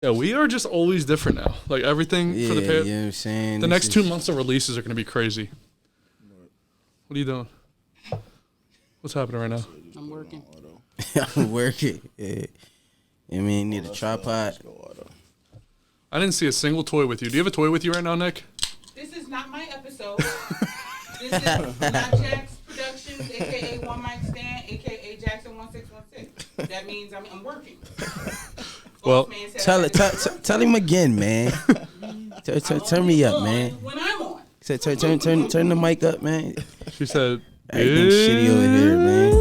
Yeah, we are just always different now. Like everything for the you know what I'm saying? The next 2 months of releases are going to be crazy. What are you doing? What's happening right now? I'm working. I'm working. Yeah. I mean, need a tripod. I didn't see a single toy with you. Do you have a toy with you right now, Nick? This is not my episode. This is not Jax Productions, a.k.a. One Mic Stand, a.k.a. Jaxon 1616. That means I'm working. Well, tell him again, man. Turn me up, man. When I'm on. Turn the mic up, man. She said, everything shitty over here, man.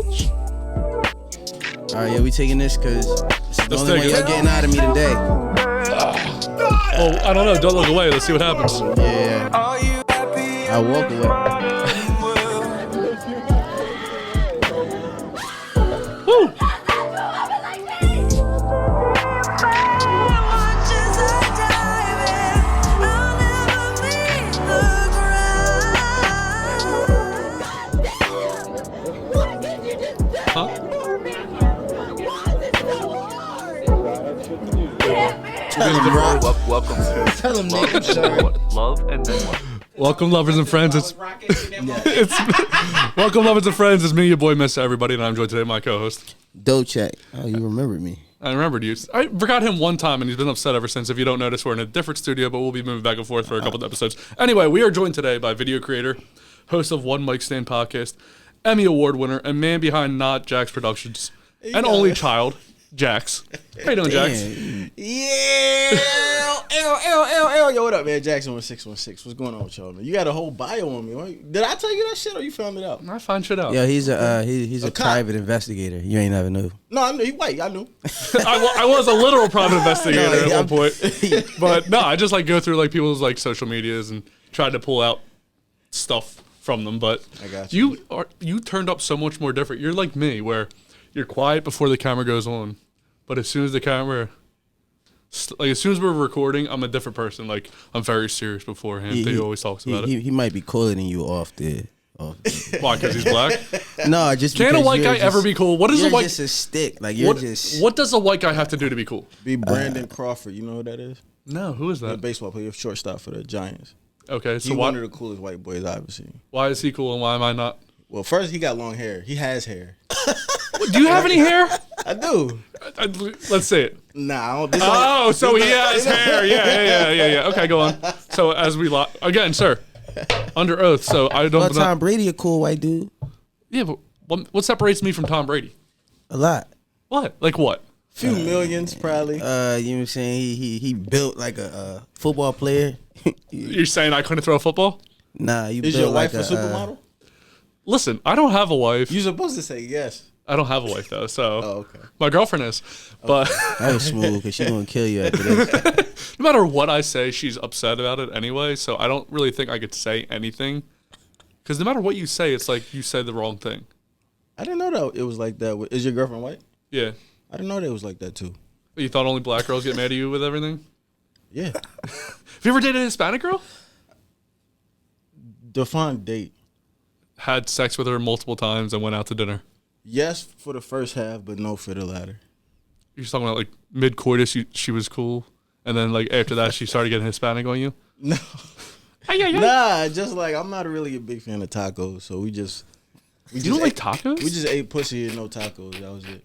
All right, yeah, we taking this because it's the only way y'all getting out of me today. Oh, I don't know. Don't look away. Let's see what happens. Yeah. I walk away. Woo! Welcome to Love and Then What? Welcome, lovers and friends. Welcome, lovers and friends. It's me, your boy, Mr. Everybody, and I'm joined today by my co-host, Dolce. Oh, you remembered me. I remembered you. I forgot him one time, and he's been upset ever since. If you don't notice, we're in a different studio, but we'll be moving back and forth for a couple of episodes. Anyway, we are joined today by video creator, host of One Mic Stand podcast, Emmy Award winner, and man behind Not Jax Productions, and only child, Jax. How you doing, Jax? Yeah. Yo, what up, man? Jaxon 1616. What's going on with y'all, man? You got a whole bio on me. Did I tell you that shit or you found it out? I find shit out. Yeah, he's a private investigator. You ain't never knew. No, I knew. He white. I knew. I was a literal private investigator at one point. But no, I just like go through like people's like social medias and try to pull out stuff from them. But I got you turned up so much more different. You're like me, where you're quiet before the camera goes on, but as soon as the camera, like as soon as we're recording, I'm a different person. Like I'm very serious beforehand. He always talks about it. He might be cooler than you off the. Why? Because he's black? No, just can a white guy ever be cool? What is a white? Just a stick. Like you're just. What does a white guy have to do to be cool? Be Brandon Crawford. You know who that is? No, who is A that? baseball player, shortstop for the Giants. Okay, so He's one of the coolest white boys I've ever seen. Why is he cool and why am I not? Well, first he got long hair. He has hair. Do you have any hair? I do. Let's see it. Nah. So he has hair. Yeah. Okay, go on. So as we again, sir, under oath. So I don't. Well, Tom Brady, a cool white dude. Yeah, but what separates me from Tom Brady? A lot. What? Like what? Few millions, probably. You know what I'm saying? He built like a football player. You're saying I couldn't throw a football? Nah, you Is built your wife like a supermodel? Listen, I don't have a wife. You're supposed to say yes. I don't have a wife though, so okay. My girlfriend is. But that was smooth because she's gonna kill you after this. No matter what I say, she's upset about it anyway. So I don't really think I could say anything. Because no matter what you say, it's like you said the wrong thing. I didn't know that it was like that. Is your girlfriend white? Yeah. I didn't know that it was like that too. You thought only black girls get mad at you with everything? Yeah. Have you ever dated a Hispanic girl? Define date. Had sex with her multiple times and went out to dinner. Yes, for the first half, but no for the latter. You're talking about like mid-coitus, she was cool, and then like after that, she started getting Hispanic on you? No. Nah, just like I'm not really a big fan of tacos, so we just You don't like tacos? We just ate pussy and no tacos. That was it.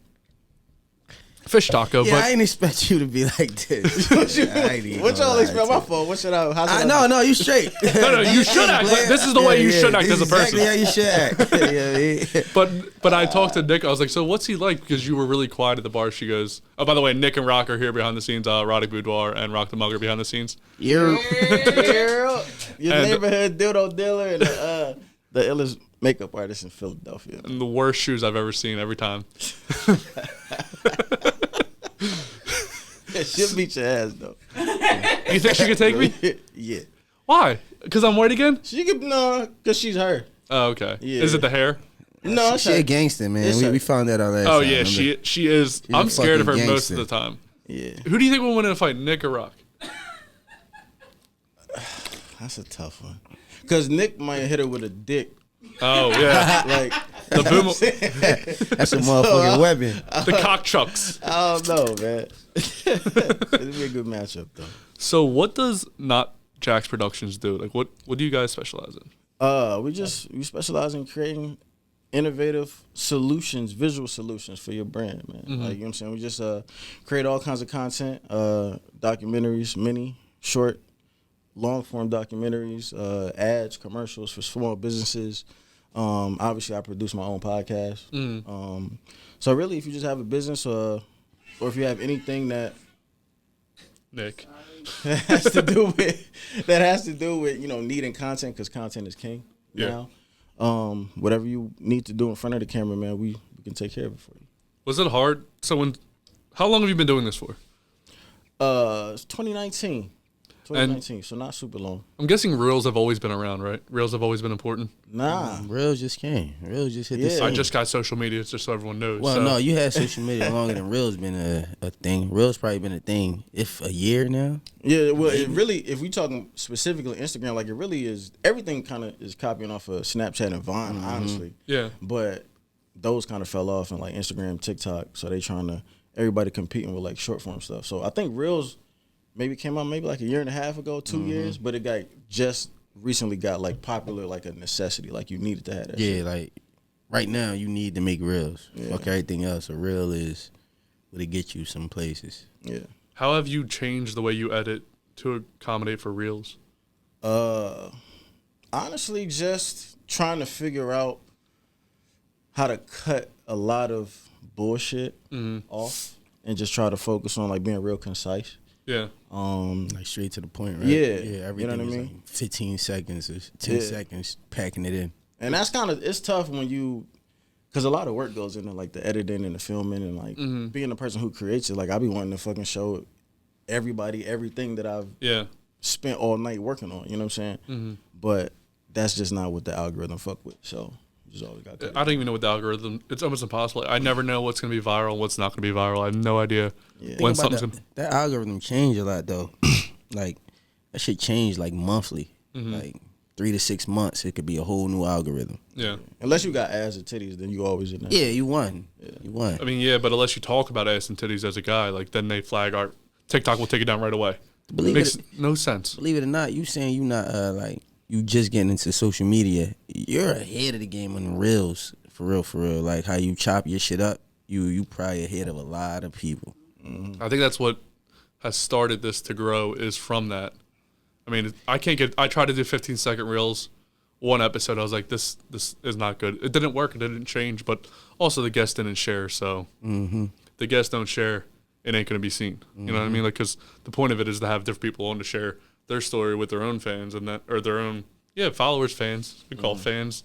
Fish taco, yeah, but I didn't expect you to be like this. What y'all expect? My fault. What should I? No, you straight. No, you should act. Like, this is the way you should act as a person. Exactly how you should act. But I talked to Nick. I was like, so what's he like? Because you were really quiet at the bar. She goes, oh, by the way, Nick and Rock are here behind the scenes. Roddick Boudoir and Rock the Mug are behind the scenes. Your neighborhood dildo dealer and the illest makeup artist in Philadelphia. And the worst shoes I've ever seen every time. She'll beat your ass though. You think she could take me? Yeah. Why? Because I'm white again? She could because she's her. Oh, okay. Yeah. Is it the hair? No, she a gangster, man. We found that out last time. Oh yeah, she is. I'm scared of her most of the time. Yeah. Who do you think will win in a fight, Nick or Rock? That's a tough one. Because Nick might hit her with a dick. Oh yeah. Like The boom, That's a motherfucking weapon. the cock chucks. I don't know, man. It'll be a good matchup though. So what does not Jax Productions do? Like what do you guys specialize in? We specialize in creating innovative solutions, visual solutions for your brand, man. Like, you know what I'm saying? We just create all kinds of content, documentaries, mini, short, long form documentaries, ads, commercials for small businesses. Obviously I produce my own podcast. So really if you just have a business or if you have anything that Nick. has to do with you know, needing content, because content is king now. Whatever you need to do in front of the camera, man, we can take care of it for you. Was it hard? How long have you been doing this for? It's 2019. 2019, so not super long. I'm guessing reels have always been around, right? Reels have always been important. Nah. Reels just came. Reels just hit the Yeah. scene. I just got social media, just so everyone knows. Well, so. no, you had social media longer than Reels been a thing. Reels probably been a thing, if a year now. Yeah, well, it really, if we talking specifically Instagram, like it really is, everything kind of is copying off of Snapchat and Vine, honestly. Yeah. But those kind of fell off in like Instagram, TikTok, so they trying to, everybody competing with like short form stuff. So I think Reels maybe came out maybe like a year and a half ago, 2 years, but it got just recently got like popular, like a necessity, like you needed to have that. Yeah, shit. like right now you need to make Reels. Yeah. Fuck everything else. A Reel is what it get you some places. Yeah. How have you changed the way you edit to accommodate for reels? Honestly, just trying to figure out how to cut a lot of bullshit off and just try to focus on like being real concise. Yeah. Like straight to the point, right? Yeah, Yeah, everything you know what I is mean? like 15 seconds or 10 seconds packing it in. And that's kind of, it's tough when you, because a lot of work goes into like the editing and the filming and like being the person who creates it. Like I be wanting to fucking show everybody everything that I've spent all night working on, you know what I'm saying? But that's just not what the algorithm fuck with. So you just always got to. I don't even know what the algorithm. It's almost impossible. I never know what's going to be viral and what's not going to be viral. I have no idea when something's going to. That algorithm changed a lot though. Like that shit changed like monthly. Like 3 to 6 months, it could be a whole new algorithm. Yeah. Unless you got ass or titties, then you always in there. Yeah, you won. You won. I mean, yeah, but unless you talk about ass and titties as a guy, like then they flag our TikTok will take it down right away. Makes no sense. Believe it or not, you saying you not like you just getting into social media. You're ahead of the game on the reels, for real. Like how you chop your shit up, you probably ahead of a lot of people. I think that's what has started this to grow is from that. I mean, I tried to do 15-second reels, one episode. I was like, this is not good. It didn't work. It didn't change. But also the guests didn't share. So the guests don't share, it ain't going to be seen. You know what I mean? Like, because the point of it is to have different people on to share their story with their own fans and that, or their own, followers, fans. We call fans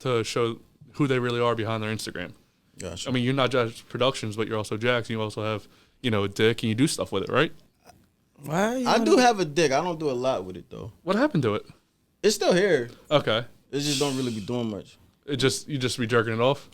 to show who they really are behind their Instagram. Gotcha. I mean, you're not just Productions, but you're also Jax. You also have, a dick and you do stuff with it, right? Why? I do have a dick. I don't do a lot with it though. What happened to it? It's still here. Okay. It just don't really be doing much. You just be jerking it off?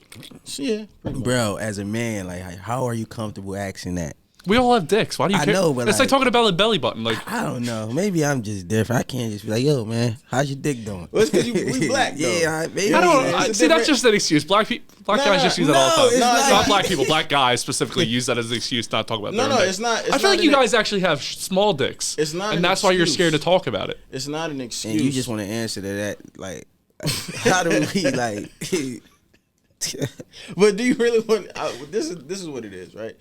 So, yeah. Pretty much. Bro, as a man, like how are you comfortable asking that? We all have dicks. Why do you I care? know, but it's like like- talking about a belly button. Like, I don't know. Maybe I'm just different. I can't just be like, yo, man, how's your dick doing? Well, it's 'cause we black, though. Yeah, maybe. I don't. it's a See, different- that's just an excuse. Black guys just use that all the no, time. it's Not not. black people. Black guys specifically use that as an excuse not to talk about. No, their no, own it's dick. not- it's I feel not like you an- guys actually have small dicks. It's not and an that's why you're excuse. scared to talk about it. It's not an excuse. And you just want to answer to that, like, how do we, like, But do you really want? This is what it is, right?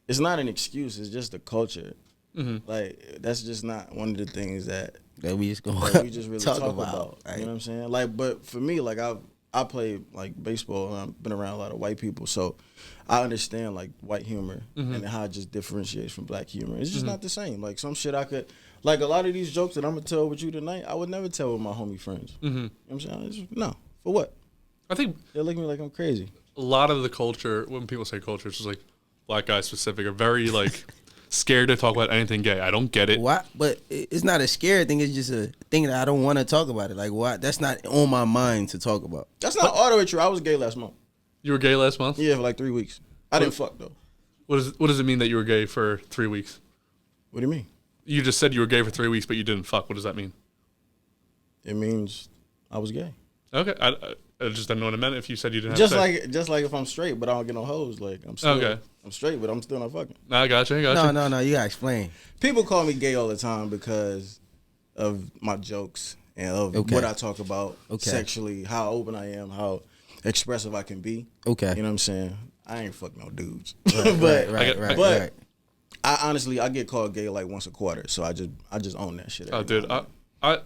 It's not an excuse. It's just a culture. Like that's just not one of the things that we just going we just really talk about. Like, You know what I'm saying? Like, but for me, like I play like baseball and I've been around a lot of white people, so I understand like white humor and how it just differentiates from black humor. It's just not the same. Like some shit I could, like a lot of these jokes that I'm gonna tell with you tonight, I would never tell with my homie friends. You know what I'm saying? It's just, no, for what? I think They look at me like I'm crazy. a lot of the culture, when people say culture, it's just like black guys specific, are very like scared to talk about anything gay. I don't get it. why? But it's not a scary thing. It's just a thing that I don't want to talk about it. Like, why? That's not on my mind to talk about. That's not all the way true. I was gay last month. You were gay last month? Yeah, for like 3 weeks. I didn't fuck though. What does it mean that you were gay for 3 weeks? What do you mean? You just said you were gay for 3 weeks, but you didn't fuck. What does that mean? It means I was gay. Okay. I just didn't know what it meant if you said you didn't have Just sex. like if I'm straight, but I don't get no hoes. Like I'm still, Okay. I'm straight, but I'm still not fucking. Nah, I gotcha. No, you gotta explain. People call me gay all the time because of my jokes and of Okay. what I talk about Okay. sexually, how open I am, how expressive I can be. Okay. You know what I'm saying? I ain't fuck no dudes. Right, but right. but I honestly I get called gay like once a quarter, so I just own that shit. Oh, every dude, now and I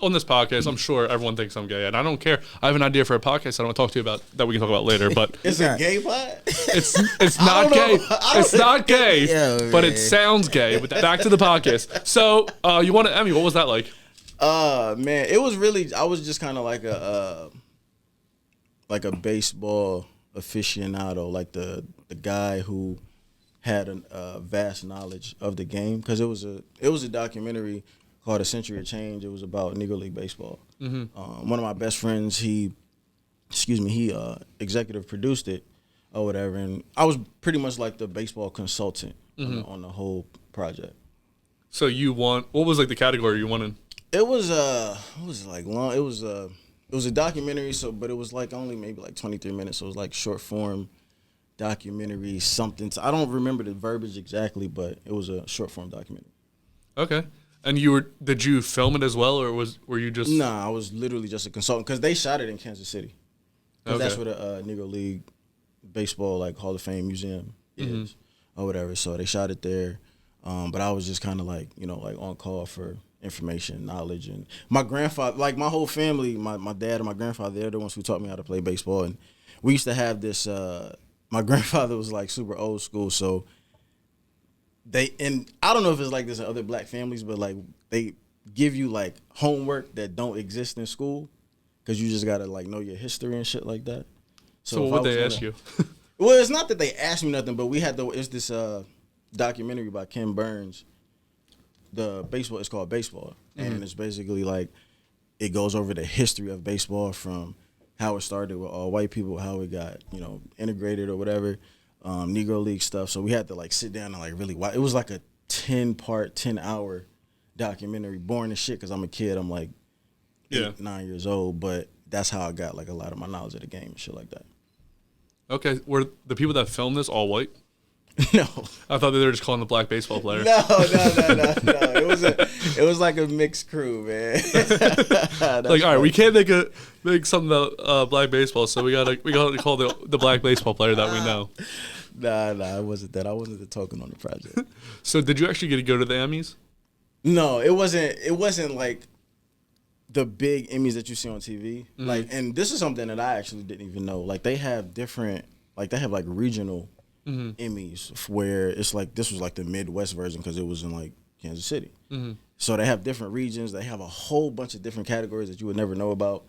on this podcast, I'm sure everyone thinks I'm gay, and I don't care. I have an idea for a podcast I don't want to talk to you about that we can talk about later, but It's a gay pod? it's not don't know. gay. It's not gay, Yeah, but man. it sounds gay. But back to the podcast. So, you won an Emmy. What was that like? Man, it was really I was just kind of like a baseball aficionado, like the guy who had a vast knowledge of the game, because it was a documentary called A Century of Change. It was about Negro League baseball. One of my best friends, he executive produced it or whatever, and I was pretty much like the baseball consultant on the whole project. So you won. What was like the category you won in? It was what was it like long? It was a documentary, but it was like only maybe like 23 minutes. So it was like short form documentary something. I don't remember the verbiage exactly, but it was a short form documentary. Okay. And did you film it as well, or were you just? Nah, I was literally just a consultant because they shot it in Kansas City. Because that's Okay. where the Negro League baseball like Hall of Fame museum is or whatever. So they shot it there. But I was just kind of like, like on call for information, knowledge. And my grandfather, like my whole family, my dad and my grandfather, they're the ones who taught me how to play baseball. And we used to have this, my grandfather was like super old school. So and I don't know if it's like this in other black families, but like they give you like homework that don't exist in school because you just got to like know your history and shit like that. So what would they ask you? Well, it's not that they asked me nothing, but we had it's this documentary by Ken Burns. It's called Baseball, and it's basically like it goes over the history of baseball from how it started with all white people, how it got integrated or whatever, Negro League stuff. So we had to like sit down and like really watch. It was like a 10-hour documentary, boring as shit because I'm a kid. I'm like 8-9 years old, but that's how I got like a lot of my knowledge of the game and shit like that. Okay. Were the people that filmed this all white? No. I thought they were just calling the black baseball player. No. It was like a mixed crew, man. Like, all right, we can't make something about black baseball, so we gotta call the black baseball player that we know. Nah, it wasn't that. I wasn't the token on the project. So did you actually get to go to the Emmys? No, it wasn't like the big Emmys that you see on TV. Like, and this is something that I actually didn't even know. Like, they have different, like they have like regional Emmys where it's like this was like the Midwest version because it was in like Kansas City. So they have different regions. They have a whole bunch of different categories that you would never know about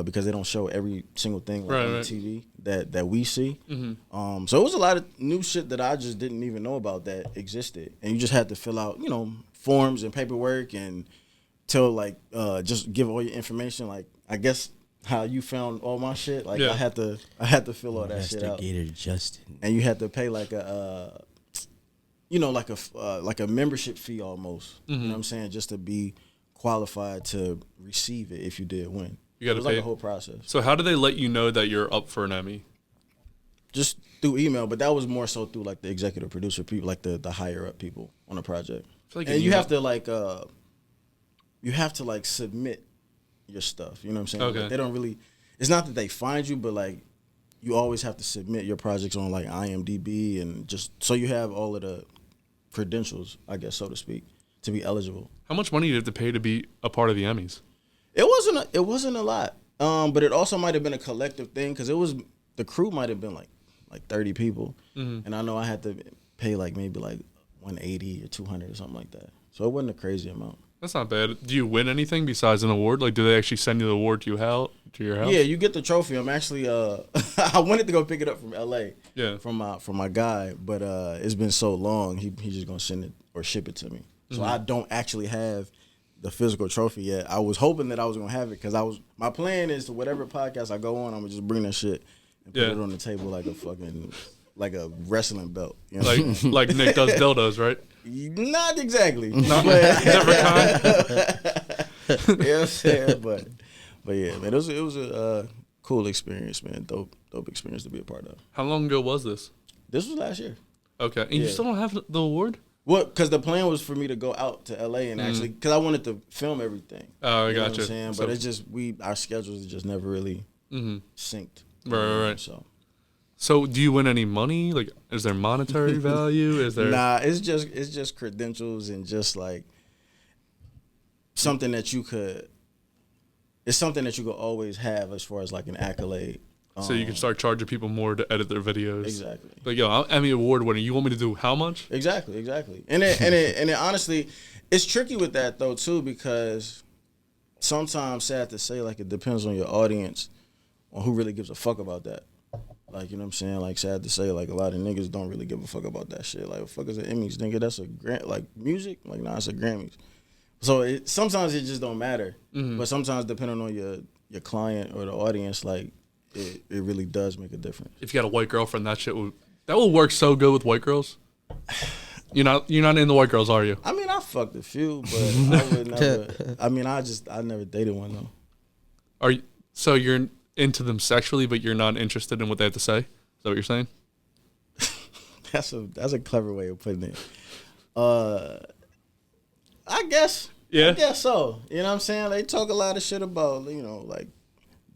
because they don't show every single thing like on the TV that we see. So it was a lot of new shit that I just didn't even know about that existed, and you just had to fill out forms and paperwork and just give all your information. Like I guess how you found all my shit. Like I had to fill all that shit out. Investigator Justin. And you had to pay like a like a membership fee almost. You know what I'm saying? Just to be qualified to receive it if you did win. You got to It was pay like a whole process. So how do they let you know that you're up for an Emmy? Just through email, but that was more so through like the executive producer people, like the higher up people on the project. Like and you have to like submit your stuff. You know what I'm saying? Okay. Like, they don't really. It's not that they find you, but like you always have to submit your projects on like IMDb and just so you have all of the credentials, I guess, so to speak, to be eligible. How much money do you have to pay to be a part of the Emmys? It wasn't a lot, but it also might have been a collective thing because the crew might have been like 30 people, and I know I had to pay like maybe like 180 or 200 or something like that. So it wasn't a crazy amount. That's not bad. Do you win anything besides an award? Like, do they actually send you the award to your house? Yeah, you get the trophy. I'm actually I wanted to go pick it up from LA. Yeah. From my guy, but it's been so long. He's just gonna send it or ship it to me. So I don't actually have the physical trophy yet. I was hoping that I was gonna have it because my plan is to whatever podcast I go on, I'm gonna just bring that shit and put it on the table like a wrestling belt. You know? Like Nick does dildos, right? Not exactly. Different kind. You know what I'm saying? But yeah, man, it was a cool experience, man. Dope experience to be a part of. How long ago was this? This was last year. Okay, and you Yeah. still don't have the award? Well, because the plan was for me to go out to LA and actually, because I wanted to film everything. Oh, I You know what gotcha. I'm saying? So- But it's just our schedules just never really synced. Right. So So, do you win any money? Like, is there monetary value? Is there? nah, it's just credentials and just like something that you could. It's something that you could always have as far as like an accolade. So you can start charging people more to edit their videos. Exactly. Like, yo, I'm Emmy Award winner. You want me to do how much? Exactly. And it honestly, it's tricky with that though too, because sometimes, sad to say, like it depends on your audience on who really gives a fuck about that. Like, you know what I'm saying? Like, sad to say, like a lot of niggas don't really give a fuck about that shit. Like, what the fuck is the Emmys, nigga? That's a like music. Like, nah, it's a Grammys. So sometimes it just don't matter. But sometimes depending on your client or the audience, like it really does make a difference. If you got a white girlfriend, that will work so good with white girls. You're not into white girls, are you? I mean, I fucked a few, but I would never. I mean, I never dated one though. Are you? So you're into them sexually, but you're not interested in what they have to say? Is that what you're saying? That's a clever way of putting it. I guess. Yeah. I guess so. You know what I'm saying? They talk a lot of shit about, you know, like,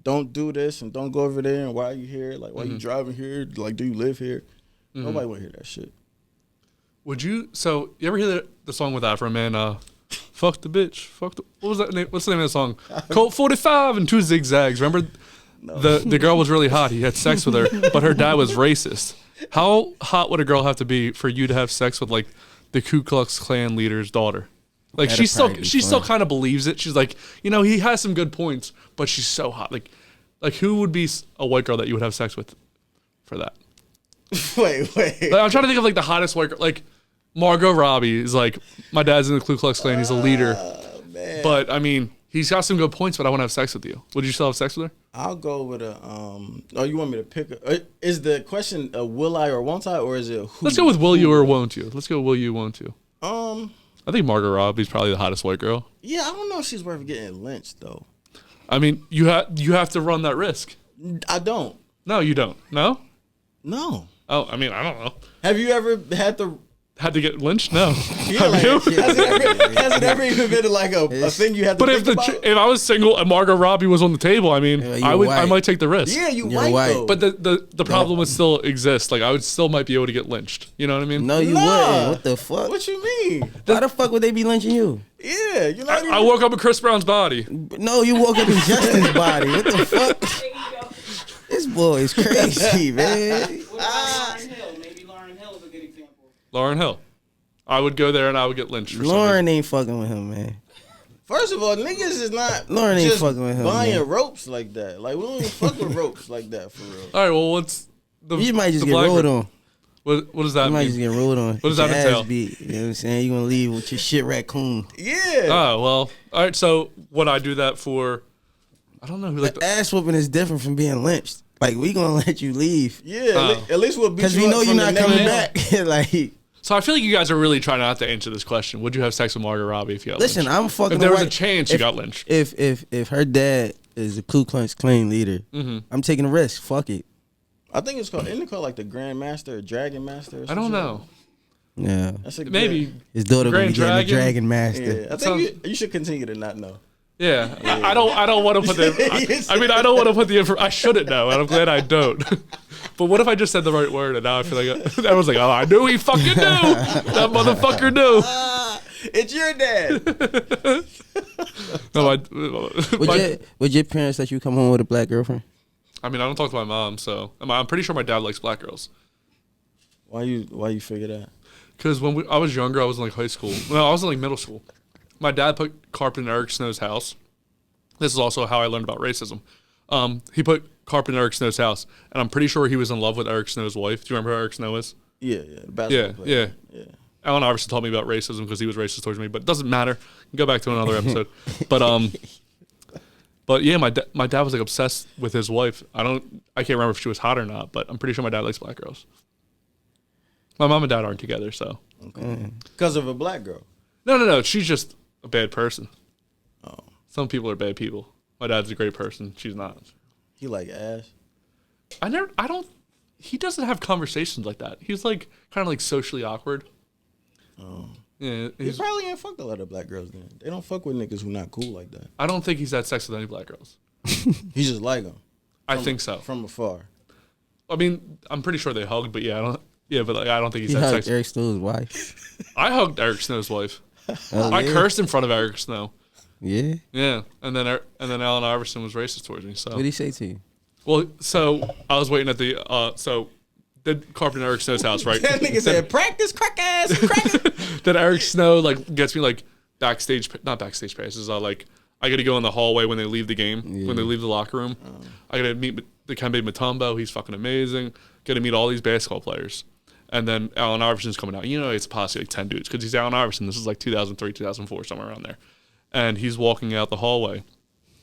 don't do this and don't go over there and why are you here? Like, why you driving here? Like, do you live here? Nobody want to hear that shit. Would you? So you ever hear the song with Afro Man? Fuck the bitch. Fuck the. What was that name? What's the name of the song? Colt 45 and 2 zigzags. Remember, the girl was really hot. He had sex with her, but her dad was racist. How hot would a girl have to be for you to have sex with like the Ku Klux Klan leader's daughter? Like she still kind of believes it. She's like, you know, he has some good points, but she's so hot. Like who would be a white girl that you would have sex with for that? Wait. Like, I'm trying to think of like the hottest white girl. Like Margot Robbie is like, my dad's in the Ku Klux Klan. He's a leader. Man. But I mean, he's got some good points. But I want to have sex with you. Would you still have sex with her? I'll go with a. Oh, you want me to pick? Is the question will I or won't I, or is it who? Let's go with will you or won't you. Let's go will you, won't you. I I think Margot Robbie's probably the hottest white girl. Yeah, I don't know if she's worth getting lynched though. I mean, you have to run that risk. I don't. No, you don't. No. No. Oh, I mean, I don't know. Have you ever had to? Had to get lynched? No. Yeah, like, you? has it ever even been like a thing you had to But think about? if I was single and Margot Robbie was on the table, I mean, Yeah, I you're white. might take the risk. Yeah, you're You're white. though. But the problem would still exist. Like I would still might be able to get lynched. You know what I mean? No, you Nah. wouldn't. What the fuck? What you mean? Why the fuck would they be lynching you? Yeah, you're not. I woke up in Chris Brown's body. No, you woke up in Justin's body. What the fuck? There you go. This boy is crazy, man. What about Lauryn Hill? Maybe Lauryn Hill is a good example. Lauryn Hill. I would go there and I would get lynched. For Lauren ain't fucking with him, man. First of all, niggas is not Lauren ain't just fucking with him, buying man. ropes like that. Like we don't even fuck with ropes like that for real. All right. Well, what's the? You might just the get black rolled girl- on. What does that You might mean? just get rolled on. What does Get that your entail? ass beat. You know what I'm saying? You gonna leave with your shit raccoon. Yeah. Oh well. All right. So would I do that for? I don't know who like. The ass whooping is different from being lynched. Like we gonna let you leave Yeah, at least we'll beat because you we up know you're from not the coming neck. back. Like, So I feel like you guys are really trying not to answer this question. Would you have sex with Margot Robbie if you got listen, lynched? I'm fucking. If there was a white- chance you got lynched. If her dad is a Ku Klux Klan leader, I'm taking a risk. Fuck it. I think it's called. Isn't it called like the Grand Master or Dragon Master? Or I don't some know. shit? Yeah, That's a Maybe. his daughter gonna be Grand getting the Dragon? Dragon Master. Yeah, I think you should continue to not know. Yeah. I don't want to put the. I mean, I don't want to put the. I shouldn't know, and I'm glad I don't. But what if I just said the right word and now I feel like I was like, oh, I knew he fucking knew. That motherfucker knew. It's your dad. No, Would your parents let you come home with a black girlfriend? I mean, I don't talk to my mom, so I'm pretty sure my dad likes black girls. Why you figure that? Because when I was younger, I was in like high school. Well, I was in like middle school. My dad put carpet in Eric Snow's house. This is also how I learned about racism. He put carpet in Eric Snow's house, and I'm pretty sure he was in love with Eric Snow's wife. Do you remember who Eric Snow is? Yeah, the basketball Yeah, player. yeah. Alan Iverson taught me about racism because he was racist towards me, but it doesn't matter. Go back to another episode. But yeah, my dad was like obsessed with his wife. I can't remember if she was hot or not, but I'm pretty sure my dad likes black girls. My mom and dad aren't together, so. Because of a black girl. No. She's just a bad person. Oh. Some people are bad people. My dad's a great person. She's not. He like ass. He doesn't have conversations like that. He's like kind of like socially awkward. Oh. Yeah, He probably ain't fucked a lot of black girls then. They don't fuck with niggas who not cool like that. I don't think he's had sex with any black girls. He just like them. I think so. From afar. I mean, I'm pretty sure they hugged, but yeah, but like, I don't think he's He had hugged sex. Eric Snow's wife. I hugged Eric Snow's wife. Oh, I yeah? cursed in front of Eric Snow. Yeah. Yeah, and then Allen Iverson was racist towards me. So What did he say to you? well, so I was waiting at the did carpet in Eric Snow's house, right? That nigga said, practice, crack ass, crack it. Then Eric Snow like gets me like not backstage passes. Like I got to go in the hallway when they leave the game, when they leave the locker room. I got to meet the Kembe Mutombo. He's fucking amazing. Got to meet all these basketball players. And then Allen Iverson's coming out. You know, it's a posse like 10 dudes because he's Allen Iverson. This is like 2003, 2004, somewhere around there. And he's walking out the hallway.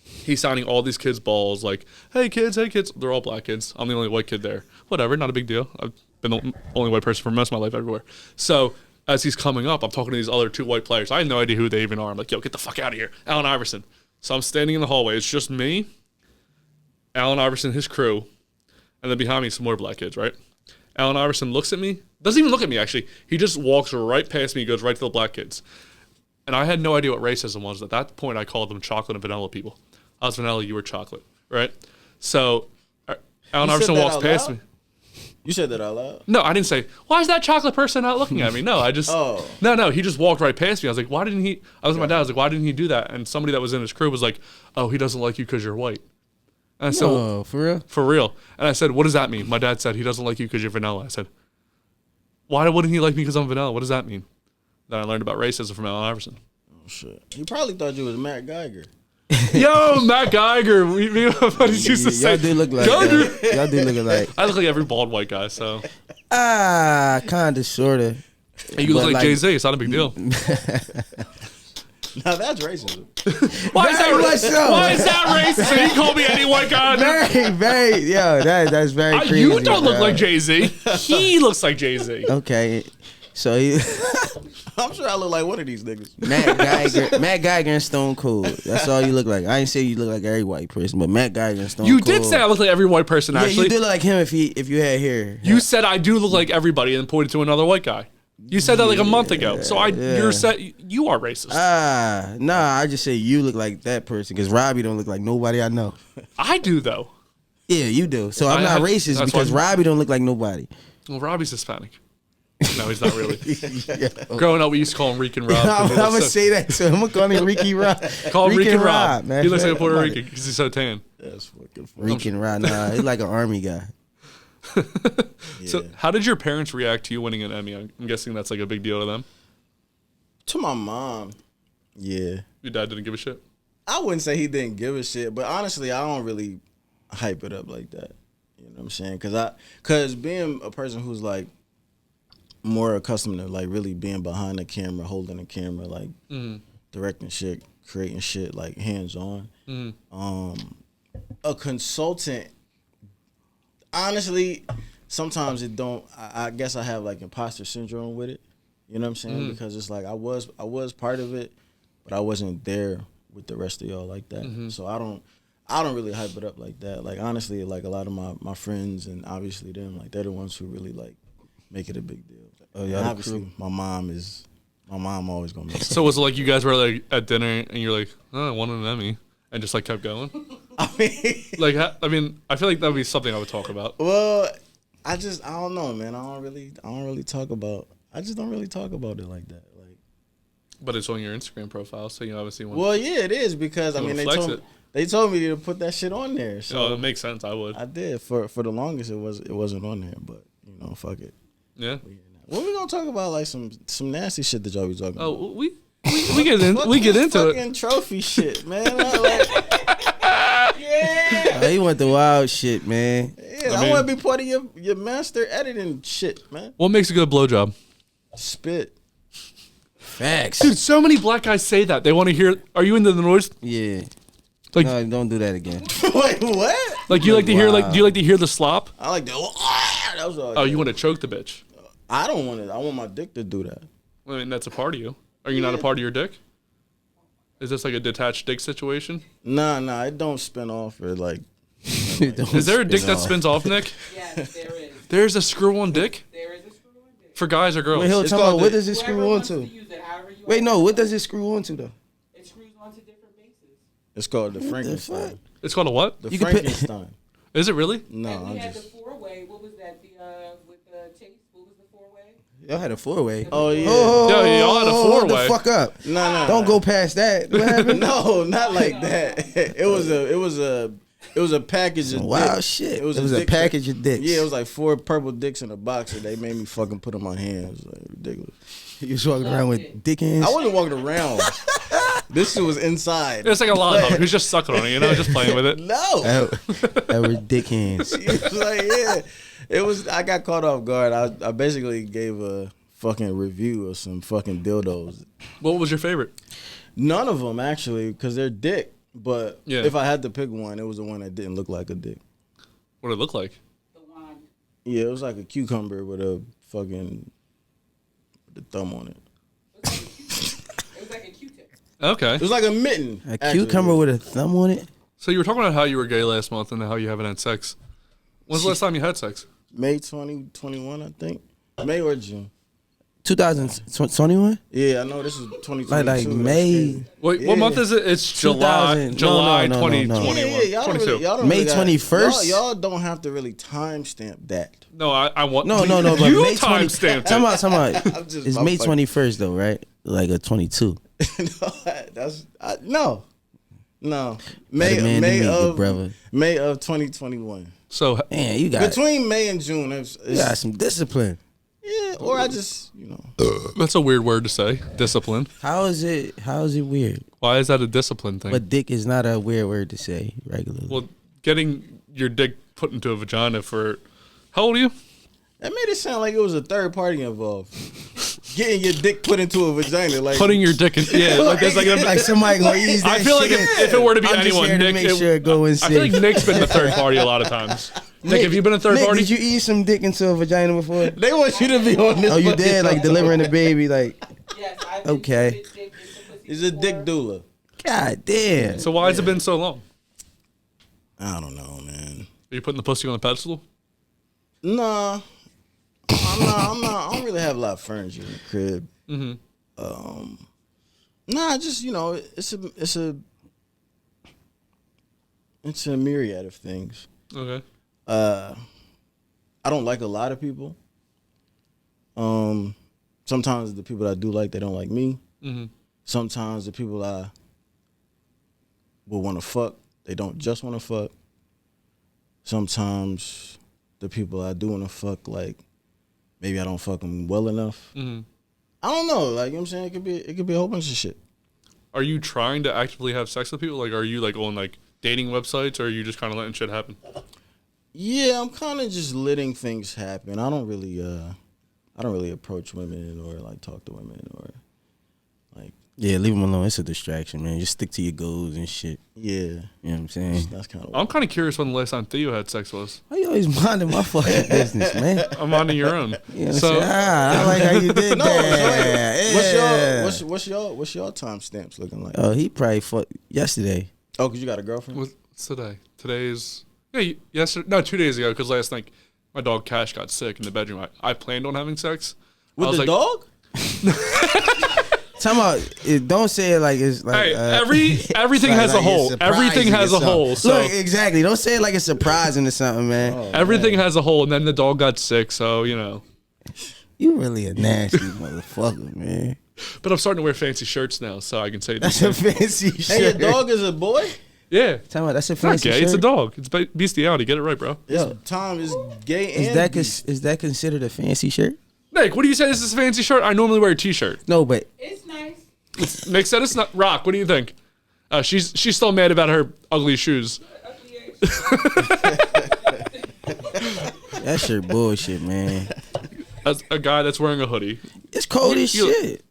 He's signing all these kids' balls like, hey kids. They're all black kids. I'm the only white kid there. Whatever, not a big deal. I've been the only white person for most of my life everywhere. So as he's coming up, I'm talking to these other two white players. I have no idea who they even are. I'm like, yo, get the fuck out of here. Allen Iverson. So I'm standing in the hallway. It's just me, Allen Iverson, his crew, and then behind me some more black kids, right? Allen Iverson looks at me. Doesn't even look at me, actually. He just walks right past me, goes right to the black kids. And I had no idea what racism was. At that point, I called them chocolate and vanilla people. I was vanilla, you were chocolate, right? So Allen Iverson walks past me. You said that out loud? No, I didn't say, why is that chocolate person not looking at me? No, I just, No, he just walked right past me. I was like, why didn't he, I was with my dad, I was like, why didn't he do that? And somebody that was in his crew was like, oh, he doesn't like you because you're white. And I said, Oh, for real? For real. And I said, what does that mean? My dad said, he doesn't like you because you're vanilla. I said, why wouldn't he like me because I'm vanilla? What does that mean? Then I learned about racism from Allen Iverson. Oh, shit. He probably thought you was Matt Geiger. Yo, Matt Geiger. Me and my buddies used to say. Y'all do look like Geiger. that. Y'all do look alike. I look like every bald white guy, so. Kinda, sorta. Hey, you look But like Jay-Z. It's not a big deal. Now that's racism. Why is Very much that so. Why is that racist? And he called me any white guy. That's very crazy. You don't look bro. like Jay-Z. He looks like Jay-Z. Okay. So he, I'm sure I look like one of these niggas. Matt Geiger and Stone Cold. That's all you look like. I ain't say you look like every white person, but Matt Geiger and Stone You Cold. did say I look like every white person, Yeah, actually. you do look like him if you had hair. You said I do look like everybody and pointed to another white guy. You said that like a month ago. So you are racist. Nah, I just say you look like that person because Robbie don't look like nobody I know. I do, though. Yeah, you do. So I'm not racist that's because why- Robbie don't look like nobody. Well, Robbie's Hispanic. No, he's not really. Growing up, we used to call him Rican Rob. I'm gonna say that to him. I'm gonna call him Ricky Rob. Call him Rican Rob. man. He looks like a Puerto Rican because he's so tan. That's fucking funny. Rican Rob. Nah, he's like an army guy. So, how did your parents react to you winning an Emmy? I'm guessing that's like a big deal to them. To my mom, yeah. Your dad didn't give a shit. I wouldn't say he didn't give a shit, but honestly, I don't really hype it up like that. You know what I'm saying? Cause being a person who's like more accustomed to like really being behind the camera, holding the camera, like directing shit, creating shit, like hands on. A consultant, honestly, sometimes it don't. I guess I have like imposter syndrome with it. You know what I'm saying? Because it's like I was part of it, but I wasn't there with the rest of y'all like that. So I don't really hype it up like that. Like honestly, like a lot of my friends and obviously them, like they're the ones who really like make it a big deal. Oh yeah, obviously my mom always gonna make it. So was it like you guys were like at dinner and you're like, oh, I won an Emmy, and just like kept going? I feel like that would be something I would talk about. Well, I don't know, man. I don't really talk about. I just don't really talk about it like that. Like, but it's on your Instagram profile, so you obviously want. Well, yeah, it is because they told me to put that shit on there. So it makes sense. I would. I did for the longest. It wasn't on there, but fuck it. Yeah. What we gonna talk about? Like some nasty shit that y'all be talking about. Oh, we get into it. Fucking trophy shit, man. Oh, he went the wild shit, man. Yeah, I want to be part of your master editing shit, man. What makes a good blowjob? Spit. Facts. Dude, so many black guys say that. They want to hear. Are you into the noise? Yeah. Like, no, don't do that again. Wait, what? Like you like to hear do you like to hear the slop? I like that. That was all. Oh, you want to choke the bitch? I don't want it. I want my dick to do that. I mean, that's a part of you. Are you not a part of your dick? Is this like a detached dick situation? Nah, it don't spin off or like Is there a dick that spins off, Nick? Yes, there is. There's a screw-on dick There is a screw-on dick. for guys or girls. Wait, hold It's on. called What the- does it Whoever screw wants to onto? use it, however you Wait, want. no. What does it screw onto though? It screws onto different bases. It's called the fuck? Frankenstein. It's called a what? The You can put- Frankenstein. Is it really? No, And we I'm had just. the four-way. What was that? With the Chase. What was the four-way? Y'all had a 4-way. Oh yeah. Yo, y'all had a hold the 4-way. fuck up. No. Don't go past that. What happened? No, not like that. It was a package of Wow, dicks. shit. It was a dick package of dicks. Yeah, it was like 4 purple dicks in a box, and they made me fucking put them on hands. Like ridiculous. You was walking around with dick hands. I wasn't walking around. This shit was inside. It's like a lollipop. Who's just sucking on it, just playing with it. No. That were dick hands. It was like, yeah. It was. I got caught off guard. I basically gave a fucking review of some fucking dildos. What was your favorite? None of them actually, because they're dick. But Yeah. if I had to pick one, it was the one that didn't look like a dick. What did it look like? The wand. Yeah, it was like a cucumber with a fucking the thumb on it. It was like a Q-tip. Okay. It was like a mitten. A actually. cucumber with a thumb on it. So you were talking about how you were gay last month and how you haven't had sex. When's the last time you had sex? May 2021, I think. May or June. 2021. Yeah, I know this is 2022. Like That's May. crazy. Wait, what month is it? It's July. 2000. July No. 2021. Yeah, y'all don't 22. really, y'all don't May really gotta- 21st? Y'all don't have to really timestamp that. No, I want. No. But You May 20. timestamped Talking it. about. I'm just It's May motherfucking- 21st though, right? Like a 22. No. Better May man than May me, of good brother. May of 2021. So Man, you got Between May and June, it's you got some discipline. yeah. Or I just that's a weird word to say. Discipline. How is it weird? Why is that a discipline thing? But dick is not a weird word to say regularly. Well, getting your dick put into a vagina for how old are you? that made it sound like it was a third party involved. Getting your dick put into a vagina, like Putting your dick in. Yeah, like there's like. like somebody gonna ease that I feel like shit if it were to be I'm just anyone, here to Nick. make sure it go in I feel like safe. Nick's been the third party a lot of times. Nick, have you been a third Nick, party? did you eat some dick into a vagina before? they want you to be on this. Oh, you fucking did? Like podcast. delivering a baby? Like, Yes, I've Okay. been dick into pussy He's a dick before. doula. god damn. So why has it been so long? I don't know, man. Are you putting the pussy on the pedestal? Nah, I'm not. I don't really have a lot of furniture in the crib. Mm-hmm. Nah, just it's a myriad of things. Okay. I don't like a lot of people. Sometimes the people I do like, they don't like me. Mm-hmm. Sometimes the people I will want to fuck, they don't just want to fuck. Sometimes the people I do want to fuck, like maybe I don't fuck them well enough. Mm-hmm. I don't know. Like, you know what I'm saying? It could be a whole bunch of shit. Are you trying to actively have sex with people? Like, are you like on like dating websites, or are you just kind of letting shit happen? Yeah, I'm kind of just letting things happen. I don't really approach women or like talk to women or like. Yeah, leave them alone. It's a distraction, man. Just stick to your goals and shit. Yeah, You know what I'm saying? that's kind of. I'm kind of curious when the last time Theo had sex was. Why you always minding my fucking business, man? I'm minding your own. You know what I'm So saying? I like how you did No, that. what's your timestamps looking like? Oh, he probably fucked yesterday. Oh, cause you got a girlfriend. what's today? Today's yesterday. No, 2 days ago. Because last night my dog Cash got sick in the bedroom. I planned on having sex I With was the like, dog? Talking about, don't say it like it's like. Hey, everything like- has like a hole. it's surprising Everything has or a hole. something. So Look, exactly. Don't say it like it's surprising or something, man. everything has a hole, and then the dog got sick. So You really a nasty motherfucker, man. But I'm starting to wear fancy shirts now, so I can say That's this. a fancy Hey, your shirt. dog is a boy? Yeah, Talking about, that's a it's not fancy gay. shirt. It's a dog. It's bestiality. Get it right, bro. Yo, Tom is gay and is that beast. is that considered a fancy shirt? Nick, what do you say? This is a fancy shirt. I normally wear a t-shirt. No, but It's nice. Nick said it's not. Rock, what do you think? She's still mad about her ugly shoes. Ugly ass. that shirt bullshit, man. As a guy that's wearing a hoodie, It's cold as You- shit.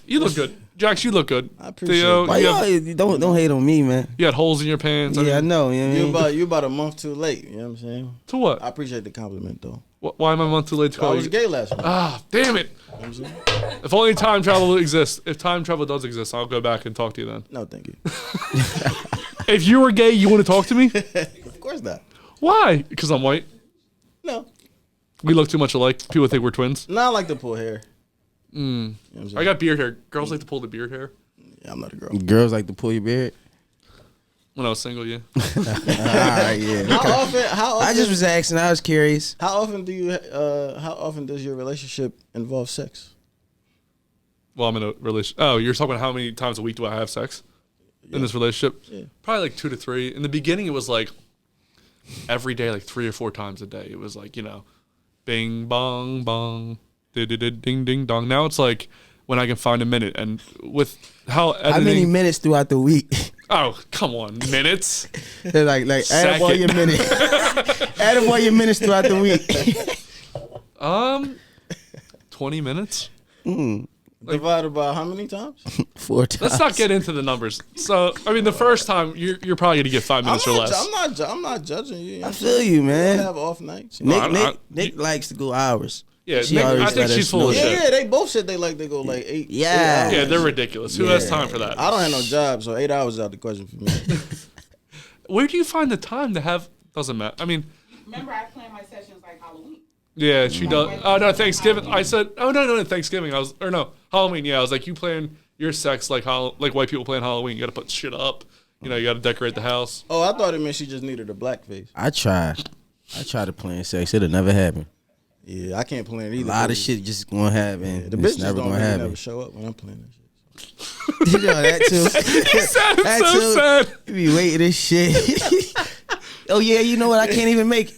you look good. Jax, you look good. I appreciate Theo, it. Why you, have- y'all don't hate on me, man? you had holes in your pants. Yeah, I know. You know what I mean? You about a month too late. You know what I'm saying? To what? I appreciate the compliment though. Why am I a month too late to I call was you? gay last month. Ah, damn it. You know what I'm saying? If only time travel exists. If time travel does exist, I'll go back and talk to you then. No, thank you. If you were gay, you want to talk to me? Of course not. Why? Because I'm white. No, We look too much alike. People think we're twins. I like to pull hair. You know what I'm saying? I got beard hair. Girls like to pull the beard hair. Yeah, I'm not a girl. Girls like to pull your beard. When I was single, yeah. Alright, yeah. How often? I just was asking. I was curious. How often does your relationship involve sex? Well, I'm in a relationship. Oh, you're talking about how many times a week do I have sex in this relationship? Yeah. Probably like 2 to 3. In the beginning, it was like every day, like 3 or 4 times a day. It was like, bing, bong, bong, ding, ding, dong. Now it's like when I can find a minute. And with how editing... How many minutes throughout the week? Oh, come on. Minutes? like add up all your minutes. Add up all your minutes throughout the week. 20 minutes? Divided by how many times? 4 times. Let's not get into the numbers. So, I mean, the first time, you're probably going to get 5 minutes or less. I'm not judging you. I feel you, I man. have off nights. You know? Nick likes to go hours. Yeah, She Nick, always I think let she's us full know of that. shit. Yeah, they both said they like to go like 8. Yeah. 8 Yeah, hours. they're ridiculous. Who has time for that? I don't have no job, so 8 hours is out the question for me. Where do you find the time to have? Doesn't matter. I mean, Remember, I plan my sessions like Halloween. yeah, she does. Oh no, Thanksgiving. I said, oh no, Thanksgiving. Halloween. Yeah, I was like, you plan your sex like white people plan Halloween. You got to put shit up. You got to decorate the house. Oh, I thought it meant she just needed a black face. I tried to plan sex. It'll never happen. Yeah, I can't plan either. A lot of shit just gonna happen. The It's bitches never don't gonna really happen. never show up when I'm playing that shit. That too. That is so sad. You be waiting this shit. Oh yeah, you know what? I can't even make it.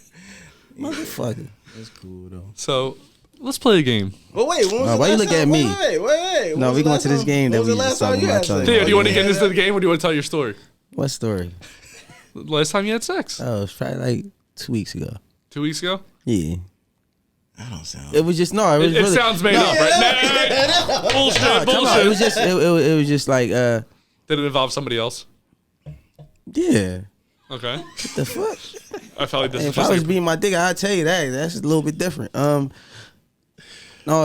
Motherfucker. That's cool though. So let's play a game. But wait, when was the why you last look at time- me? Wait. No, we going to this game that we just talking about. Theo, do you want to get into the game or do you want to tell your story? What story? Last time you had sex? Oh, it's probably like 2 weeks ago. 2 weeks ago? Yeah. I don't sound. It was just no. It was It really, sounds made up, right? Nah, bullshit, Come on, bullshit. it was just it was just like Did it involve somebody else? yeah. Okay. What the fuck? I felt like this If was I was just being my dick, I'd tell you that. That's a little bit different. No,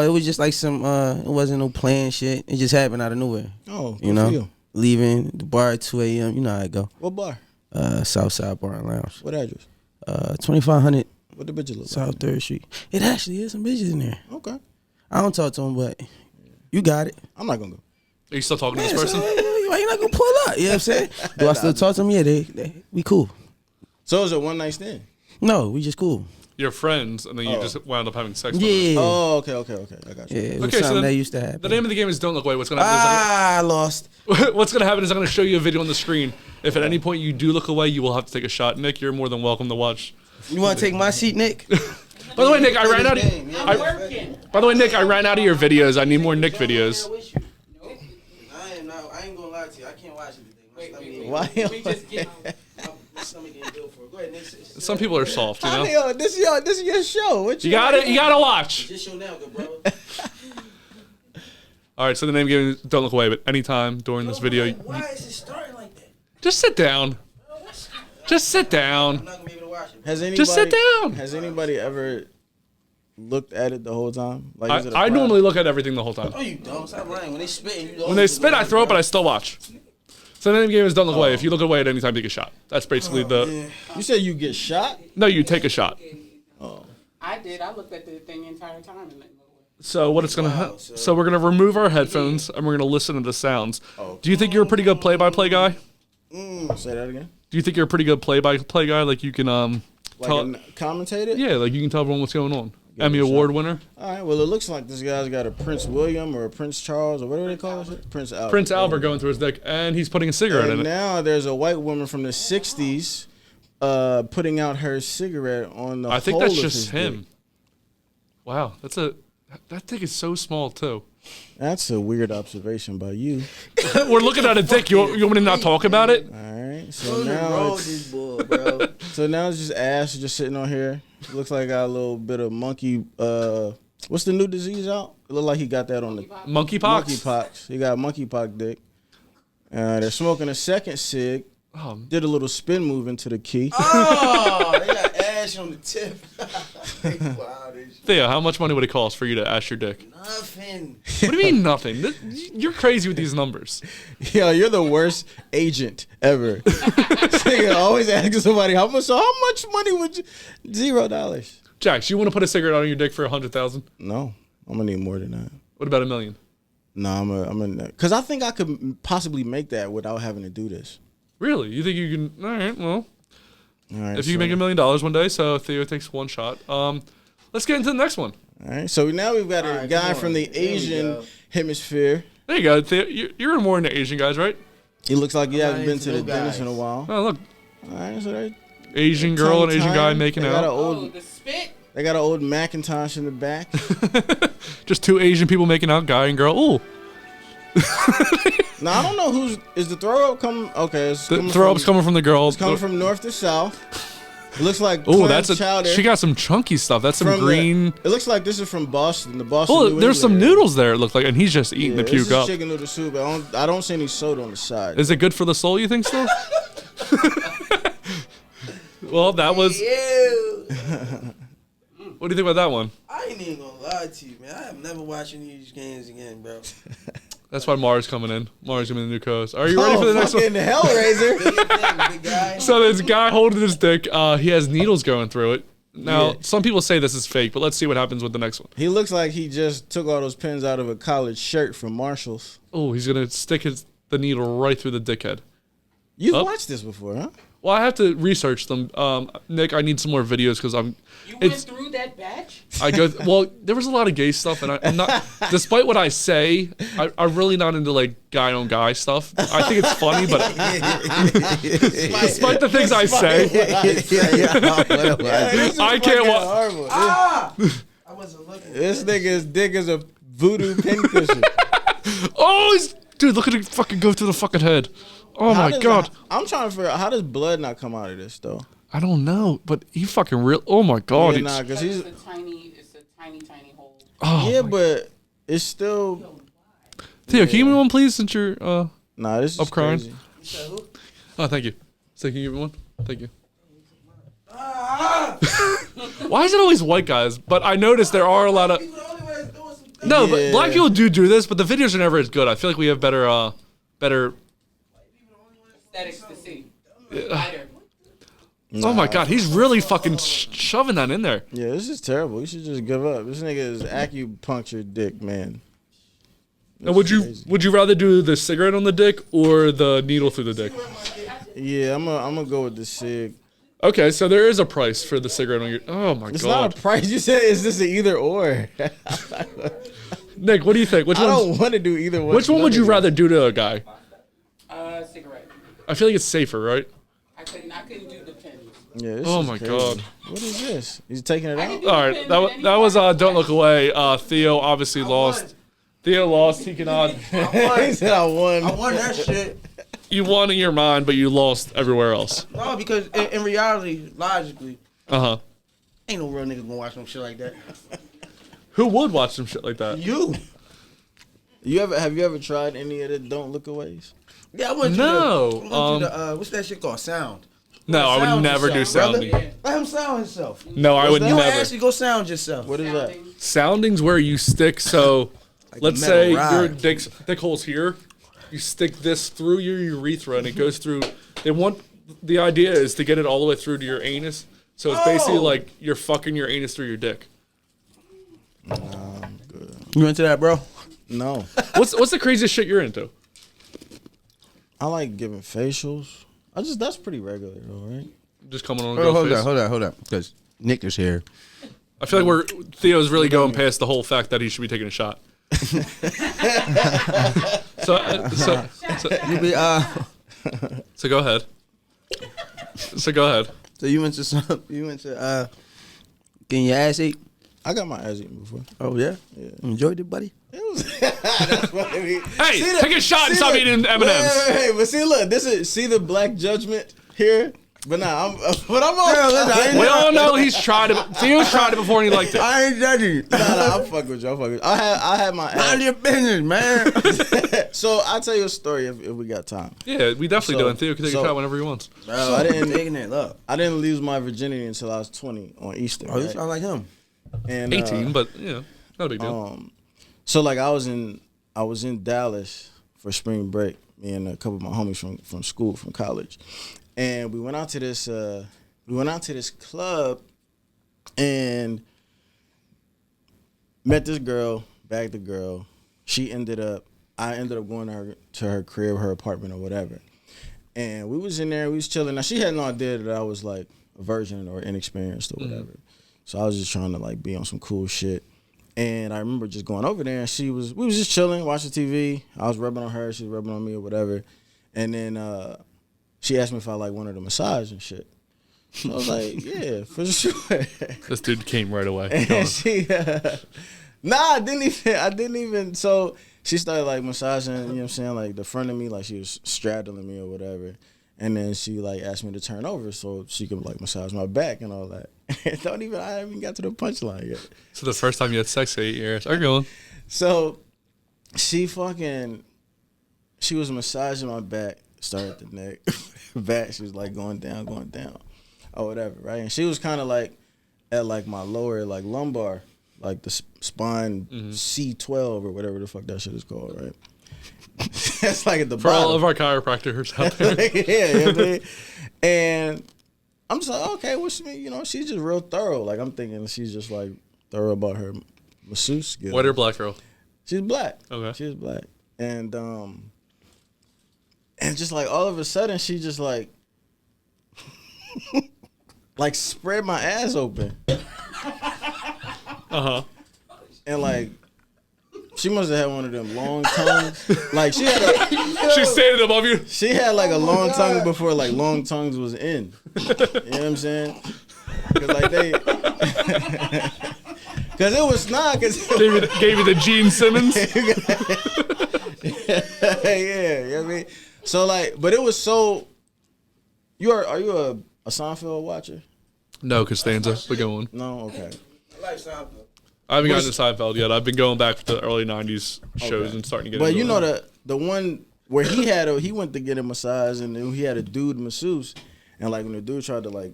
it was just like some. It wasn't no planned shit. It just happened out of nowhere. Oh, good You know, for you. leaving the bar at 2 a.m. You know how I go. What bar? Southside Bar and Lounge. What address? 2500 What the bitch look like? South 3rd Street. It actually is some bitches in there. Okay, I don't talk to them, but you got it. I'm not gonna go. Are you still talking to Yeah, this person? so, why you not gonna pull up? You know what I'm saying? Do I still talk to them? Yeah, we cool. So it was a one night stand. No, we just cool. You're friends, and then you just wound up having sex with Yeah. Oh, okay. I got you. Yeah, it was Okay, so something then that used to happen. The name of the game is Don't Look Away. What's going to happen I lost. What's going to happen is I'm going to show you a video on the screen. If at any point you do look away, you will have to take a shot. Nick, you're more than welcome to watch. You want to take my seat, Nick? By the way, Nick, I ran out of... I'm working. By the way, Nick, I ran out of your videos. I need more Nick videos. I ain't gonna lie to you. I can't watch anything. Why? We just get. Some people are soft, you know? Yo, this is your show. What You got it. You got to watch. Just show now, good brother. All right, so the name of the game is Don't Look Away, but anytime during this video... Why is it starting like that? Just sit down. Just sit down. I'm not gonna be able to watch it. Has anybody? Just sit down. Has anybody ever looked at it the whole time? Like, is it a I problem? normally look at everything the whole time. Oh, you don't. Stop lying. When they spit, When they spit, I throw it, but I still watch. So the name of the game is Don't Look Away. If you look away at any time, take a shot. That's basically the... You said you get shot? No, you take a shot. I did. I looked at the thing the entire time and let it go away. So what it's gonna so we're gonna remove our headphones and we're gonna listen to the sounds. Do you think you're a pretty good play-by-play guy? Say that again. Do you think you're a pretty good play-by-play guy? Like you can tell, Commentate it? yeah, like you can tell everyone what's going on. Emmy Award winner, All right. Well, it looks like this guy's got a Prince William or a Prince Charles or whatever they call it. Prince Albert. Prince Albert going through his dick, and he's putting a cigarette And in it. now there's a white woman from the '60s putting out her cigarette on the. I think hole that's of just his him. dick. Wow, that dick is so small too. That's a weird observation by you. We're looking at a dick. You want me to not talk about it? All right. So now it's, bro. so now it's just ass just sitting on here. Looks like I got a little bit of monkey. What's the new disease out? It look like he got that on the Monkeypox. monkeypox. He got monkeypox dick. They're smoking a second cig. Did a little spin move into the key. Oh, they got ash on the tip. Wow, Theo, how much money would it cost for you to ash your dick? nothing. What do you mean nothing? You're crazy with these numbers. Yo, you're the worst agent ever. Nigga always asking somebody how much money would you? $0. Jax, you want to put a cigarette on your dick for $100,000? No, I'm gonna need more than that. What about $1 million? No, I'm in that because I think I could possibly make that without having to do this. Really? You think you can? All right. Well, All right, if you make $1 million one day, so Theo takes one shot. Let's get into the next one. All right, so now we've got a right, guy come from on. the There we Asian go. hemisphere. There you go, Theo. You're more into Asian guys, right? He looks like he I'm hasn't not been into to the those dentist in a guys. while. Oh, look, All right, so they Asian girl and Asian guy time. making They got out. an old, the spit. they got an old Macintosh in the back. Just two Asian people making out, guy and girl. Ooh, Now I don't know is the throw up coming. Okay, it's the coming throw up's coming from the girl. It's coming from north to south. It looks like Oh, clam that's chowder she got some chunky stuff. That's some from green. it looks like this is from Boston. The Boston. Oh, New there's some England area. noodles there. It looked like, and he's just eating the This puke is up. chicken noodle soup. I don't see any soda on the side. Is it good for the soul? You think still? Well, that was. Ew. What do you think about that one? I ain't even gonna lie to you, man. I am never watching these games again, bro. That's why Mars coming in. Mars gonna be the new co-host. Are you ready for the next one? fucking Hellraiser. Do your thing, big guy. So this guy holding his dick, he has needles going through it. Now, Yeah. some people say this is fake, but let's see what happens with the next one. He looks like he just took all those pins out of a collared shirt from Marshall's. Oh, he's gonna stick the needle right through the dickhead. You've Up. watched this before, huh? Well, I have to research them. Nick, I need some more videos because You went through that batch? I go. Well, there was a lot of gay stuff, and I'm not. Despite what I say, I'm really not into like guy on guy stuff. I think it's funny, but despite the things I say, I can't watch. I wasn't looking. This nigga's dick is a voodoo pincushion. Oh, dude, look at it fucking go through the fucking head. Oh How my does god. I'm trying to figure out how does blood not come out of this though? I don't know, but he fucking real. Oh my god. Yeah, it's- nah, because he's It's a tiny hole. oh, yeah, but it's still Theo, can you give me one, please? Since you're nah. This is Up crying. crazy. oh, thank you. So can you give me one? Thank you. Why is it always white guys? But I noticed there are a lot of no, but Yeah. black people do this, but the videos are never as good. I feel like we have better. Aesthetics to see. Lighter. Oh my god, he's really fucking shoving that in there. Yeah, this is terrible. You should just give up. This nigga is acupuncture dick, man. And would you rather do the cigarette on the dick or the needle through the dick? Yeah, I'm gonna go with the cig. Okay, so there is a price for the cigarette on your. Oh my It's god, not a price. You said is this an either or? Nick, what do you think? Which I one? don't want to do either one. Which one would you rather do to a guy? Cigarette. I feel like it's safer, right? I couldn't do the pins. Yeah. This Oh is my crazy. God. What is this? He's taking it I out. can do All the right, pins that at was any that was part. Don't Look Away. Theo obviously lost. Theo lost. He cannot. He said I won. I won that shit. You won in your mind, but you lost everywhere else. No, because in reality, logically, Uh huh. ain't no real niggas gonna watch no shit like that. Who would watch some shit like that? You. Have you ever tried any of the Don't Look Aways? Yeah, I went No, to the, I went to the what's that shit called? Sound. No, I would Sound never do yourself, sounding. brother. Let him sound himself. No, I would You never. actually go sound yourself. What is that? Sounding's where you stick. So, let's metal say rod. your dick hole's here. You stick this through your urethra, and it goes through. The idea is to get it all the way through to your anus. So it's basically like you're fucking your anus through your dick. You into that, bro? No. What's the craziest shit you're into? I like giving facials. That's pretty regular though, right? Just coming on. Hold girl's face. on. Because Nick is here. I feel like Theo's really going past the whole fact that he should be taking a shot. so go ahead. So go ahead. So you went to getting your ass ate? I got my ass eaten before. Oh yeah? Yeah. Enjoyed it, buddy? It was. That's what I mean. Hey, See take a shot and see stop the- eating M&Ms. Wait, but see, look, see the black judgment here. But nah, I'm on. We all know he's tried it. Theo's tried it before and he liked it. I ain't judging. Nah, I'm fucking with you. I had my Mind your business, man. So I'll tell you a story if we got time. Yeah, we definitely do. And Theo can take a so- shot whenever he wants. Bro, So I didn't- taking it. Look. I didn't lose my virginity until I was 20 on Easter. Oh, you right? sound like him. And 18, but not a big deal. So like I was in Dallas for spring break. Me and a couple of my homies from school, from college, and we went out to this club and met this girl, bagged the girl. I ended up going to her crib, her apartment or whatever. And we was in there, we was chilling. Now she had no idea that I was like a virgin or inexperienced or whatever. So I was just trying to like be on some cool shit. And I remember just going over there and we was just chilling, watching TV. I was rubbing on her, she was rubbing on me or whatever. And then she asked me if I like wanted a massage and shit. So I was like, yeah, for sure. This dude came right away. And she, I didn't even, so she started like massaging, you know what I'm saying, like the front of me, like she was straddling me or whatever. And then she like asked me to turn over so she could like massage my back and all that. I haven't even got to the punchline yet. So the first time you had sex at 8 years. Are going? So she was massaging my back, started at the neck, back. She was like going down, or whatever, right? And she was kind of like at like my lower like lumbar, like the spine C12 or whatever the fuck that shit is called, right? That's like at the For bottom. all of our chiropractors out there. Yeah, you know what I mean? And I'm just like, okay, well, she's just real thorough. Like, I'm thinking she's just like thorough about her masseuse skills. White or black girl? She's black. Okay. She's black. And just like all of a sudden, she just like, like spread my ass open. And like, she must have had one of them long tongues. Like she She's standing above you. She had like a long tongue before like long tongues was in. You know what I'm saying? Cause like cause it was not. Cause Gave you the Gene Simmons. yeah, you know what I mean? So like, but it was so. Are you a Seinfeld watcher? No, Costanza. We're going. No, okay. I like Seinfeld. I haven't gotten to Seinfeld yet. I've been going back to the early 90s shows and starting to get But into you know it. the one where he went to get a massage and then he had a dude masseuse, and like when the dude tried to like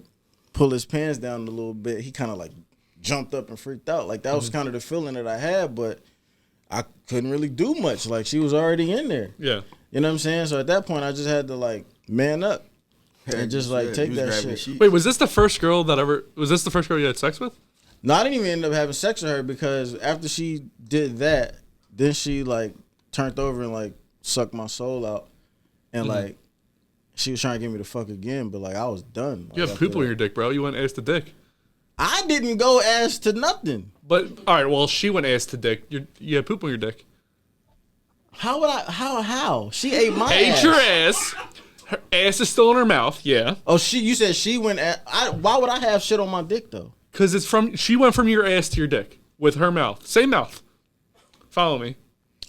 pull his pants down a little bit, he kind of like jumped up and freaked out. Like that was kind of the feeling that I had, but I couldn't really do much. Like she was already in there. Yeah. You know what I'm saying? So at that point, I just had to like man up and just like take that shit. Wait, was this the first girl you had sex with? No, I didn't even end up having sex with her because after she did that, then she like turned over and like sucked my soul out, and like she was trying to get me to fuck again, but like I was done. Like, You had poop on your dick, bro. You went ass to dick. I didn't go ass to nothing. But all right, well, she went ass to dick. You had poop on your dick. How would I? How? She ate my Ate ass. your ass. Her ass is still in her mouth. Yeah. Oh, you said she went. Why would I have shit on my dick though? Because she went from your ass to your dick with her mouth. Same mouth. Follow me.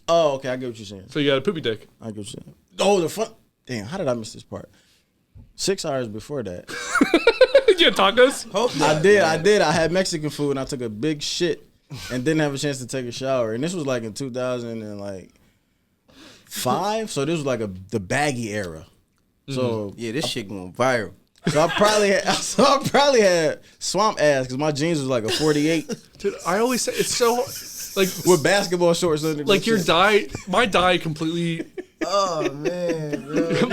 Oh, okay. I get what you're saying. So you got a poopy dick. I get what you're saying. Oh, the fun. Damn, how did I miss this part? 6 hours before that. You had tacos? I did. I had Mexican food and I took a big shit and didn't have a chance to take a shower. And this was like in 2005. So this was like the baggy era. So Yeah, this shit going viral. So I probably had swamp ass because my jeans was like a 48 Dude, I always say it's so like with basketball shorts under. like your diet. My diet completely. Oh man, bro.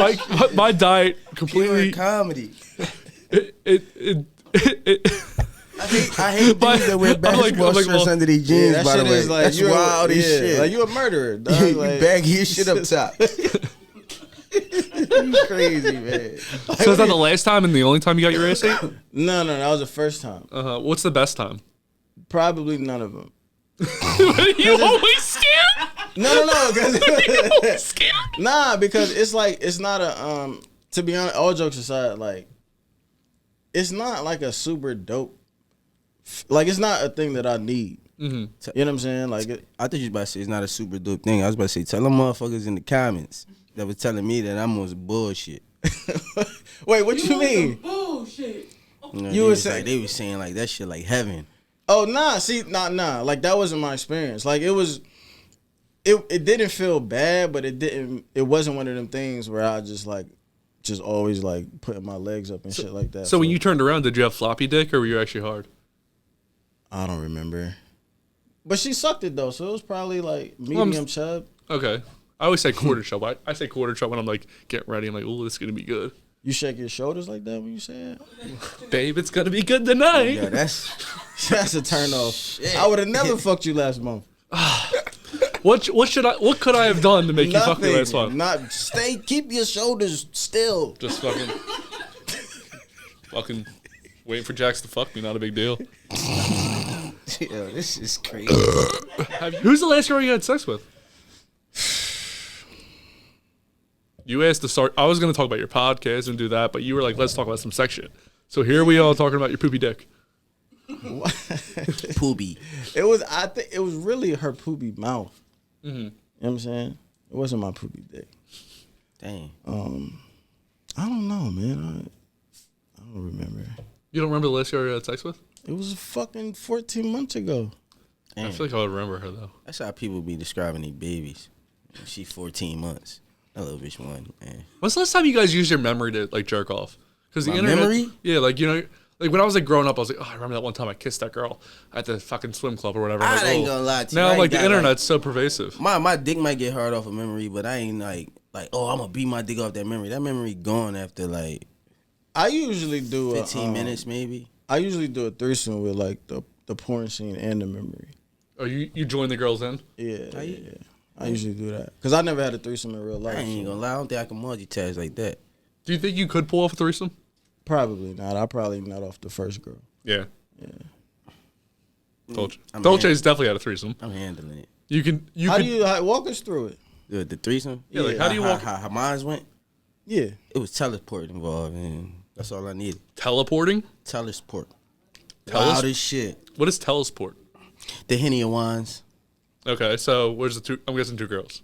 my diet Pure completely. comedy. It I hate dudes that wear basketball shorts well, under their jeans. that by shit the way, is like that's wild as shit. Like you a murderer, dog. you Like, bag your shit up top. You crazy, man. So is that the last time and the only time you got your ass ate? No, that was the first time. What's the best time? Probably none of them. You always scared? No. Always scared? Nah, because it's like it's not a to be honest, all jokes aside, like it's not like a super dope. Like it's not a thing that I need. You know what I'm saying? Like I thought you was about to say it's not a super dope thing. I was about to say tell them motherfuckers in the comments that was telling me that I'm on some bullshit. Wait, what you mean? Bullshit. You was like they was saying like that shit like heaven. Oh nah, see, nah. Like that wasn't my experience. Like it was. It didn't feel bad, but it wasn't one of them things where I just always like putting my legs up and shit like that. So when you turned around, did you have floppy dick or were you actually hard? I don't remember. But she sucked it though, so it was probably like medium chub. Okay. I always say quarter chub. I say quarter chub when I'm like getting ready. I'm like, oh, this is gonna be good. You shake your shoulders like that when you say it? Babe, it's gonna be good tonight. Yeah, that's a turn off. Shit. I would have never fucked you last month. What could I have done to make you fuck me last month? Keep your shoulders still. Just fucking waiting for Jax to fuck me, not a big deal. Yo, this is crazy. Who's the last girl you had sex with? You asked to start. I was going to talk about your podcast and do that, but you were like, let's talk about some sex shit. So here we are talking about your poopy dick. Poopy. I think it was really her poopy mouth. Mm-hmm. You know what I'm saying? It wasn't my poopy dick. Dang. I don't know, man. I don't remember. You don't remember the last girl you had sex with? It was fucking 14 months ago. Dang. I feel like I would remember her though. That's how people be describing their babies. She 14 months. That little bitch one, man. When's the last time you guys used your memory to like jerk off? Because the internet, memory? Yeah, like you know, like when I was like growing up, I was like, oh, I remember that one time I kissed that girl at the fucking swim club or whatever. I ain't gonna lie to you. Now I like ain't the got, internet's so pervasive. My dick might get hard off of memory, but I ain't like oh, I'm gonna beat my dick off that memory. That memory gone after like I usually do 15 minutes maybe. I usually do a threesome with like the porn scene and the memory. Oh, you join the girls in? Yeah. I usually do that because I never had a threesome in real life. I ain't gonna lie. I don't think I can multitask like that. Do you think you could pull off a threesome? Probably not. I probably not off the first girl. Yeah. Dolce. I'm Dolce's definitely had a threesome. I'm handling it. You can. How do you walk us through it? The threesome? Yeah, like how do you walk? How mine went? Yeah. It was teleport involved, and that's all I needed. Teleporting? Teleport. Loud as shit. What is teleport? The Henny of Wines. Okay, so where's the two? I'm guessing two girls.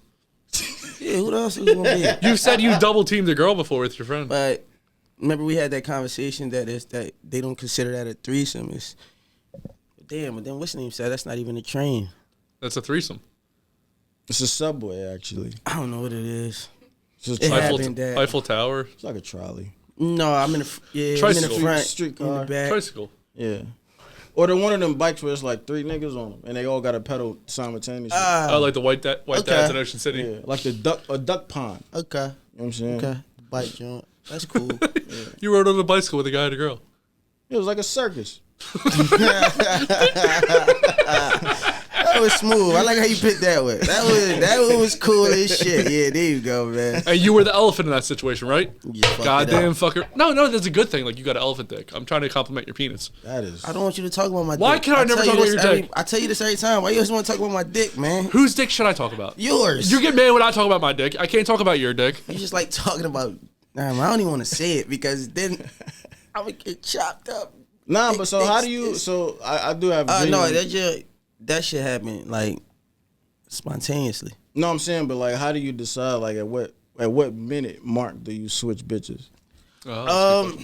Yeah, who else is gonna be? You said you double teamed a girl before with your friend. But remember we had that conversation that they don't consider that a threesome. It's damn, but then what's the name said that's not even a train. That's a threesome. It's a subway, actually. I don't know what it is. It's, It Eiffel, happened that- Eiffel Tower. it's like a trolley. No, I'm in the I'm in Tricycle. the front, Streetcar. in the back. Tricycle. Yeah. Or the one of them bikes where it's like 3 niggas on them and they all got to pedal simultaneously. Oh, like the white dads in Ocean City. Yeah, like a duck pond. Okay, You know what I'm saying? okay, bike joint. That's cool. You rode on a bicycle with a guy and a girl. It was like a circus. That was smooth. I like how you put that one. That one was cool as shit. Yeah, there you go, man. And you were the elephant in that situation, right? You just fucked it Goddamn up. fucker. No, that's a good thing. Like you got an elephant dick. I'm trying to compliment your penis. That is. I don't want you to talk about my dick. Why can't I never tell talk you about this your dick? I tell you this every time. Why you always want to talk about my dick, man? Whose dick should I talk about? Yours. You get mad when I talk about my dick. I can't talk about your dick. You just like talking about. Nah, man, I don't even want to say it because then I would get chopped up. Nah, but so how do you? So I do have. No, genuine- that shit happened like spontaneously. No, I'm saying, but like, how do you decide? Like, at what minute mark do you switch bitches? Oh,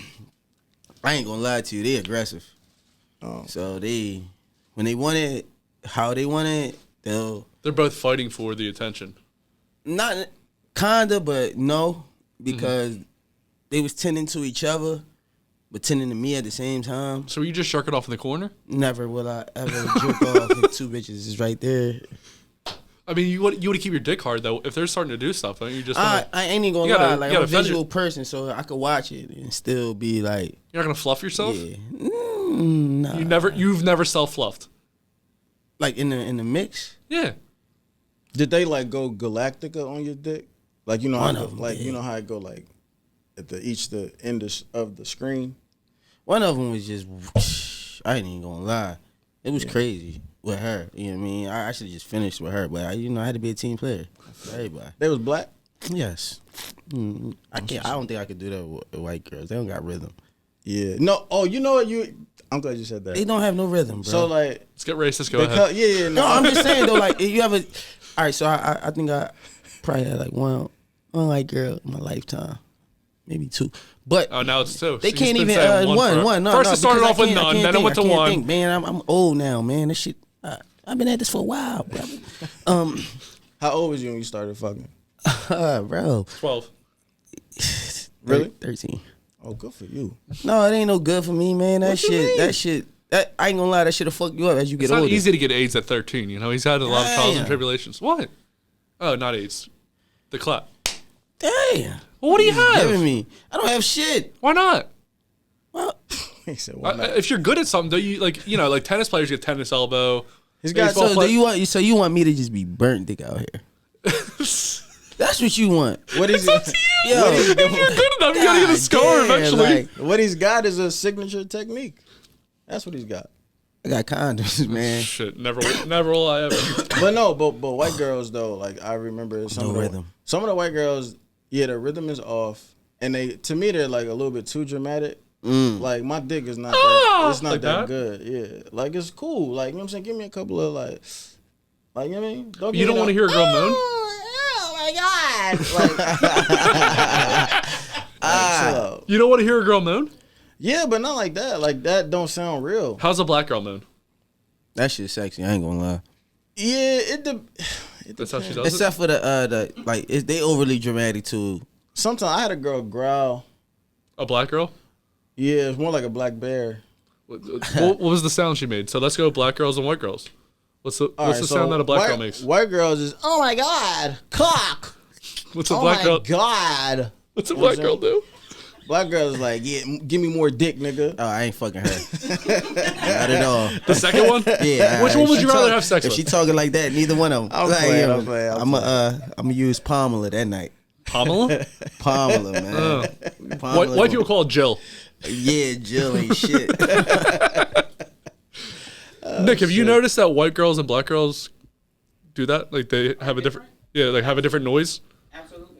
I ain't gonna lie to you, they aggressive. Oh. So when they want it, how they want it, they're both fighting for the attention. not kinda, but no, because they was tending to each other, but tending to me at the same time. So you just shark it off in the corner? Never will I ever jerk off if 2 bitches is right there. I mean, you would keep your dick hard though. If they're starting to do stuff, don't you just? Wanna, I ain't even gonna You gotta- lie, you like gotta I'm a defend visual person, so I could watch it and still be like, you're not gonna fluff yourself. yeah, nah. You've never self fluffed. Like in the mix. Yeah. Did they like go Galactica on your dick? Like, you know, One how, of 'em like did. you know how it go like at the end of the screen. One of them was just, I ain't even gonna lie, it was crazy with her. You know what I mean? I actually just finished with her, but I had to be a team player for everybody. They was black. Yes. I don't think I could do that with white girls. They don't got rhythm. Yeah. No. Oh, you know what? I'm glad you said that. They don't have no rhythm, bro. So like, Let's get racist. Go ahead. yeah. no, I'm just saying though. Like, if you ever, all right. So I think I probably had like one white girl in my lifetime. maybe 2. But Oh, now it's 2. they So can't he's been even saying one. No, First no, it started because off with I none, can't then it think, went to I can't 1. think, man, I'm old now, man. This shit. I've been at this for a while, bro. How old was you when you started fucking? Bro. 12. Really? 13. Oh, good for you. No, it ain't no good for me, man. What you mean? That I ain't gonna lie, that shit'll fuck you up as you It's get not older. easy to get AIDS at 13. You know, he's had a lot of trials and Damn. tribulations. What? Oh, not AIDS. The clap. Damn. Well, what do you have? Giving me. I don't have shit. Why not? Well, He said, "Why not?" If you're good at something, don't you like tennis players get tennis elbow. He's got baseball so you want me to just be burnt dick out here? That's what you want. What is it? Yo, If you're good enough, you gotta get a scar damn, eventually. like, What he's got is a signature technique. That's what he's got. I got condoms, man. Shit, never will I ever. But white girls though, like I remember some No of the rhythm. Some of the white girls, yeah, the rhythm is off, and they're like a little bit too dramatic. Like my dick is not it's not like that that? good. Yeah, like it's cool. Like you know what I'm saying, give me a couple of like you know what I mean. You don't want to hear a girl moan? Oh my god! Like, chill out. You don't want to hear a girl moan? Yeah, but not like that. Like that don't sound real. How's a black girl moan? That shit's sexy. I ain't gonna lie. Yeah, it That's how she does Except for the like, they overly dramatic too. Sometimes I had a girl growl. it. A black girl? Yeah, it's more like a black bear. What was the sound she made? So let's go black girls and white girls. What's the All right, sound that a black white, girl makes? White girls is oh my god, cock. What's a Oh black my girl? god. What's a black girl do? Black girls is like, yeah, give me more dick, nigga. Oh, I ain't fucking her. Not at all. The second one? Yeah. Which one would you rather have sex if with? she talking like that, neither one of them. I'm playing, I'm playing, I'm I'm gonna use Pamela that night. Pamela? Pamela, man. Pamela, White people call it Jill. Yeah, Jill ain't shit. Nick, have you noticed that white girls and black girls do that? Like they have a different, like have a different noise. Absolutely.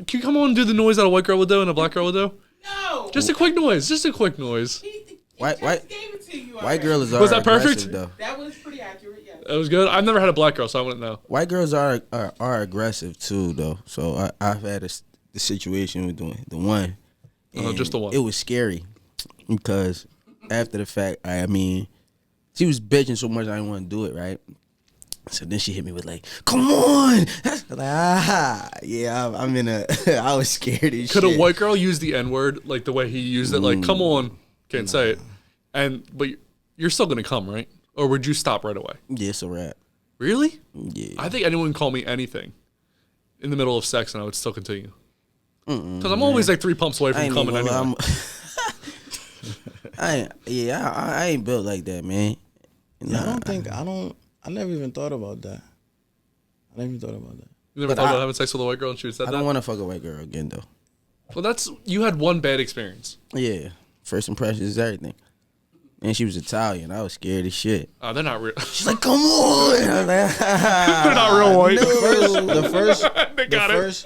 Can you come on and do the noise that a white girl would do and a black girl would do? No. Just a quick noise. Just a quick noise. He White- just gave it to you White already. girls Was that perfect? aggressive, though. That was pretty accurate. Yes. That was good. I've never had a black girl, so I wouldn't know. White girls are aggressive too, though. So I've had the situation with the one. and Just the one. It was scary because after the fact, I mean, she was bitching so much I didn't want to do it, right? So then she hit me with like, "Come on!" I'm like, yeah, I'm in a. I was scared as Could shit. a white girl use the N word like the way he used it? Like, come on, can't say it, but you're still gonna come, right? Or would you stop right away? Yeah, it's a rap. Really? Yeah. I think anyone can call me anything in the middle of sex, and I would still continue. Because I'm always like 3 pumps away I from ain't coming even anyway. I ain't built like that, man. Yeah, I never even thought about that. You never But thought about having sex with a white girl and she said I that? don't want to fuck a white girl again though. Well, you had one bad experience. Yeah, first impressions is everything. And she was Italian. I was scared as shit. Oh, they're not real. She's like, "Come on!" I was like, They're not real white. They got it.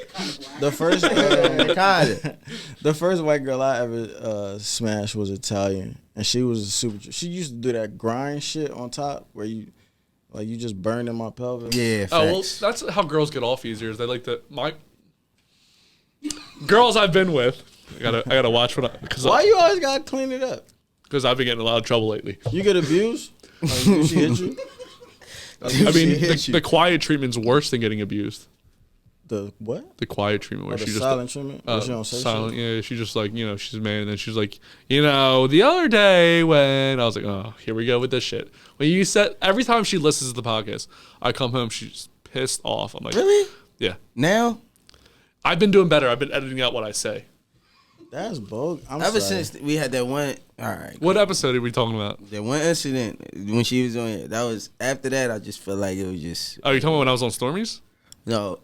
The first white girl I ever smashed was Italian, and she was she used to do that grind shit on top where you just burned in my pelvis. Yeah, Oh, well, facts. that's how girls get off easier. Is they like to girls I've been with. I gotta watch because Why you always gotta clean it up? I've been getting in a lot of trouble lately. You get abused? Like, did she hit you? I mean, hit you. the quiet treatment's worse than getting abused. The what? The quiet treatment where The she just silent treatment? Where she don't say silent. shit? Yeah, she just like she's mad, and then she's like, the other day when I was like, oh, here we go with this shit. When you said every time she listens to the podcast, I come home, she's pissed off. I'm like, Really? Yeah. Now, I've been doing better. I've been editing out what I say. That's bogus. ever since we had that one, all right, What episode are we talking about? that one incident when she was on it, that was after that. I just felt like it was just Oh, you talking about when I was on Stormies? no.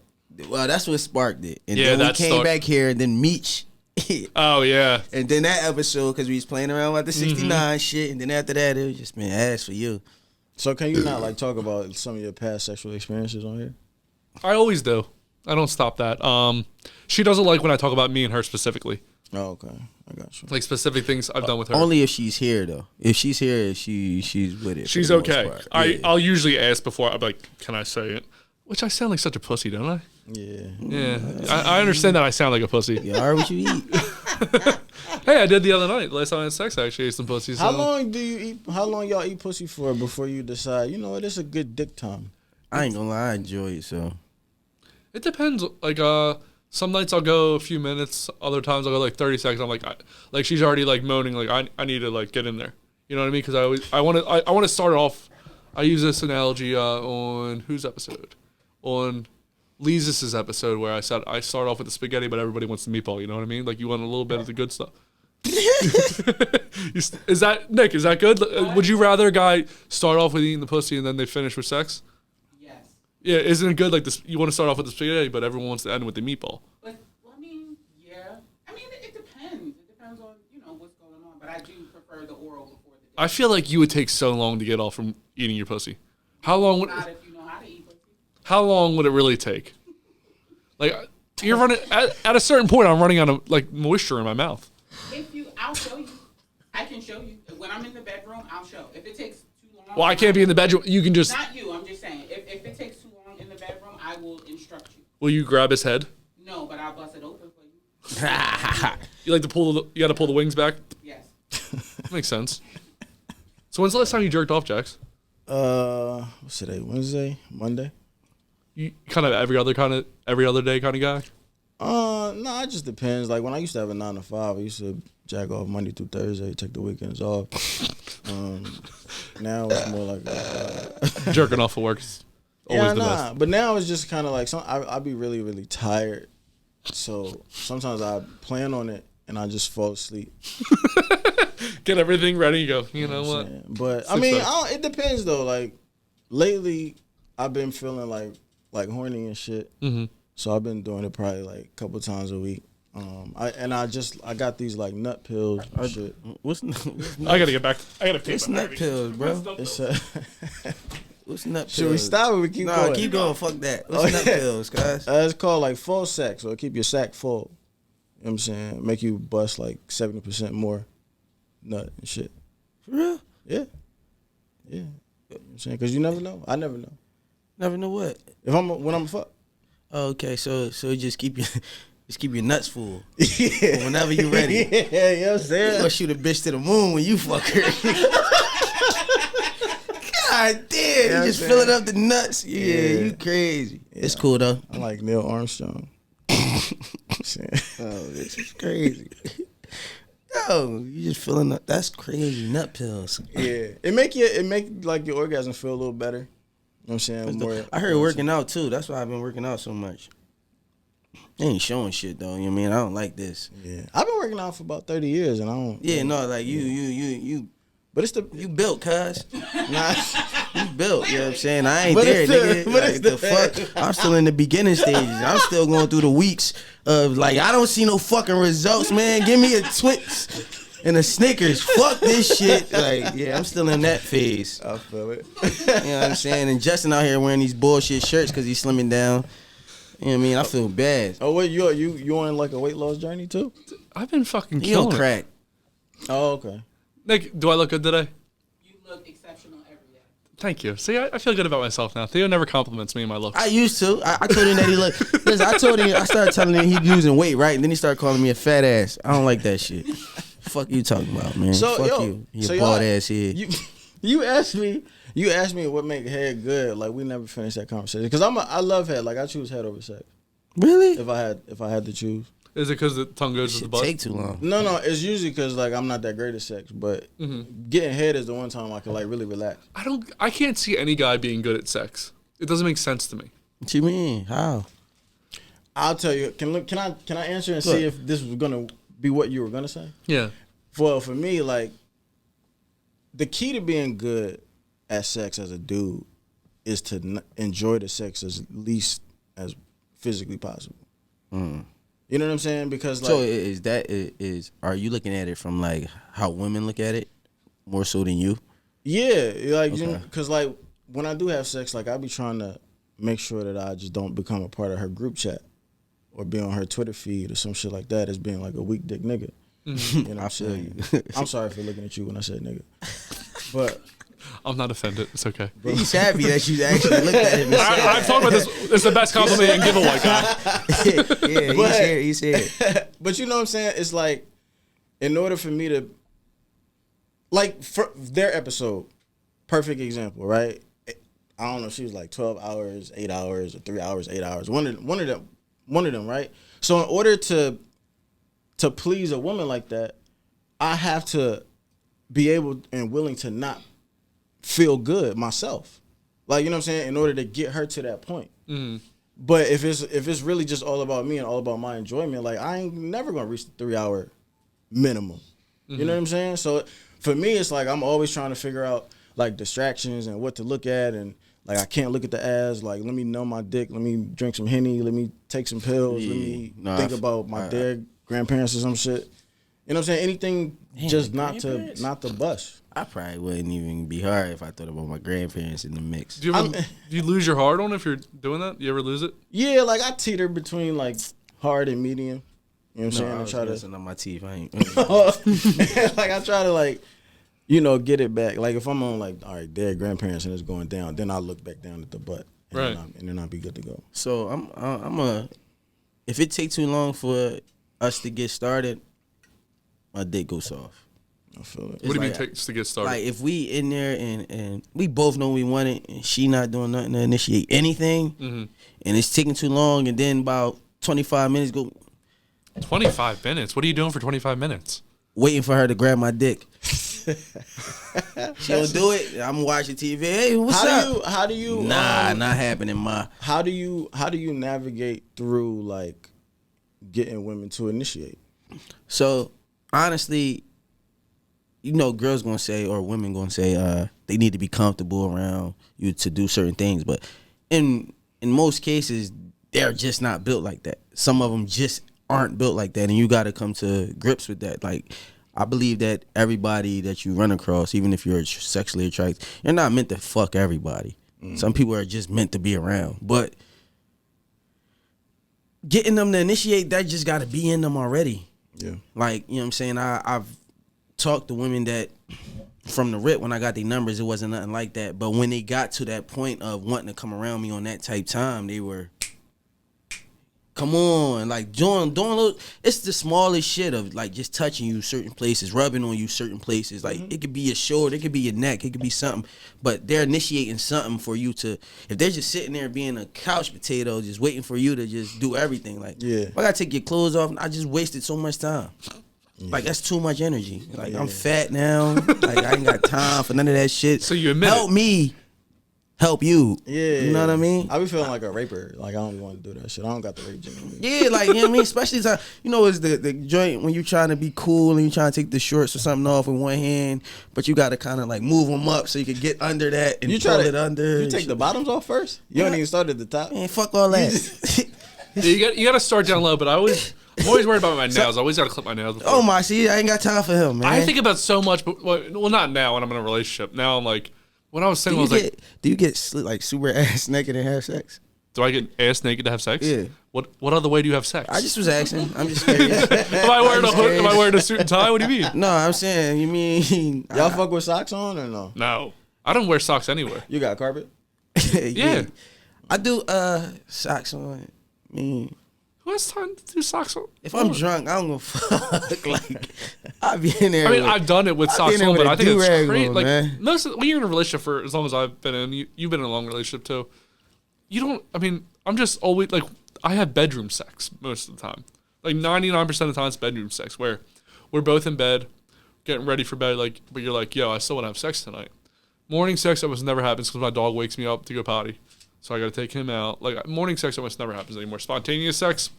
Well, that's what sparked it, and Yeah, then we that came back here, and then Meech. Oh yeah. And then that episode, because we was playing around with the 69 shit, and then after that, it was just been ass for you. So can you not like talk about some of your past sexual experiences on here? I always do. I don't stop that. She doesn't like when I talk about me and her specifically. Oh, okay. I got you. Like specific things I've done with her. Only if she's here, though. If she's here, she's with it. for She's the most okay. part. Yeah. I'll usually ask before. I'm like, can I say it? Which I sound like such a pussy, don't I? Yeah, I understand that I sound like a pussy. You are what you eat. Hey, I did the other night. Last time I had sex, I actually ate some pussy. So. How long do you eat? How long y'all eat pussy for before you decide? You know what? It's a good dick time. I ain't gonna lie, I enjoy it. So It depends. Like, some nights I'll go a few minutes. Other times I'll go like 30 seconds. I'm like she's already like moaning. Like I need to like get in there. You know what I mean? Because I want to start off. I use this analogy on whose episode? On Lisa's episode where I said I start off with the spaghetti, but everybody wants the meatball. You know what I mean? Like you want a little bit of the good stuff. Is that Nick? Is that good? Would you rather a guy start off with eating the pussy and then they finish with sex? Yes. Yeah, isn't it good? Like this, you want to start off with the spaghetti, but everyone wants to end with the meatball. But I mean, yeah. I mean, it depends. It depends on what's going on. But I do prefer the oral before the dick. I feel like you would take so long to get off from eating your pussy. How long would? Not if you know how to eat pussy. How long would it really take? Like you're running at a certain point. I'm running out of like moisture in my mouth. I'll show you. I can show you. When I'm in the bedroom, I'll show. If it takes too long. Well, I can't be in the bedroom. You can just. Not you. I'm just saying. If it takes too long in the bedroom, I will instruct you. Will you grab his head? No, but I'll bust it open for you. You like to pull you got to pull the wings back. Yes. Makes sense. So when's the last time you jerked off, Jax? What's today? Wednesday, Monday. You kind of every other day kind of guy. No, it just depends. Like when I used to have a 9 to 5, I used to jack off Monday through Thursday, take the weekends off. Now it's more like Jerking off for work is always the best. But now it's just kind of like I be really, really tired. So sometimes I plan on it and I just fall asleep. Get everything ready. You go. You know what? But I mean, it depends though. Like lately, I've been feeling like horny and shit. Mm-hmm. So I've been doing it probably like a couple times a week. I got these like nut pills and shit. I gotta get back. I gotta pay. It's nut pills, bro. What's nut pills? Should we stop or we keep going? No, keep going. Fuck that. What's nut pills, guys? It's called like full sack, so it keep your sack full. You know what I'm saying? Make you bust like 70% more nut and shit. For real? Yeah. You know what I'm saying? Because you never know. I never know. Never know what? When I'm fuck. Oh, okay, so it just keep your nuts full. Yeah. Whenever you're ready. Yeah, you know what I'm saying? You gonna shoot a bitch to the moon when you fuck her. God damn, you just filling up the nuts. Yeah, you crazy. Yeah. It's cool though. I like Neil Armstrong. Oh, this is crazy. Yo, you just filling up. That's crazy. Nut pills. Yeah, it make like your orgasm feel a little better. You know what I'm saying? I heard working out too. That's why I've been working out so much. They ain't showing shit though. You know what I mean? I don't like this. Yeah, I've been working out for about 30 years and I don't. Yeah, no, like you. But it's you built, cuz. Nah. You built. You know what I'm saying? I ain't there, nigga. But like, the fuck? I'm still in the beginning stages. I'm still going through the weeks of like I don't see no fucking results, man. Give me a Twix and a Snickers. Fuck this shit. Like, yeah, I'm still in that phase. I feel it. You know what I'm saying? And Justin out here wearing these bullshit shirts because he's slimming down. You know what I mean? I feel bad. Oh wait, you on like a weight loss journey too? I've been fucking He on killing crack. Oh, okay. Nick, do I look good today? You look exceptional every day. Thank you. See, I feel good about myself now. Theo never compliments me in my looks. I used to. I told him that he looked. Listen, I started telling him he losing weight, right? And then he started calling me a fat ass. I don't like that shit. Fuck you talking about, man. So, fuck you bald ass head. You asked me what make head good. Like we never finished that conversation because I love head. Like I choose head over sex. Really? If I had to choose. Is it because the tongue goes to the butt? Take too long. No, it's usually because like I'm not that great at sex, but getting head is the one time I can like really relax. I can't see any guy being good at sex. It doesn't make sense to me. What you mean? How? I'll tell you. Can I answer and see if this was gonna be what you were gonna say? Yeah. Well, for me, like the key to being good at sex as a dude is to enjoy the sex as least as physically possible. Mm. You know what I'm saying? Because like, so are you looking at it from like how women look at it more so than you? Yeah, like okay. Because like when I do have sex, like I be trying to make sure that I just don't become a part of her group chat or be on her Twitter feed or some shit like that as being like a weak dick nigga. You know what I'm saying? I'm sorry for looking at you when I said nigga, but I'm not offended. It's okay. He's happy that you actually looked at him and said I've talked about this. It's the best compliment you can give a white guy. yeah, he's here. But you know what I'm saying? It's like, in order for me to, like, for their episode, perfect example, right? I don't know if she was like 12 hours, 8 hours, or 3 hours, 8 hours. One of them, right? So in order to please a woman like that, I have to be able and willing to not feel good myself. Like, you know what I'm saying? In order to get her to that point. Mm. But if it's really just all about me and all about my enjoyment, like, I ain't never gonna reach the 3 hour minimum. You know what I'm saying? So for me, it's like I'm always trying to figure out like distractions and what to look at, and like I can't look at the ass. Like, let me numb my dick. Let me drink some Henny. Let me take some pills. Let me think about my dead grandparents or some shit. You know what I'm saying? Anything just not to bust. I probably wouldn't even be hard if I thought about my grandparents in the mix. Do you lose your heart on if you're doing that? You ever lose it? Yeah, like I teeter between like hard and medium. You know what I'm saying? I was try to messing up my teeth. I ain't. like I try to like, get it back. Like if I'm on like, all right, dead grandparents and it's going down, then I'll look back down at the butt. And then I'll be good to go. So if it take too long for us to get started, my dick goes soft. I feel it. What do you mean takes to get started? Like if we in there and we both know we want it and she not doing nothing to initiate anything, and it's taking too long, and then about 25 minutes go. 25 minutes? What are you doing for 25 minutes? Waiting for her to grab my dick. She'll do it. I'm watching TV. Hey, what's up? How do you? Nah, not happening, ma. How do you navigate through like getting women to initiate? So honestly, girls gonna say or women gonna say they need to be comfortable around you to do certain things, but in most cases they're just not built like that. Some of them just aren't built like that, and you got to come to grips with that. Like, I believe that everybody that you run across, even if you're sexually attracted, you're not meant to fuck everybody. Some people are just meant to be around, but getting them to initiate, that just got to be in them already. Yeah, like, you know what I'm saying? I've talked to women that from the rip, when I got their numbers, it wasn't nothing like that, but when they got to that point of wanting to come around me on that type time, they were, come on, like doing little, it's the smallest shit of like just touching you certain places, rubbing on you certain places. Like it could be your shoulder, it could be your neck, it could be something, but they're initiating something for you to, if they're just sitting there being a couch potato, just waiting for you to just do everything. Like, if I gotta take your clothes off, I just wasted so much time. Like, that's too much energy. Like, I'm fat now. Like, I ain't got time for none of that shit. So you admit help me help you. Yeah. You know what I mean? I be feeling like a raper. Like, I don't want to do that shit. I don't got the rape gene. Yeah, like, you know what I mean? Especially, it's the joint when you trying to be cool and you trying to take the shorts or something off with one hand, but you got to kind of, like, move them up so you can get under that and pull it under. You take the bottoms off first? You don't even start at the top? Man, fuck all that. You got to start down low, but I'm always worried about my nails. I always got to clip my nails before. Oh, my, see, I ain't got time for him, man. I think about so much, but well, not now when I'm in a relationship. Now I'm like, when I was single, do you get like super ass naked and have sex? Do I get ass naked to have sex? Yeah. What other way do you have sex? I just was asking. I'm just curious. Am I wearing a hood? Am I wearing a suit and tie? What do you mean? No, I'm saying, you mean... Y'all fuck with socks on or no? No. I don't wear socks anywhere. You got carpet? Yeah. I do socks on. I mean... Who has time to do socks on? If I'm drunk, I don't go fuck. Like, I be in there. I mean, I've done it with socks on, but I think it's great. Like, man. when you're in a relationship for as long as I've been in, you've been in a long relationship too. You don't, I mean, I'm just always, like, I have bedroom sex most of the time. Like, 99% of the time it's bedroom sex, where we're both in bed, getting ready for bed, like, but you're like, yo, I still want to have sex tonight. Morning sex almost never happens because my dog wakes me up to go potty. So I got to take him out. Like, morning sex almost never happens anymore. Spontaneous sex,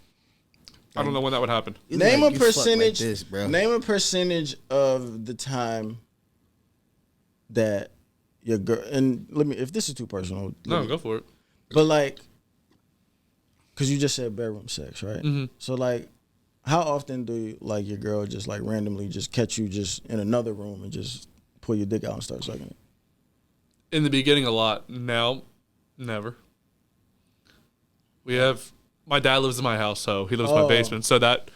I don't know when that would happen. Name a percentage. Like this, bro. Name a percentage of the time that your girl, and if this is too personal. No, go for it. But like, because you just said bedroom sex, right? Mm-hmm. So like, how often do like your girl just like randomly just catch you just in another room and just pull your dick out and start sucking it? In the beginning, a lot. Now, never. My dad lives in my house, so he lives in my basement. So that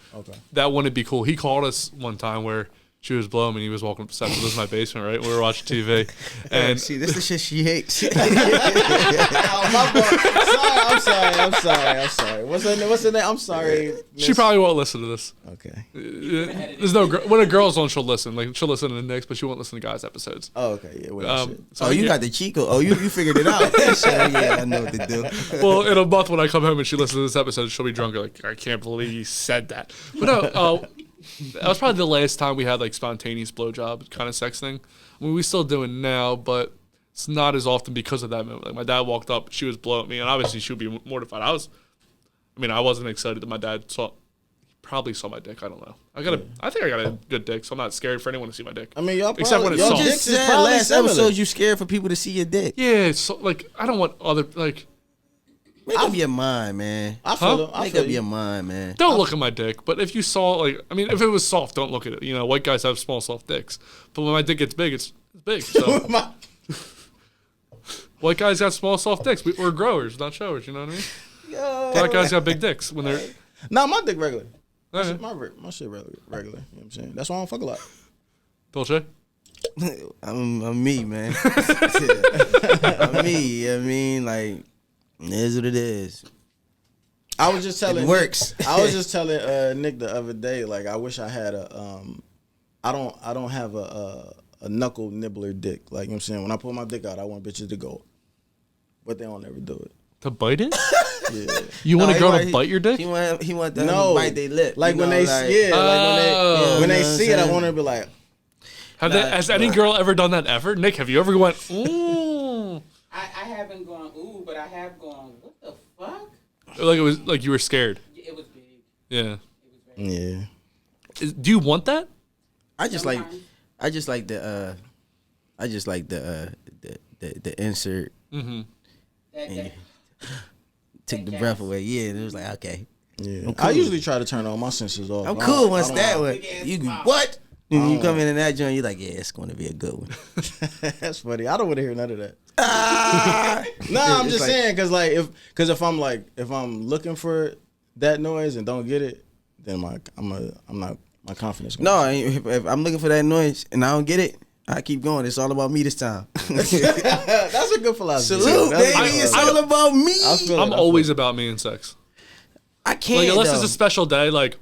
wouldn't be cool. He called us one time where she was blowing me. And he was walking up the steps. This is my basement, right? We were watching TV, and See, this is the shit she hates. Oh, my fault. I'm sorry. What's her name? I'm sorry. she probably won't listen to this. Okay. There's no when a girl's on, she'll listen. Like she'll listen to the Knicks, but she won't listen to guys' episodes. Oh, okay. Yeah. Well, shit. So Oh, you got the Chico. Oh, you figured it out. So, yeah, I know what to do. Well, in a month when I come home and she listens to this episode, she'll be drunk. Like, I can't believe you said that. But no, that was probably the last time we had like spontaneous blowjob kind of sex thing. I mean, we still do it now, but it's not as often because of that moment. Like my dad walked up, she was blowing me, and obviously she would be mortified. I wasn't excited that my dad probably saw my dick. I don't know. I think I got a good dick, so I'm not scared for anyone to see my dick. I mean, y'all except when probably, it's y'all soft. You dicks just is said probably last similar. episode you scared for people to see your dick. Yeah, so like I don't want other like. Make up your mind, man. I feel Huh? it. I Make feel up you. your mind, man. Don't look at my dick, but if you saw, like, I mean, if it was soft, don't look at it. You know, white guys have small, soft dicks. But when my dick gets big, it's big. So white guys got small, soft dicks. We're growers, not showers. You know what I mean? Black guys got big dicks when they're. Nah, my dick regular. Okay. My shit regular. You know what I'm saying? That's why I don't fuck a lot. Dolce? I'm me, man. I'm me. I mean, like, it is what it is. I was just telling It works. I was just telling Nick the other day, like I wish I had I don't have a knuckle nibbler dick. Like, you know what I'm saying? When I pull my dick out, I want bitches to go. But they don't ever do it. To bite it? Yeah. You want a No, girl he to want- bite your dick? He want them No. to bite their lip. Like you when know, they like, like Oh. when they You know what see I'm it, I saying? want to be like, Has any girl ever done that ever? Nick, have you ever went, ooh? I haven't gone ooh, but I have gone. What the fuck? Like it was like you were scared. It was big. Yeah. It was very yeah. Do you want that? I just like Sometimes. the insert That took the Yes. breath away. Yeah, and it was like, okay. Yeah. I'm I cool. usually try to turn all my senses off. I'm I cool don't- once I that don't- one. You what? When you come in that joint, you're like, yeah, it's going to be a good one. That's funny. I don't want to hear none of that. Ah! Nah, I'm It's just like- saying if I'm looking for that noise and don't get it, then my confidence. No, if I'm looking for that noise and I don't get it, I keep going. It's all about me this time. That's a good philosophy. Salute, That's a baby. good It's philosophy. all about me. I feel I'm it, I always feel about me and sex. I can't, Like unless though. it's a special day, like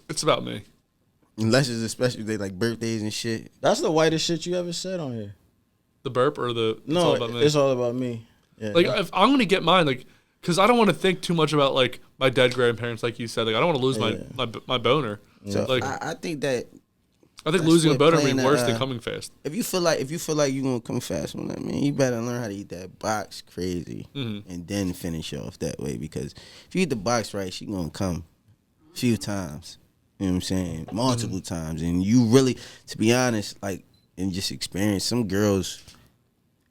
it's about me. Unless it's a special day like birthdays and shit. it. That's the whitest shit you ever said on here. The burp or the it's No, all about me. it's all about me. Yeah. Like if I'm gonna get mine, like, because I don't want to think too much about like my dead grandparents, like you said. Like I don't want to lose my boner. So Like I think that I think that's losing a what boner would be playing worse the, than coming fast. if you feel like you're gonna come fast on that, man, you better learn how to eat that box crazy and then finish off that way. Because if you eat the box right, she gonna come a few times. You know what I'm saying? Multiple times. And you really, to be honest, like, and just experience, some girls,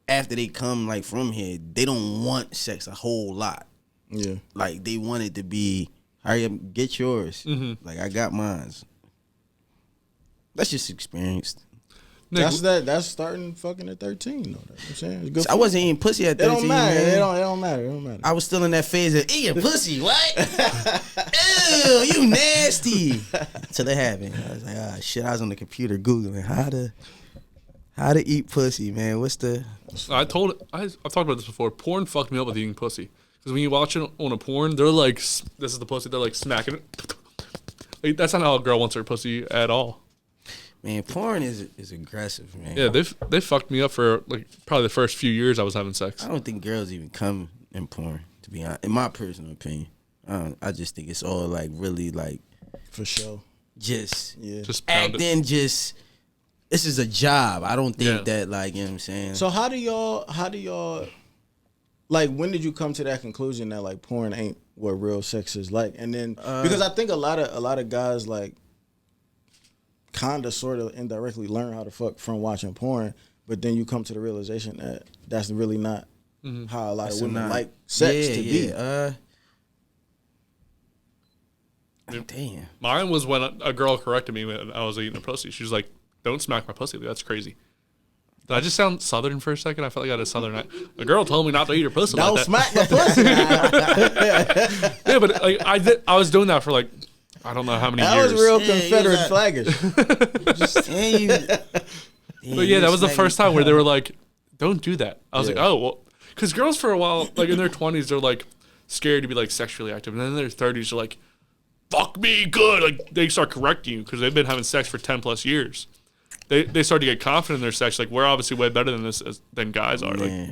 after they come, like, from here, they don't want sex a whole lot. yeah. Like, they want it to be, hurry up, get yours. Like, I got mine. That's just experienced. Nick, That's starting fucking at 13 though. That's what I'm saying. It's good I for wasn't eating pussy at It 13, don't matter. man. It don't matter. It don't matter. I was still in that phase of eating pussy. What? Ew, you nasty. Till it happened. I was like, ah, shit. I was on the computer googling how to eat pussy, man. What's the? I've talked about this before. Porn fucked me up with eating pussy. Because when you watch it on a porn, they're like, this is the pussy. They're like smacking it. Like, that's not how a girl wants her pussy at all. Man, porn is aggressive, man. Yeah, they fucked me up for like probably the first few years I was having sex. I don't think girls even come in porn, to be honest. In my personal opinion, I just think it's all like really like For sure. just Yeah. Just pound it. acting. Just this is a job. I don't think Yeah. that like, you know what I'm saying. So how do y'all like, when did you come to that conclusion that like porn ain't what real sex is like? And then because I think a lot of guys like kind of sort of indirectly learn how to fuck from watching porn, but then you come to the realization that that's really not how a lot of women like sex to be. Damn. Mine was when a girl corrected me when I was eating a pussy. She was like, "Don't smack my pussy. That's crazy." Did I just sound southern for a second? I felt like I had a southern accent. A girl told me not to eat her pussy Don't like that. smack my pussy. Yeah, but like I was doing that for like I don't know how many That years. was real Yeah, Confederate flaggers. But yeah, that was the first time where they were like, "Don't do that." I was Yeah. like, "Oh, well," because girls for a while, like in their 20s, they're like scared to be like sexually active, and then in their 30s, they're like, "Fuck me, good." Like they start correcting you because they've been having sex for 10+ years. They start to get confident in their sex. Like we're obviously way better than this than guys are. Like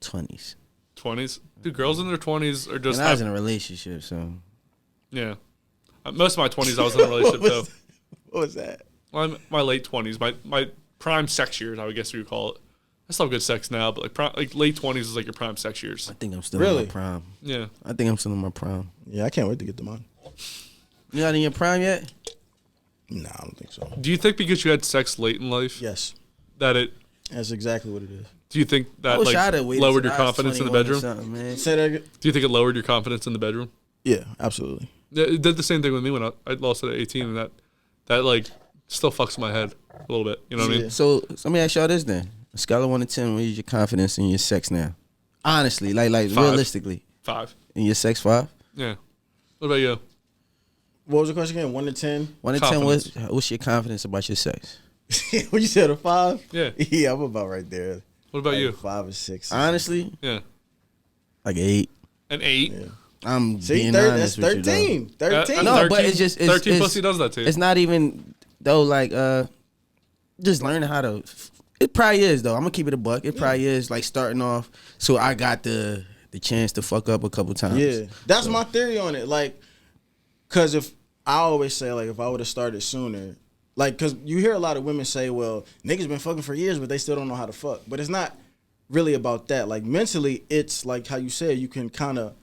20s. 20s, dude. Girls in their 20s are just. And I was in a relationship, so Yeah, most of my 20s, I was in a relationship though. What was that? Well, my late 20s, my prime sex years, I would guess you would call it. I still have good sex now, but like late 20s is like your prime sex years. I think I'm still in Really? my prime. Yeah. I think I'm still in my prime. Yeah, I can't wait to get to mine. You not in your prime yet? Nah, I don't think so. Do you think because you had sex late in life Yes, that it? that's exactly what it is. Do you think that I wish like I'd have waited lowered till your I was confidence in the 21 or bedroom? something, man. Say that again. Do you think it lowered your confidence in the bedroom? Yeah, absolutely. Yeah, it did the same thing with me when I lost it at 18, and that like still fucks my head a little bit. You know what I mean? So let me ask y'all this then. A scale of 1 to 10, what is your confidence in your sex now? Honestly, like 5. realistically. 5. In your sex 5? Yeah. What about you? What was the question again? 1 to 10? 1 to 10, Confidence. what's your confidence about your sex? What you said, a 5? Yeah. Yeah, I'm about right there. What about Like you? 5 or 6. Honestly, Yeah. like 8. An 8. Yeah. I'm See, being that's honest with you, though. 13. 13. No, but it's just- 13 it's- pussy does that to you. It's not even though, like just learning how to. It probably is though. I'm gonna keep it a buck. It probably is like starting off. So I got the chance to fuck up a couple times. Yeah, that's my theory on it. Like, cause if I always say like if I would have started sooner, like, cause you hear a lot of women say, well, niggas been fucking for years, but they still don't know how to fuck. But it's not really about that. Like mentally, it's like how you said you can kind of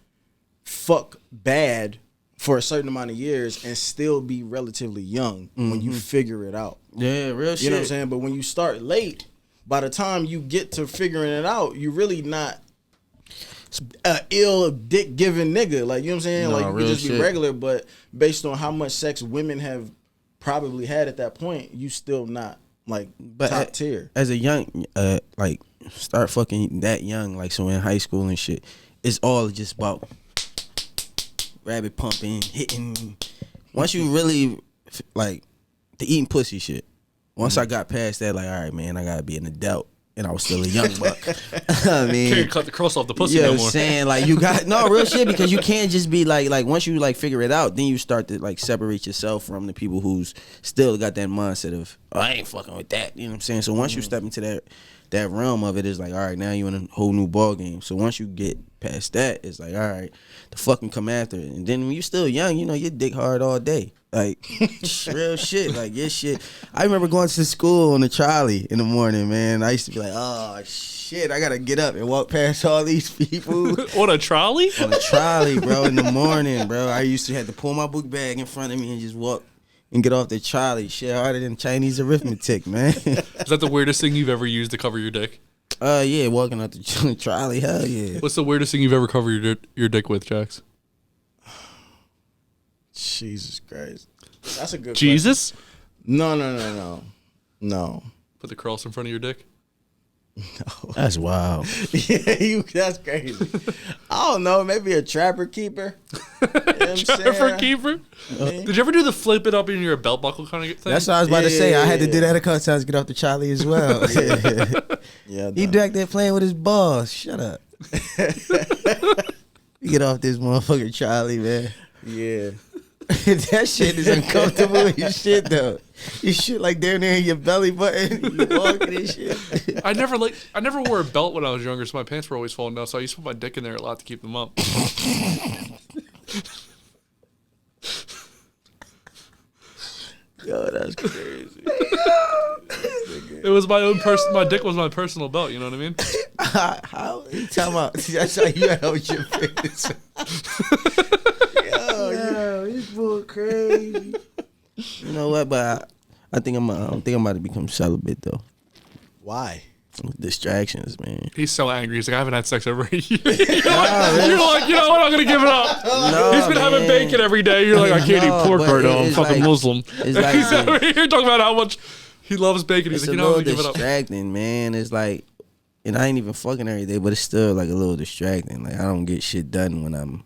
fuck bad for a certain amount of years and still be relatively young when you figure it out. Yeah, real shit. You know what I'm saying? But when you start late, by the time you get to figuring it out, you really not a ill dick giving nigga. Like, you know what I'm saying? No, like you could real just be shit. regular, but based on how much sex women have probably had at that point, you still not like top tier. As a young, like start fucking that young, like so in high school and shit. It's all just about rabbit pumping, hitting. Once you really like the eating pussy shit. Once I got past that, like, all right, man, I gotta be an adult, and I was still a young buck. I mean, Can't cut the cross off the pussy you know no what I'm more. saying? Like, you got no real shit because you can't just be like once you like figure it out, then you start to like separate yourself from the people who's still got that mindset of, oh, I ain't fucking with that. You know what I'm saying? So once you step into that realm of it, it's like, all right, now you in a whole new ball game. So once you get past that, it's like, all right, the fucking come after it. And then when you're still young, you know, your dick hard all day. Like, real shit. Like, your shit. I remember going to school on the trolley in the morning, man. I used to be like, oh, shit, I got to get up and walk past all these people. On a trolley? On a trolley, bro, in the morning, bro. I used to have to pull my book bag in front of me and just walk and get off the trolley. Shit harder than Chinese arithmetic, man. Is that the weirdest thing you've ever used to cover your dick? Yeah, walking out the trolley, hell yeah. What's the weirdest thing you've ever covered your dick with, Jax? Jesus Christ. That's a good Jesus? question. No. Put the cross in front of your dick? That's wild. Yeah, that's crazy. I don't know, maybe a trapper keeper. You know what I'm Trapper saying? keeper? Did you ever do the flip it up in your belt buckle kind of thing? That's what I was about to say. Yeah, I had to do yeah. that a couple times to get off the trolley as well. Yeah, He back there playing with his balls. Shut up. Get off this motherfucking trolley, man. yeah. That shit is uncomfortable as shit, though. You shit like down there in your belly button. You walking and shit. I never wore a belt when I was younger, so my pants were always falling down. So I used to put my dick in there a lot to keep them up. Yo, that's crazy. It was my own my dick was my personal belt. You know what I mean? How you talking about? That's how you held your fingers. Yo, this bull crazy. You know what? But I don't think I'm about to become celibate though. Why? Distractions, man. He's so angry. He's like, I haven't had sex over a year. You're like, you know what? I'm gonna give it up. No, He's been having man. bacon every day. You're like, I can't No, eat pork but right now. I'm it's fucking like- Muslim. it's like He's the- over here talking about how much he loves bacon. He's It's like, a you know, I'm little gonna give it up. distracting, man. It's like, and I ain't even fucking every day, but it's still like a little distracting. Like I don't get shit done when I'm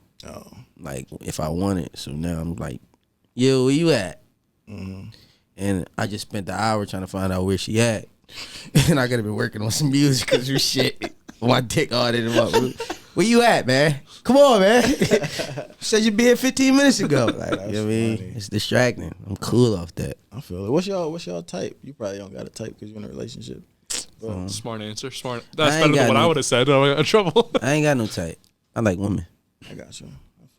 like if I want it. So now I'm like, yo, where you at? And I just spent the hour trying to find out where she at. And I could have been working on some music because you shit. My dick hard in up. Where you at, man? Come on, man. Said you'd be here 15 minutes ago. Like, you know what I mean? Funny. It's distracting. I'm cool off that. I feel it. What's y'all type? You probably don't got a type because you're in a relationship. Smart answer. Smart. That's I better ain't than got what I no- would have said. I got in trouble. I ain't got no type. I like women. I got you.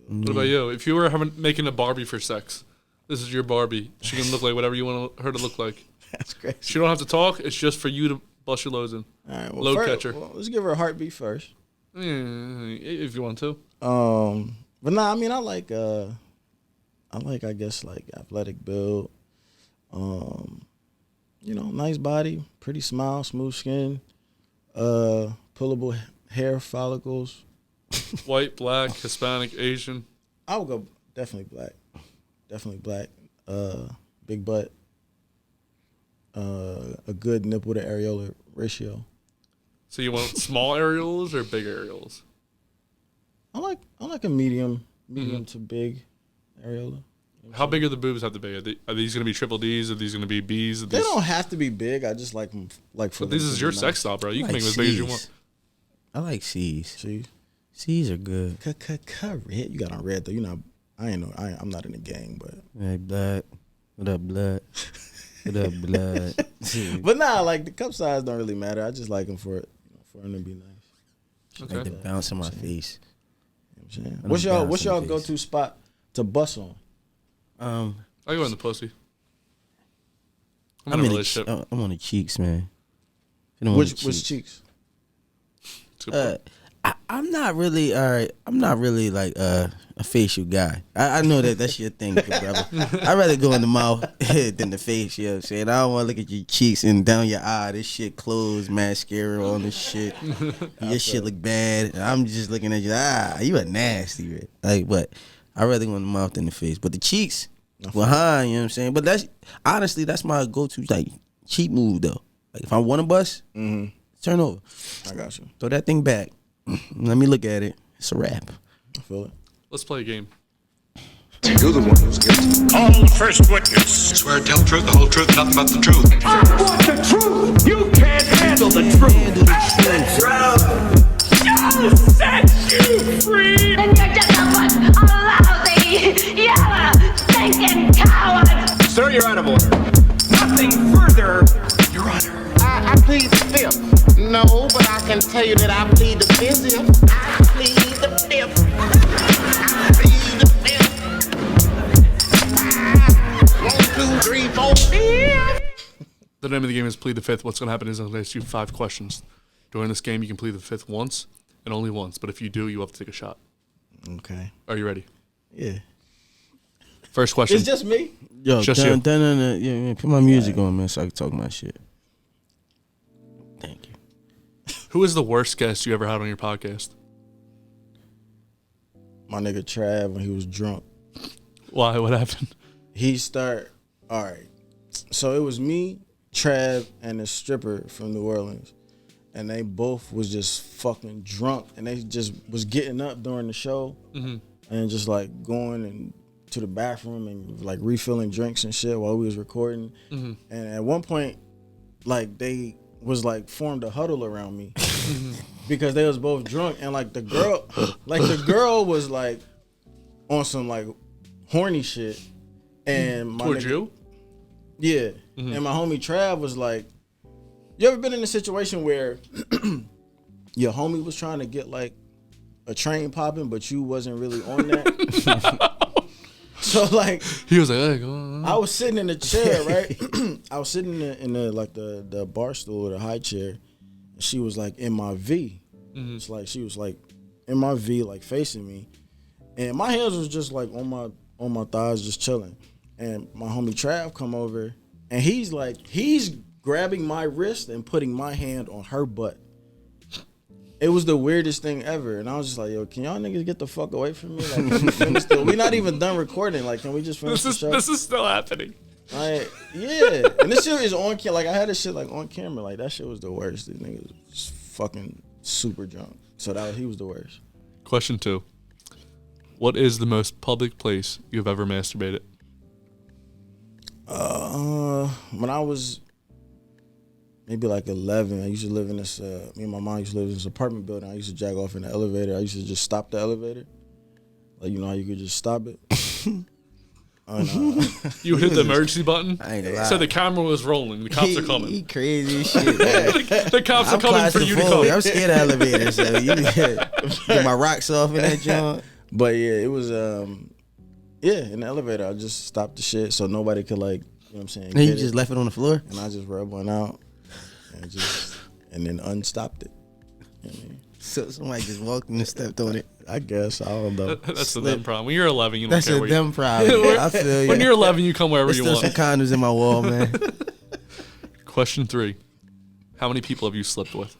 What about you? If you were making a Barbie for sex, this is your Barbie. She can look like whatever you want her to look like. That's crazy. She don't have to talk. It's just for you to bust your loads in. Well, Load first, catcher. well, let's give her a heartbeat first. If you want to. But nah, I mean, I like, I guess, like athletic build. Nice body, pretty smile, smooth skin, pullable hair follicles. White, black, Hispanic, Asian. I would go definitely black. Big butt. A good nipple to areola ratio. So you want small areolas or big areolas? I like a medium to big areola. How big are the boobs have to be? Are these going to be triple Ds? Are these going to be Bs? Are They these, don't have to be big. I just like them. Like for but this them is to your be sex nice. style, bro. You I can make them as big as you want. I like C's. See, C's are good. red. You got on red though. You know, I'm not in the gang, but Hey, blood. What up, blood? What up, blood? but nah, like the cup size don't really matter. I just like them for them to be nice. Okay. Like the bounce in my face. You know what I'm saying? I What's don't y'all bounce in the face. go-to spot to bust on? I go in the pussy. I'm I'm in a in relationship. I'm on the cheeks, man. You know, on the Which cheeks? It's a good point. I'm not really I'm not really like a facial guy. I know that's your thing, brother. I'd rather go in the mouth than the face. You know what I'm saying? I don't want to look at your cheeks and down your eye. This shit closed, mascara on this shit. Your shit look bad. And I'm just looking at you. You a nasty, man. Like, but I'd rather go in the mouth than the face. But the cheeks behind, you know what I'm saying? But that's my go-to like cheap move though. Like if I want to bust, turn over. I got you. Throw that thing back. Let me look at it. It's a wrap. I feel it. Let's play a game. You're the one who's guilty. Call the first witness. Swear to tell the truth, the whole truth, nothing but the truth. I want the truth. You can't handle the truth. I'll set you free. Then you're just a bunch of lousy, yellow, stinking cowards. Sir, you're out of order. Nothing further, Your Honor. I plead the fifth. No, but I can tell you that I plead the fifth. I plead the fifth. I plead the fifth. 1, 2, 3, 4, 5. The name of the game is Plead the Fifth. What's going to happen is I'm going to ask you 5 questions. During this game, you can plead the fifth once and only once. But if you do, you have to take a shot. Okay. Are you ready? Yeah. First question. It's just me. Yo, Just you. yeah, put my music on, man, so I can talk my shit. Thank you. Who is the worst guest you ever had on your podcast? My nigga Trav when he was drunk. Why? What happened? All right. So it was me, Trav, and a stripper from New Orleans. And they both was just fucking drunk. And they just was getting up during the show. And just like going and to the bathroom and like refilling drinks and shit while we was recording. And at one point, like they was like formed a huddle around me. Because they was both drunk. And like the girl was like on some like horny shit. And my Towards nigga- you? Yeah. And my homie Trav was like, you ever been in a situation where your homie was trying to get like a train popping, but you wasn't really on that? So like He was like, hey, go on. I was sitting in the chair, right? I was sitting in the like the bar stool or the high chair. And she was like in my V. It's like she was like in my V, like facing me. And my hands was just like on my thighs, just chilling. And my homie Trav come over and he's grabbing my wrist and putting my hand on her butt. It was the weirdest thing ever. And I was just like, yo, can y'all niggas get the fuck away from me? Like, can we finish we're not even done recording. Like, can we just finish the show? This is still happening. Like, yeah. And this shit is on camera. Like, I had this shit like on camera. Like, that shit was the worst. This nigga was fucking super drunk. So he was the worst. Question 2. What is the most public place you've ever masturbated? When I was maybe like 11, I used to live in this. Me and my mom used to live in this apartment building. I used to jack off in the elevator. I used to just stop the elevator, like you know how you could just stop it. You hit the emergency button, I ain't gonna lie. so the camera was rolling. The cops are He coming. crazy as shit. Man. The cops are coming for you to claustrophobic. come. I'm scared of elevators. So you get my rocks off in that joint. But yeah, it was in the elevator. I just stopped the shit so nobody could like, you know what I'm saying. And you get just it. left it on the floor. And I just rubbed one out and then unstopped it. You know what I mean? So somebody just walked in and stepped on it. I guess I don't know. That's the dumb problem. When you're 11, you don't That's care a where dumb problem. I feel you. When you're 11, you come wherever There's you still want. some condoms in my wall, man. Question 3. How many people have you slept with?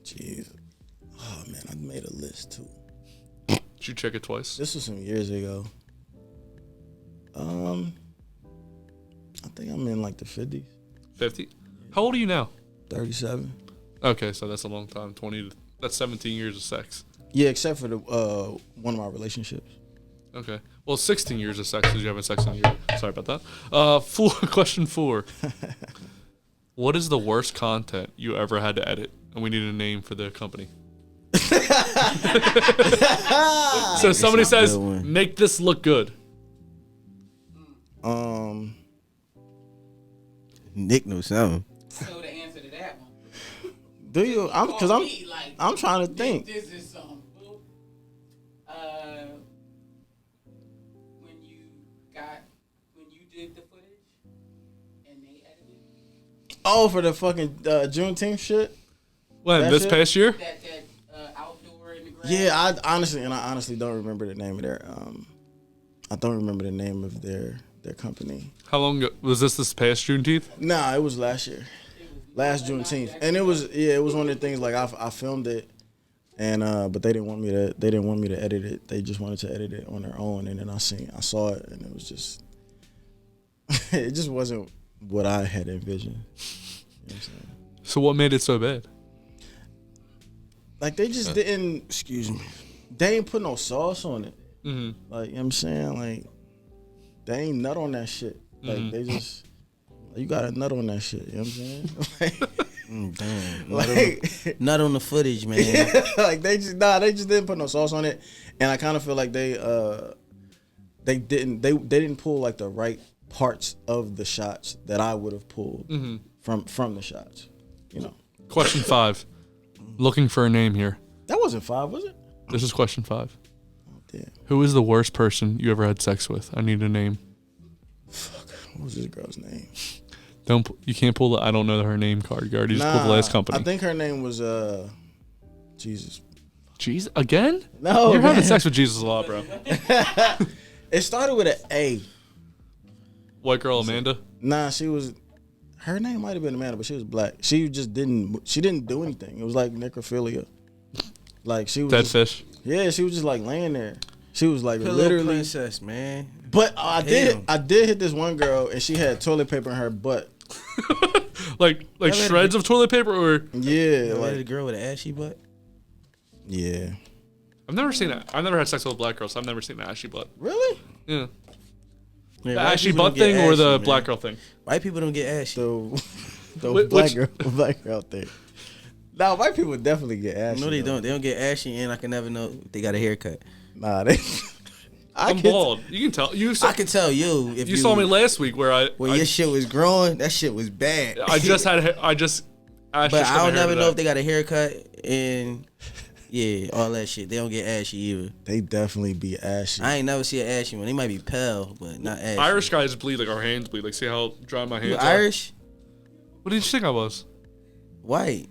Jeez. Oh man, I made a list too. Did you check it twice? This was some years ago. I think I'm in like the 50s. 50? How old are you now? 37. Okay, so that's a long time. That's 17 years of sex. Yeah, except for the one of my relationships. Okay. Well, 16 years of sex because you haven't sex in a year. Sorry about that. Question 4. What is the worst content you ever had to edit? And we need a name for the company. So somebody says, make this look good. Nick knows something. So the answer to that one. Do you? I'm trying to think. This is something. When you did the footage and they edited Oh, for the fucking Juneteenth shit. When? That This shit? past year? that outdoor in the grass. Yeah, I honestly don't remember the name of their I don't remember the name of their company. How long ago? Was this past Juneteenth? Nah, it was last year. Last Juneteenth. And it was one of the things like I filmed it and but they didn't want me to edit it. They just wanted to edit it on their own and then I saw it and it was just it just wasn't what I had envisioned. You know what I'm saying? So what made it so bad? Like they just didn't Excuse me. they ain't put no sauce on it. Mm-hmm. Like, you know what I'm saying? Like, they ain't nut on that shit. Like, they just, you got a nut on that shit. You know what I'm saying? Damn. Like, Not on the footage, man. like, they just didn't put no sauce on it. And I kind of feel like they didn't pull, like, the right parts of the shots that I would have pulled from the shots, you know? Question 5. Looking for a name here. That wasn't 5, was it? This is question 5. Damn. Who is the worst person you ever had sex with? I need a name. Fuck. What was this girl's name? You can't pull the I don't know her name card. You already just pulled the last company. I think her name was Jesus. Jesus again? No, You're having man. sex with Jesus a lot, bro. It started with an A. White girl Amanda. Nah, her name might have been Amanda, but she was black. She didn't do anything. It was like necrophilia. Like she was Dead fish. Yeah, she was just like laying there. She was like Pillow literally princess, man. But I did hit this one girl and she had toilet paper in her butt. like shreds of toilet paper or Yeah, Like a like girl with an ashy butt. yeah. I've never seen that. I've never had sex with a black girl, so I've never seen the ashy butt. Really? Yeah. Yeah, The white ashy people butt don't get thing or ashy, the man. black girl thing? White people don't get ashy. The Which- black girl thing. Nah, white people definitely get ashy. No, they though. don't. They don't get ashy, and I can never know if they got a haircut. Nah, they. I'm bald. You can tell. I can tell you if You saw me last week where when your shit was growing. That shit was bad. I just had. Ashes But cut my I don't hair never know today. if they got a haircut and yeah, all that shit. They don't get ashy either. They definitely be ashy. I ain't never see an ashy one. They might be pale, but not ashy. Irish guys bleed like our hands bleed. Like, see how dry my hands You are? Irish? What did you think I was? White.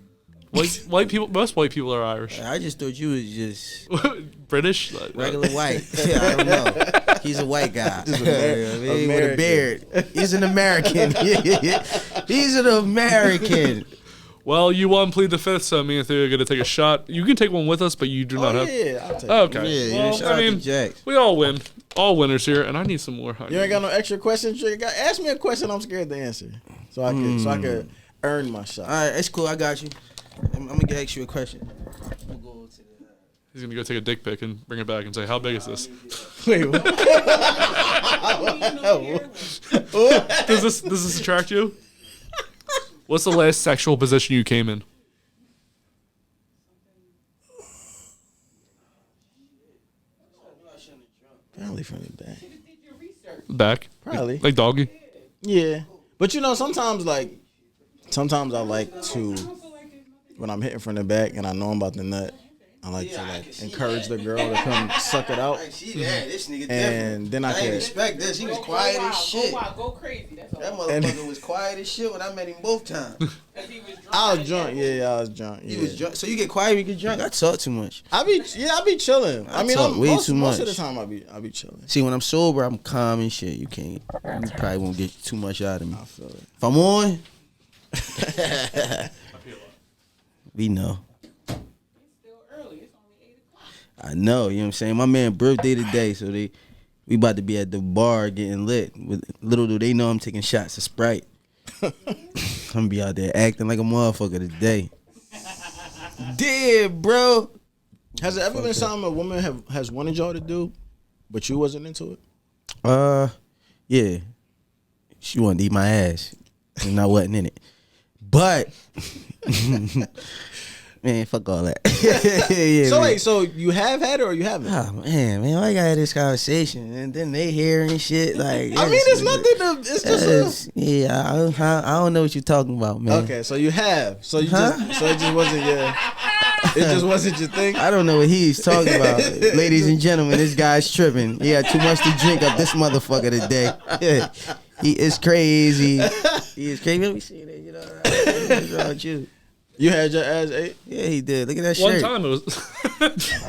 White people. Most white people are Irish. I just thought you was just British. regular white. I don't know. He's a white guy. With a beard. He's an American. He's an American. Well, you won Plead the Fifth, so me and Theo are going to take a shot. You can take one with us, but you do not have. Yeah, I'll take Oh, it. okay. Yeah, shout out to Jax. We all win. All winners here, and I need some more. You ain't got no extra questions. Ask me a question I'm scared to answer, so I could earn my shot. All right, it's cool. I got you. I'm gonna ask you a question. We'll go to He's gonna go take a dick pic and bring it back and say, "How big is this?" Wait, what? Does this attract you? What's the last sexual position you came in? Probably from the back. Back? Probably. Like doggy? Yeah. But you know, sometimes I like to, when I'm hitting from the back and I know I'm about to nut, I like to encourage the girl to come suck it out. I see that. This nigga And then I didn't can expect this. He was quiet as shit. Go crazy. That's all. That motherfucker was quiet as shit when I met him both times. I was drunk. Yeah, I was drunk. Yeah. He was drunk. So you get quiet when you get drunk? I talk too much. I be chilling. I mean, talk way most too of the much. time I be chilling. See, when I'm sober, I'm calm and shit. You probably won't get too much out of me. I feel it. If I'm on, we know. I know, you know what I'm saying? My man birthday today, so we about to be at the bar getting lit. Little do they know I'm taking shots of Sprite. I'm gonna be out there acting like a motherfucker today. Dead, bro. Has it ever been something a woman has wanted y'all to do, but you wasn't into it? Yeah. She wanted to eat my ass, and I wasn't in it. But man, fuck all that. Yeah, So man. wait, so you have had it or you haven't? Oh man, why I gotta have this conversation and then they hear and shit like. I mean, it's nothing to. It's just. Yeah, I don't know what you're talking about, man. Okay, so you have. So you just. So it just wasn't your. It just wasn't your thing. I don't know what he's talking about. Ladies and gentlemen, this guy's tripping. He had too much to drink up this motherfucker today. Yeah. He is crazy. He is crazy. Let me see that. You know, what's wrong with you? You had your ass ate? Yeah, he did. Look at that One shirt. time it was.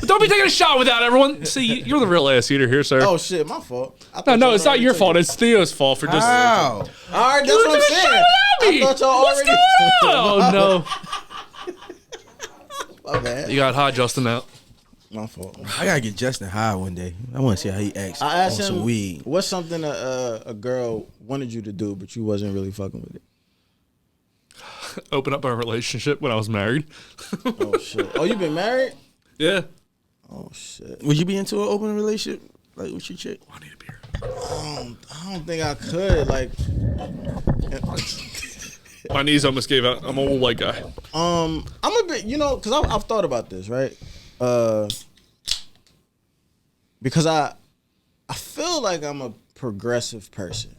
Don't be taking a shot without everyone. See, you're the real ass eater here, sir. Oh shit, my fault. No, it's not your fault. It's Theo's fault for just. Wow. All right, that's You what I'm took a saying. shot without me. I thought y'all What's already. going on? Oh no. My bad. You got hot Justin out. My fault. I gotta get Justin high one day. I want to see how he acts I asked on some him, weed. what's something a girl wanted you to do, but you wasn't really fucking with it? Open up our relationship when I was married. Oh shit. Oh, you been married? Yeah. Oh shit. Would you be into an open relationship, like with your chick? I need a beer. I don't think I could. Like, My knees almost gave out. I'm an old white guy. I'm a bit, because I've thought about this, right? Because I feel like I'm a progressive person,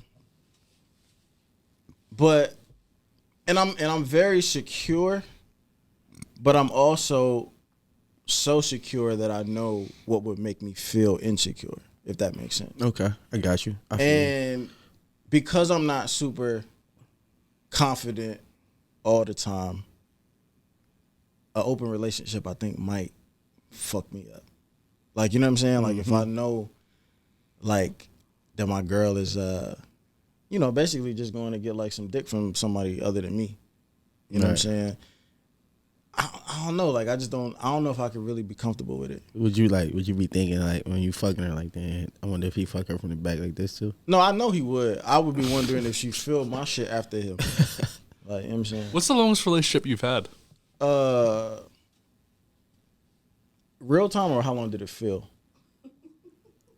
but I'm very secure, but I'm also so secure that I know what would make me feel insecure, if that makes sense. Okay, I got you. I feel you. And because I'm not super confident all the time, an open relationship I think might fuck me up. Like, you know what I'm saying? Like, if I know, like, that my girl is, basically just going to get, like, some dick from somebody other than me. You know what I'm saying? I don't know. Like, I don't know if I could really be comfortable with it. Would you be thinking, like, when you fucking her, like, damn, I wonder if he fuck her from the back like this, too? No, I know he would. I would be wondering if she filmed my shit after him. Like, you know what I'm saying? What's the longest relationship you've had? Real time or how long did it feel?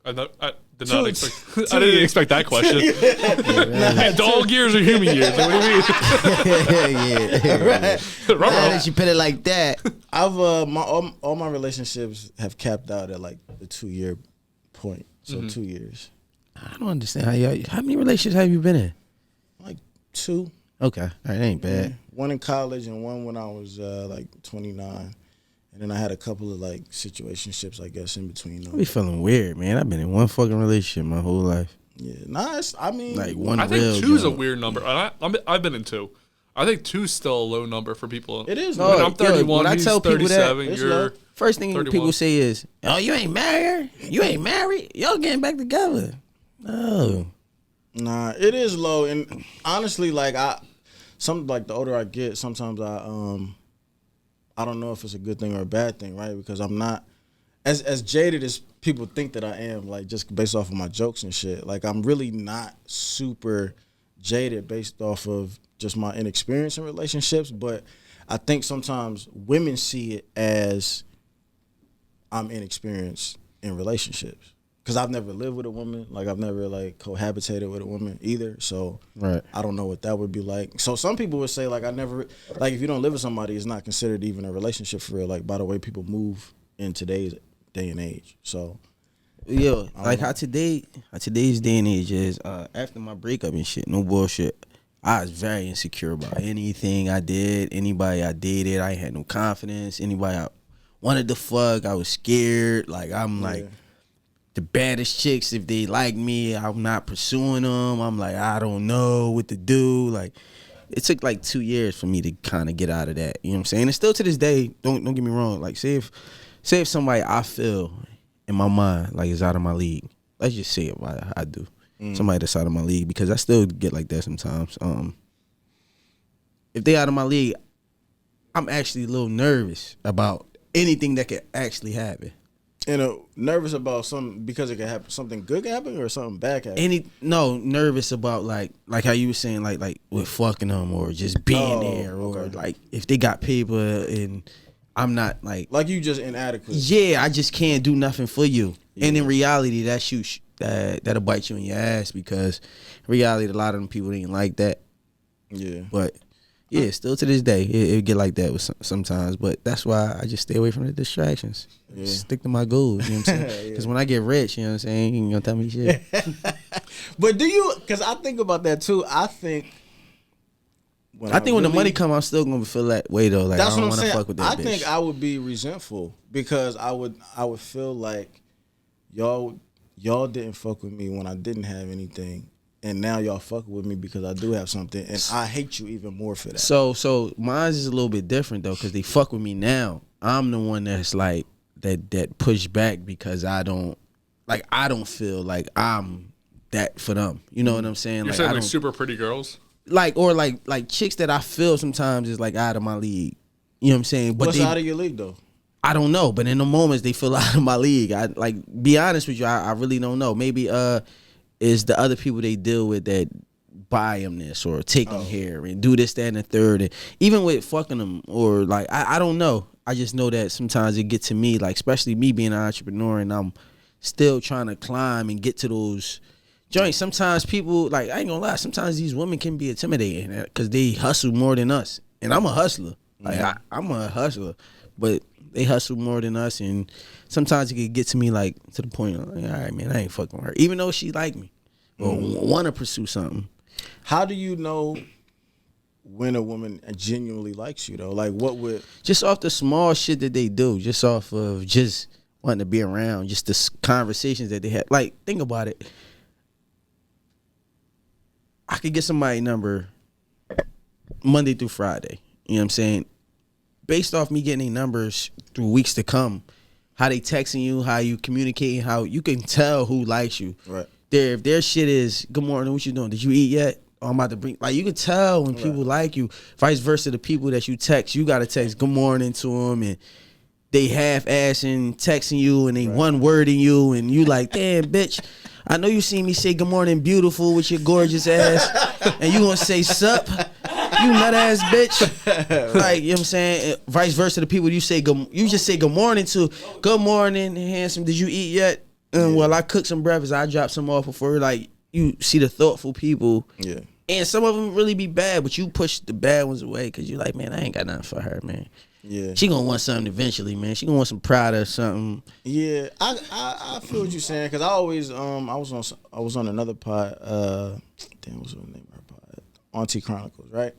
I did not expect. I didn't expect that question. Dog years or human years? Like, what do you mean? Yeah. Now that you put it like that. I've all my relationships have capped out at like the 2-year point. So 2 years. I don't understand how many relationships have you been in? Like 2. Okay, all right, that ain't bad. One in college and one when I was like 29. And then I had a couple of like situationships, I guess, in between I them. be feeling weird, man. I've been in one fucking relationship my whole life. Yeah, nice. I mean, Like one I real think 2 is a joint. weird number. I've been in 2. I think 2 is still a low number for people. it is. No, man. When I'm 31, when I he's tell people that, 37. it's You're low. First thing 31. people say is, "Oh, you ain't married? You ain't married? Y'all getting back together?" No. Nah, it is low. And honestly, like the older I get, sometimes I don't know if it's a good thing or a bad thing, right? Because I'm not as jaded as people think that I am, like just based off of my jokes and shit. Like I'm really not super jaded based off of just my inexperience in relationships. But I think sometimes women see it as I'm inexperienced in relationships. Because I've never lived with a woman. Like, I've never, like, cohabitated with a woman either. So, I don't know what that would be like. So, some people would say, like, if you don't live with somebody, it's not considered even a relationship for real. Like, by the way people move in today's day and age. So, yo, like, how today's day and age is, after my breakup and shit, no bullshit, I was very insecure about anything I did, anybody I dated. I had no confidence. Anybody I wanted to fuck, I was scared. Like, I'm like, the baddest chicks, if they like me, I'm not pursuing them. I'm like, I don't know what to do. Like, it took like 2 years for me to kind of get out of that. You know what I'm saying? And still to this day, don't get me wrong. Like, say if somebody I feel in my mind like is out of my league, let's just say it why I do. Somebody that's out of my league, because I still get like that sometimes. If they out of my league, I'm actually a little nervous about anything that could actually happen. Nervous about something because it could happen. Something good can happen or something bad can happen? Nervous about like how you were saying like with fucking them or just being there or like if they got paper and I'm not like you just inadequate. Yeah, I just can't do nothing for you. Yeah. And in reality, that'll bite you in your ass, because in reality, a lot of them people ain't like that. Yeah, but. Yeah, still to this day, it get like that with sometimes, but that's why I just stay away from the distractions. Yeah. Stick to my goals, you know what I'm saying? Because when I get rich, you know what I'm saying, you ain't gonna tell me shit. But because I think about that too, I think when the money come, I'm still gonna feel that way though. Like, that's I don't what I'm want to fuck with that bitch. I think I would be resentful because I would feel like y'all didn't fuck with me when I didn't have anything. And now y'all fucking with me because I do have something, and I hate you even more for that. So mine is a little bit different though, because they fuck with me now. I'm the one that's like that push back because I don't feel like I'm that for them. You know what I'm saying? You're saying like super pretty girls, like chicks that I feel sometimes is like out of my league. You know what I'm saying? But what's out of your league though? I don't know, but in the moments they feel out of my league. I be honest with you, I really don't know. Maybe is the other people they deal with that buy them this or take them here and do this, that, and the third. And even with fucking them or like, I don't know. I just know that sometimes it gets to me, like especially me being an entrepreneur and I'm still trying to climb and get to those joints. Sometimes people, like, I ain't gonna lie, sometimes these women can be intimidating because they hustle more than us. And I'm a hustler. Like, I'm a hustler. But they hustle more than us, and sometimes it could get to me like to the point of, like, all right, man, I ain't fucking with her, even though she like me or want to pursue something. How do you know when a woman genuinely likes you though? Like, what would just off the small shit that they do, just off of just wanting to be around, just the conversations that they have. Like, think about it. I could get somebody's number Monday through Friday. You know what I'm saying? Based off me getting their numbers through weeks to come, how they texting you, how you communicating, how you can tell who likes you. Right. If their shit is, good morning, what you doing? Did you eat yet? Oh, I'm about to bring, like, you can tell when people like you. Vice versa, the people that you text, you got to text good morning to them, and they half-assing texting you, and they one-wording you, and you like, damn, bitch, I know you seen me say good morning beautiful with your gorgeous ass, and you gonna say sup? You nut ass bitch. Like, you know what I'm saying? Vice versa, the people you just say good morning to, good morning, handsome, did you eat yet? Well, I cooked some breakfast, I dropped some off before. Like, you see the thoughtful people. Yeah. And some of them really be bad, but you push the bad ones away because you're like, man, I ain't got nothing for her, man. Yeah. She gonna want something eventually, man. She gonna want some Prada or something. Yeah, I feel what you're saying, because I always I was on another pod. What's the name of her pod? Auntie Chronicles, right?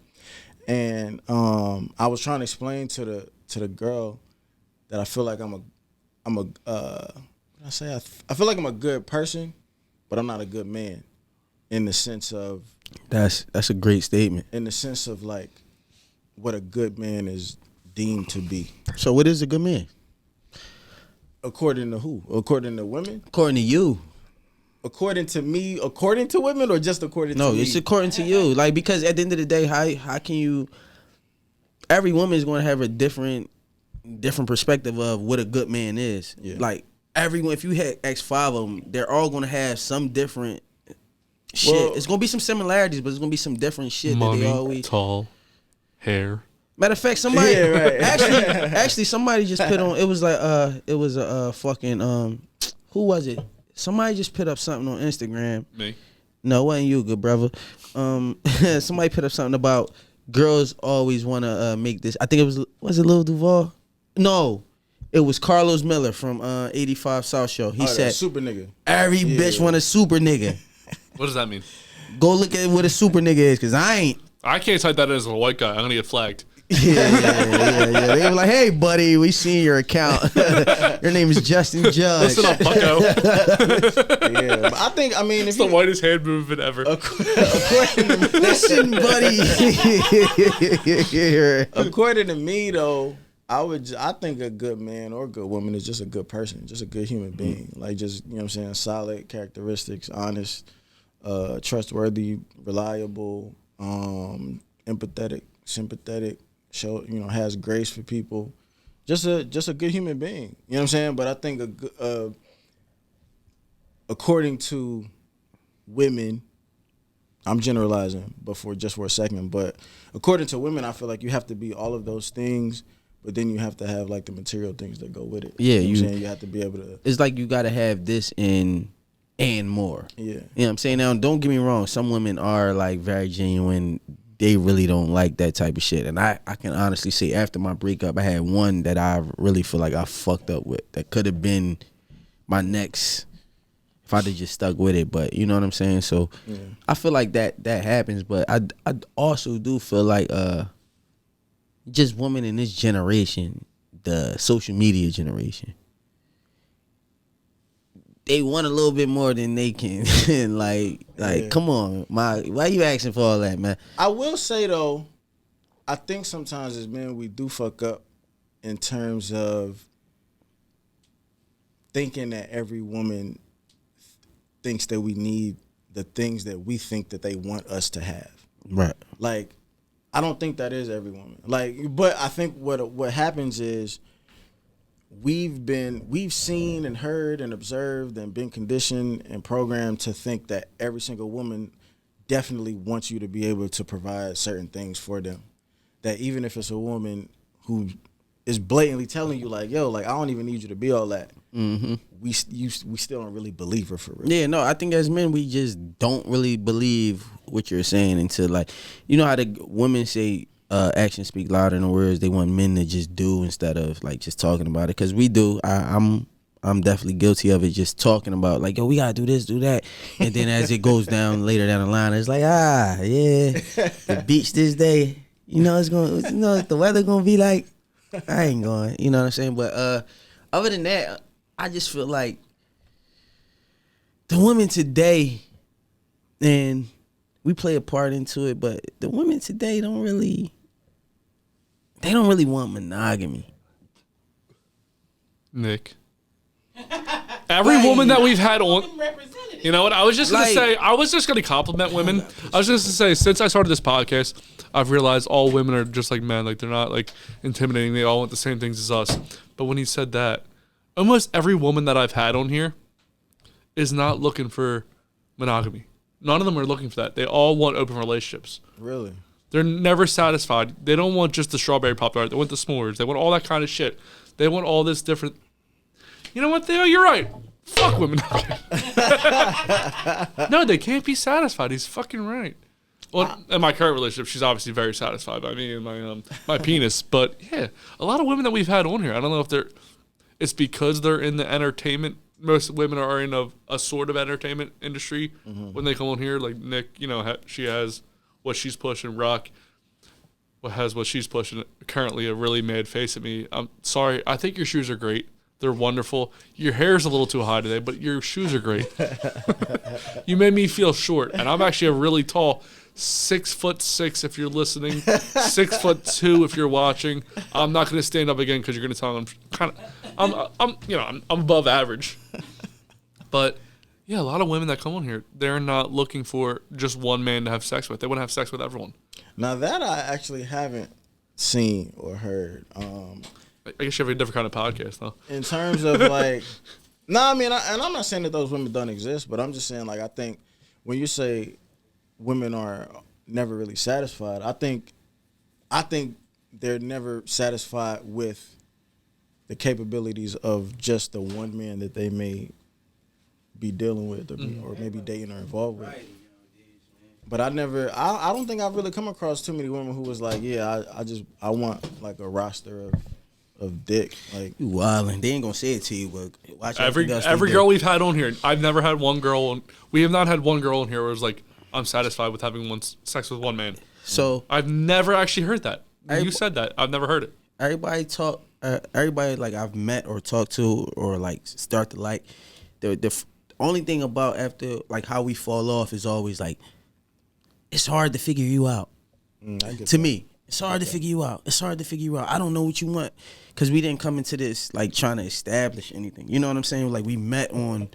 And I was trying to explain to the girl that I feel like I feel like I'm a good person, but I'm not a good man, in the sense of that's a great statement. In the sense of like what a good man is deemed to be. So what is a good man? According to who? According to women? According to you. According to me, according to women, or just according to me? No, it's according to you. Like, because at the end of the day, how can you, every woman is going to have a different perspective of what a good man is. Yeah. Like, everyone, if you had X5 of them, they're all going to have some different shit. It's going to be some similarities, but it's going to be some different shit. Money, that they always tall, hair. Matter of fact, somebody Yeah, right. actually somebody just put on. It was like it was a fucking who was it? Somebody just put up something on Instagram. Me. No, it wasn't you, good brother. Somebody put up something about girls always want to make this. I think it was it Lil Duval? No, it was Carlos Miller from 85 South Show. He said, super nigga. every bitch want a super nigga. What does that mean? Go look at what a super nigga is, because I ain't. I can't type that in as a white guy. I'm going to get flagged. Yeah. They were like, hey, buddy, we seen your account. Your name is Justin Judge. Listen up, bucko. Yeah, but I think, I mean, It's the whitest hand movement ever. Listen, buddy. According to me, though, I think a good man or a good woman is just a good person, just a good human being. Like, just, you know what I'm saying, solid characteristics, honest, trustworthy, reliable, empathetic, sympathetic, has grace for people. Just a good human being. You know what I'm saying? But I think according to women, I'm generalizing, but for a second, but according to women, I feel like you have to be all of those things, but then you have to have like the material things that go with it. Yeah, you know what I'm saying? You have to be able to. It's like you got to have this and more. Yeah. You know what I'm saying? Now, don't get me wrong. Some women are like very genuine. They really don't like that type of shit. And I can honestly say after my breakup, I had one that I really feel like I fucked up with. That could have been my next if I'd have just stuck with it. But you know what I'm saying? So yeah. I feel like that happens. But I also do feel like just women in this generation, the social media generation, they want a little bit more than they can. like, yeah. Come on, why you asking for all that, man? I will say though, I think sometimes as men we do fuck up in terms of thinking that every woman thinks that we need the things that we think that they want us to have. Right. Like, I don't think that is every woman. Like, but I think what happens is we've seen and heard and observed and been conditioned and programmed to think that every single woman definitely wants you to be able to provide certain things for them. That even if it's a woman who is blatantly telling you like, yo, like I don't even need you to be all that. Mm-hmm. We still don't really believe her for real. Yeah, no, I think as men we just don't really believe what you're saying until like, you know how the women say actions speak louder than words. They want men to just do instead of like just talking about it. Because we do. I'm definitely guilty of it. Just talking about like, yo, we gotta do this, do that, and then as it goes down later down the line, it's like, yeah, the beach this day. You know it's going. You know the weather gonna be like. I ain't going. You know what I'm saying? But other than that, I just feel like the women today, and we play a part into it, but the women today don't really want monogamy. Nick. Every woman that we've had on, you know what? I was just gonna compliment women. I was just gonna say, since I started this podcast, I've realized all women are just like men. Like they're not like intimidating. They all want the same things as us. But when he said that, almost every woman that I've had on here is not looking for monogamy. None of them are looking for that. They all want open relationships. Really? They're never satisfied. They don't want just the strawberry pop tart. They want the s'mores. They want all that kind of shit. They want all this different. You know what, Theo? You're right. Fuck women. No, they can't be satisfied. He's fucking right. Well, in my current relationship, she's obviously very satisfied by me and my penis. But yeah, a lot of women that we've had on here, I don't know if it's because they're in the entertainment. Most women are in a sort of entertainment industry when they come on here. Like Nick, you know, she has what she's pushing. Rock has what she's pushing. Currently, a really mad face at me. I'm sorry. I think your shoes are great. They're wonderful. Your hair's a little too high today, but your shoes are great. You made me feel short, and I'm actually a really tall 6'6" if you're listening, 6'2" if you're watching. I'm not going to stand up again because you're going to tell them I'm above average. But yeah, a lot of women that come on here, they're not looking for just one man to have sex with. They want to have sex with everyone. Now that I actually haven't seen or heard. I guess you have a different kind of podcast, though. In terms of like, I mean, and I'm not saying that those women don't exist, but I'm just saying like I think when you say women are never really satisfied, I think they're never satisfied with the capabilities of just the one man that they may be dealing with or maybe dating or involved with. But I don't think I've really come across too many women who was like, yeah, I want like a roster of dick. Like, you wildin'. They ain't gonna say it to you, but watch every girl we've had on here. I've never had one girl. We have not had one girl in here where it was like, I'm satisfied with having sex with one man. So I've never actually heard that. You said that. I've never heard it. Everybody like I've met or talked to or like start to like, the only thing about after like how we fall off is always like, it's hard to figure you out. To me, it's hard to figure you out. It's hard to figure you out. I don't know what you want because we didn't come into this like trying to establish anything. You know what I'm saying? Like we met on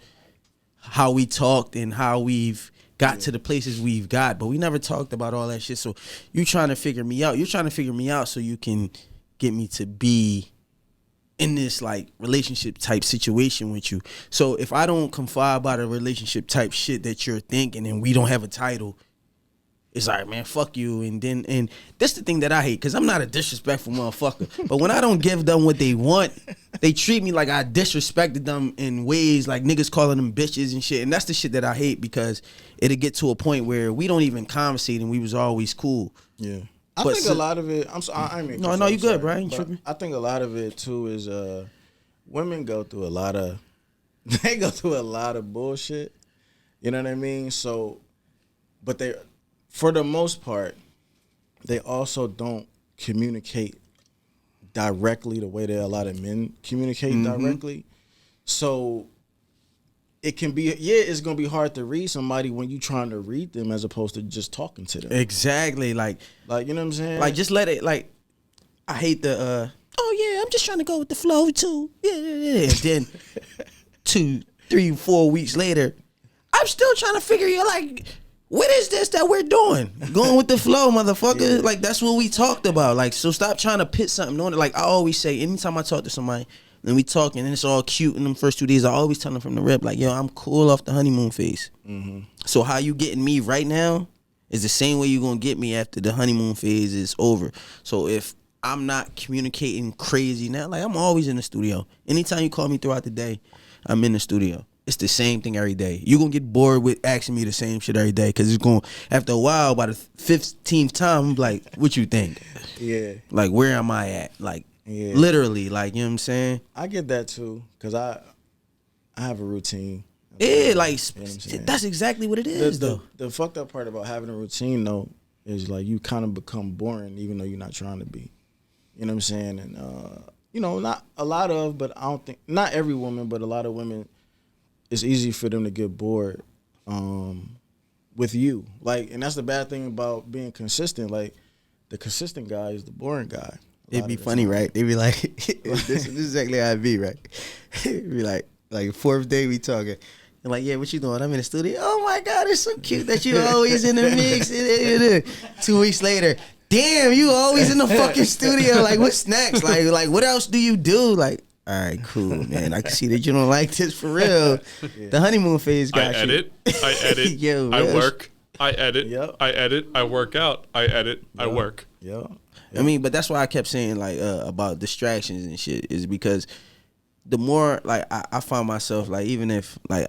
how we talked and how we've got to the places we've got, but we never talked about all that shit. So you trying to figure me out. You're trying to figure me out so you can get me to be in this like relationship type situation with you. So if I don't confide about a relationship type shit that you're thinking and we don't have a title, it's like, man, fuck you. And that's the thing that I hate, because I'm not a disrespectful motherfucker. But when I don't give them what they want, they treat me like I disrespected them in ways like niggas calling them bitches and shit. And that's the shit that I hate, because it'll get to a point where we don't even conversate and we was always cool. Yeah. I think a lot of it, I'm sorry, I mean, no, you good, bro. I ain't tripping. I think a lot of it too is women go through a lot of bullshit. You know what I mean? So, but they, for the most part, they also don't communicate directly the way that a lot of men communicate directly. So it can be, it's going to be hard to read somebody when you trying to read them as opposed to just talking to them. Exactly. Like, you know what I'm saying? Like, just let it, like, I hate the, oh yeah, I'm just trying to go with the flow too. Yeah. And then 2, 3, 4 weeks later, I'm still trying to figure you like, what is this that we're doing? Going with the flow, motherfucker. Yeah. Like, that's what we talked about. Like, so stop trying to put something on it. Like, I always say, anytime I talk to somebody, and we talking, and it's all cute in them first 2 days, I always tell them from the rip, like, yo, I'm cool off the honeymoon phase. So how you getting me right now is the same way you gonna get me after the honeymoon phase is over. So if I'm not communicating crazy now, like, I'm always in the studio. Anytime you call me throughout the day, I'm in the studio. It's the same thing every day. You're going to get bored with asking me the same shit every day, because it's going, after a while, by the 15th time, I'm like, what you think? Yeah. Like, where am I at? Like, literally, like, you know what I'm saying? I get that too, because I have a routine. Yeah, like, you know that's exactly what it is, though. The fucked up part about having a routine, though, is like you kind of become boring even though you're not trying to be. You know what I'm saying? And, you know, not a lot of, but I don't think, not every woman, but a lot of women, it's easy for them to get bored with you. Like, and that's the bad thing about being consistent. Like, the consistent guy is the boring guy. It'd be funny, right? They'd be like, this is exactly how it be, right? It'd be like 4th day we talking. And like, yeah, what you doing? I'm in the studio. Oh my God, it's so cute that you always in the mix. 2 weeks later, damn, you always in the fucking studio. Like, what's next? Like, what else do you do? Like, all right, cool, man. I can see that you don't like this for real. Yeah. The honeymoon phase got you. I edit. Yo, I work. I edit. Yep. I edit. I work out. I edit. Yep. I work. Yeah. I mean, but that's why I kept saying like about distractions and shit, is because the more like I find myself like, even if like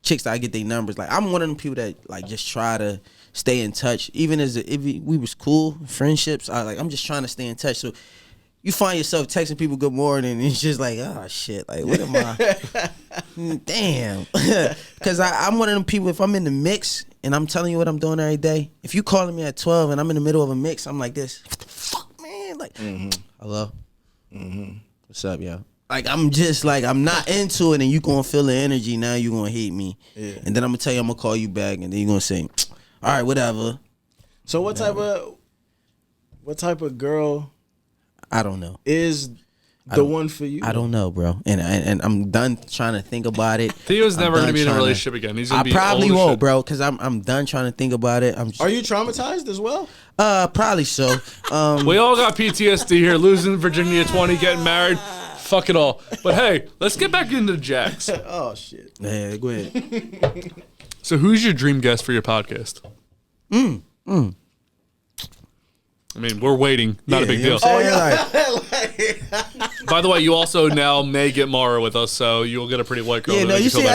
chicks that I get their numbers, like I'm one of them people that like just try to stay in touch, even if we was cool friendships. I'm just trying to stay in touch. So you find yourself texting people good morning, and it's just like, oh shit, like what am I? Damn, because I'm one of them people. If I'm in the mix and I'm telling you what I'm doing every day, if you calling me at 12 and I'm in the middle of a mix, I'm like this. What the fuck, man? Like, hello, what's up, yo? Like, I'm just like, I'm not into it, and you gonna feel the energy. Now you gonna hate me, and then I'm gonna tell you I'm gonna call you back, and then you gonna say, all right, whatever. So what type of girl? I don't know. Is the one for you? I don't know, bro. And I'm done trying to think about it. Theo's never gonna be in a relationship again. He's gonna be probably won't, bro, because I'm done trying to think about it. Are you traumatized as well? Probably so. We all got PTSD here. Losing Virginia at 20, getting married. Fuck it all. But hey, let's get back into Jax. Oh shit. Yeah, go ahead. So who's your dream guest for your podcast? I mean, we're waiting. Not a big deal. Oh, yeah. By the way, you also now may get Mara with us, so you'll get a pretty white girl. Yeah, no, you you see,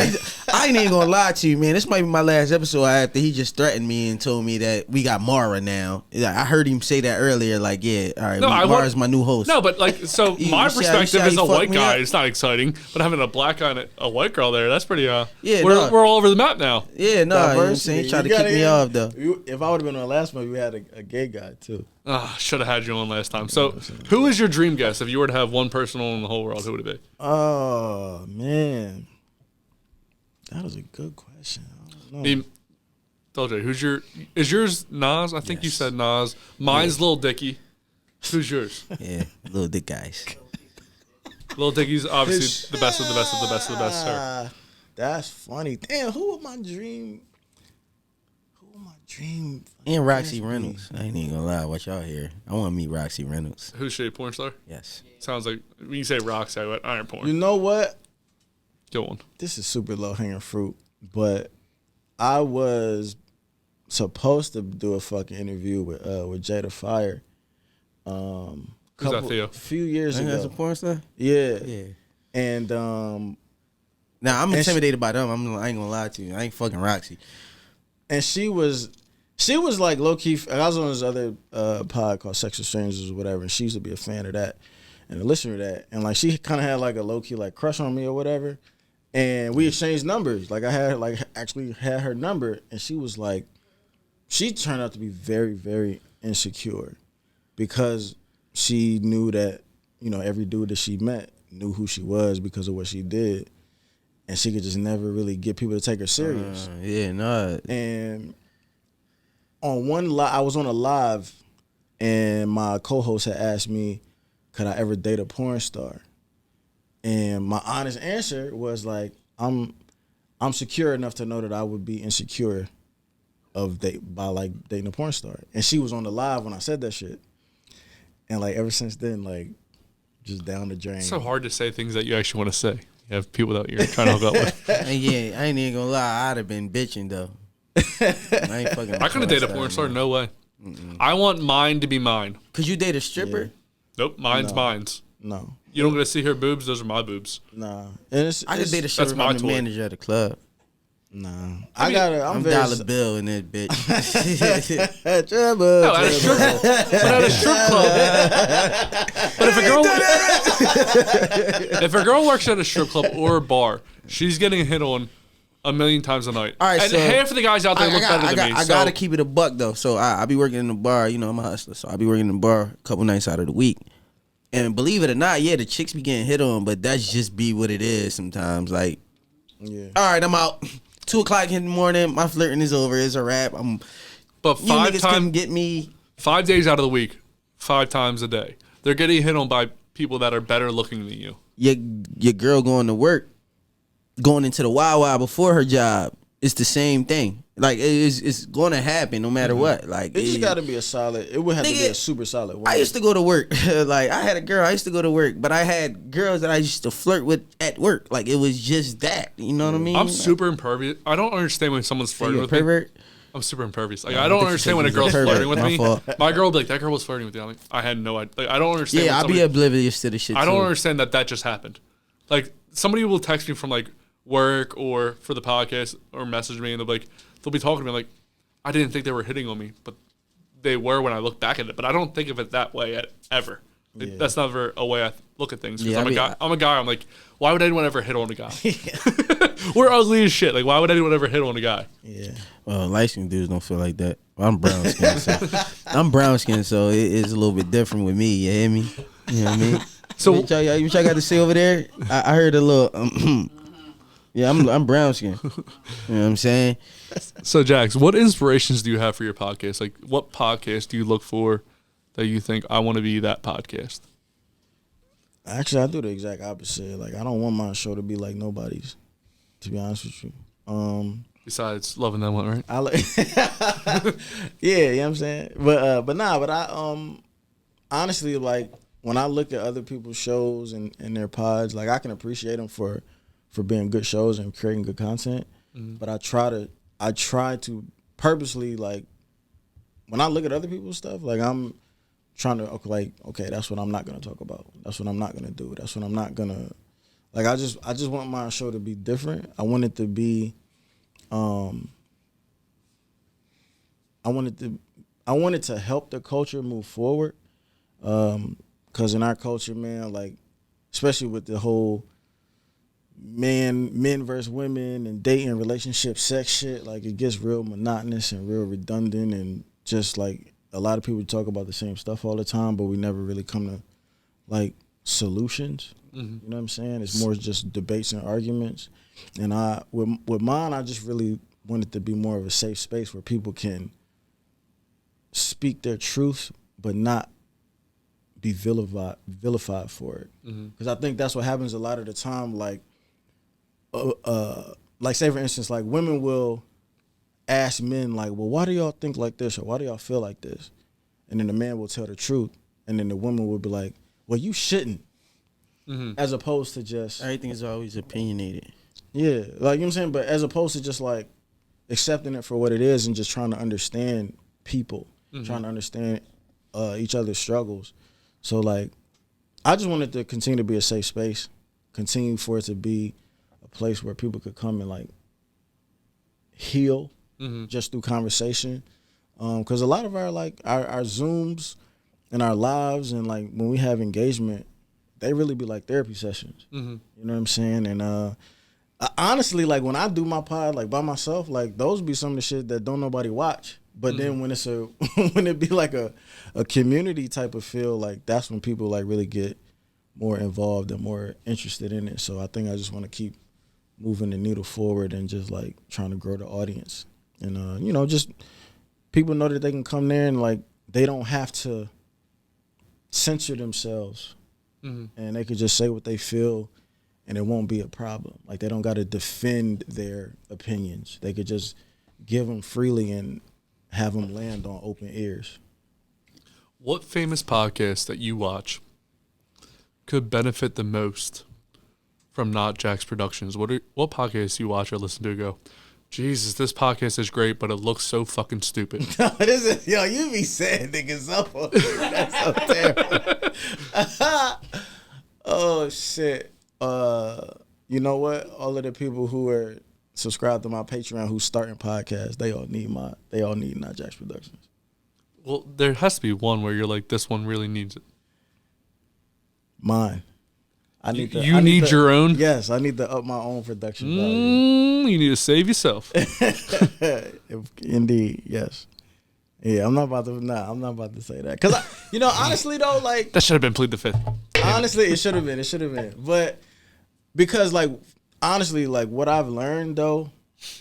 I ain't even gonna lie to you, man. This might be my last episode after he just threatened me and told me that we got Mara now. I heard him say that earlier, like, yeah, all right, Mara's my new host. No, but like, so my see perspective how as he a white fucked me guy, up? it's not exciting, but having a black guy and a white girl there, that's pretty, Yeah, we're all over the map now. Yeah, no, you know what I'm saying? He tried to kick me off, though. If I would have been on last month, we had a gay guy too. Should have had you on last time. So, who is your dream guest? If you were to have one person on in the whole world, who would it be? Oh man, that was a good question. I don't know. Dolce, is yours Nas? I think you said Nas. Mine's Lil Dicky. Who's yours? Yeah, little dick guys. Lil Dicky's obviously the best of the best of the best of the best, sir. That's funny. Damn, who would my dream? And Roxy Reynolds. I ain't even gonna lie. What y'all hear? I want to meet Roxy Reynolds. Who's she, a porn star? Yes. Sounds like, when you say Roxy, I went iron porn. You know what? Go on. This is super low hanging fruit, but I was supposed to do a fucking interview with Jada Fire. Who's that, Theo? Few years ago. That's a porn star? Yeah. Yeah. And now I'm intimidated by them. I ain't gonna lie to you. I ain't fucking Roxy. And she was like low key. I was on this other pod called Sex with Strangers or whatever, and she used to be a fan of that and a listener to that. And like she kind of had like a low key like crush on me or whatever. And we exchanged numbers. Like I had actually had her number, and she was like, she turned out to be very, very insecure because she knew that, you know, every dude that she met knew who she was because of what she did. And she could just never really get people to take her serious. Yeah, no. And on I was on a live, and my co-host had asked me, could I ever date a porn star? And my honest answer was like, I'm secure enough to know that I would be insecure by like dating a porn star. And she was on the live when I said that shit. And like ever since then, like just down the drain. It's so hard to say things that you actually want to say. You have people that you're trying to hook up with. Yeah, I ain't even gonna lie. I'd have been bitching though. I ain't fucking. I couldn't date a porn star. No way. I want mine to be mine. Could you date a stripper? Yeah. Nope, mine's mine's. No. You don't get to see her boobs. Those are my boobs. Nah. I could date a stripper. my I'm the toy. manager of the club. Nah. I'm dollar bill in that bitch. No, at a strip, but at a strip club. But if a girl works at a strip club or a bar, she's getting hit on 1,000,000 times a night. All right, and so half of the guys out there look better than me. I gotta keep it a buck though. So I be working in the bar. You know, I'm a hustler, so I be working in the bar a couple nights out of the week. And believe it or not, yeah, the chicks be getting hit on, but that's just be what it is sometimes. Like, yeah. All right, I'm out. 2:00 in the morning, my flirting is over. It's a wrap. But you niggas couldn't get me 5 days out of the week, 5 times a day, they're getting hit on by people that are better looking than you. Your girl going to work, going into the Wawa before her job. It's the same thing. Like it's going to happen no matter what. Like it just got to be a solid. It would have to be a super solid one. I used to go to work. Like I had a girl. I used to go to work, but I had girls that I used to flirt with at work. Like it was just that. You know what I mean? I'm super impervious. I don't understand when someone's flirting with pervert? me. I'm super impervious. Like I don't understand when a girl's flirting with me. My girl will be like, "That girl was flirting with you." I'm like, I had no idea. Like I don't understand. Yeah, I'll be oblivious to the shit. I don't understand that just happened. Like somebody will text me from like work or for the podcast or message me and they'll be talking to me like, I didn't think they were hitting on me, but they were when I look back at it. But I don't think of it that way ever. Like, that's never a way I look at things. Because I'm a guy. I'm like, why would anyone ever hit on a guy? We're ugly as shit. Like, why would anyone ever hit on a guy? Yeah. Well, light-skinned dudes don't feel like that. Well, I'm brown skinned, so it is a little bit different with me. You hear me? You know what I mean? So what y'all got to say over there? I heard a little. Yeah, I'm brown skinned. You know what I'm saying? So, Jax, what inspirations do you have for your podcast? Like, what podcast do you look for that you think I want to be that podcast? Actually, I do the exact opposite. Like, I don't want my show to be like nobody's, to be honest with you. Besides loving that one, right? Yeah, you know what I'm saying? But I honestly, like, when I look at other people's shows and their pods, like, I can appreciate them for being good shows and creating good content. Mm-hmm. But I try to purposely, like, when I look at other people's stuff, like, I'm trying to like, okay, that's what I'm not gonna talk about. That's what I'm not gonna do. That's what I'm not gonna like. I just want my show to be different. I want it to be, I wanted to help the culture move forward. Cause in our culture, man, like, especially with the whole men versus women and dating, relationship, sex shit, like it gets real monotonous and real redundant, and just like a lot of people talk about the same stuff all the time, but we never really come to like solutions. You know what I'm saying? It's more just debates and arguments. And with mine, I just really wanted to be more of a safe space where people can speak their truth, but not be vilified for it. Because I think that's what happens a lot of the time. Like say for instance, like women will ask men like, well, why do y'all think like this, or why do y'all feel like this? And then the man will tell the truth, and then the woman will be like, well, you shouldn't. As opposed to just everything is always opinionated. Yeah, like, you know what I'm saying? But as opposed to just like accepting it for what it is and just trying to understand people, trying to understand each other's struggles. So like, I just wanted to continue to be a safe space, continue for it to be a place where people could come and like heal just through conversation. Because a lot of our Zooms and our lives and like when we have engagement, they really be like therapy sessions. You know what I'm saying? And honestly, like when I do my pod like by myself, like those be some of the shit that don't nobody watch. But then when it's when it be like a community type of feel, like that's when people like really get more involved and more interested in it. So I think I just want to keep moving the needle forward and just like trying to grow the audience. And you know, just people know that they can come there and like they don't have to censor themselves. And they could just say what they feel and it won't be a problem. Like they don't got to defend their opinions. They could just give them freely and have them land on open ears. What famous podcast that you watch could benefit the most from Not Jax Productions? What podcasts you watch or listen to go, Jesus, this podcast is great, but it looks so fucking stupid. Yo, you be saying niggas up on that's so terrible. Oh shit. You know what? All of the people who are subscribed to my Patreon who's starting podcasts, they all need Not Jax Productions. Well, there has to be one where you're like, this one really needs it. Mine. I need your own? Yes, I need to up my own production value. You need to save yourself. Indeed, yes. Yeah, I'm not about to say that. Cause honestly though, like that should have been Plead the Fifth. Honestly, it should have been. But because like honestly, like what I've learned though,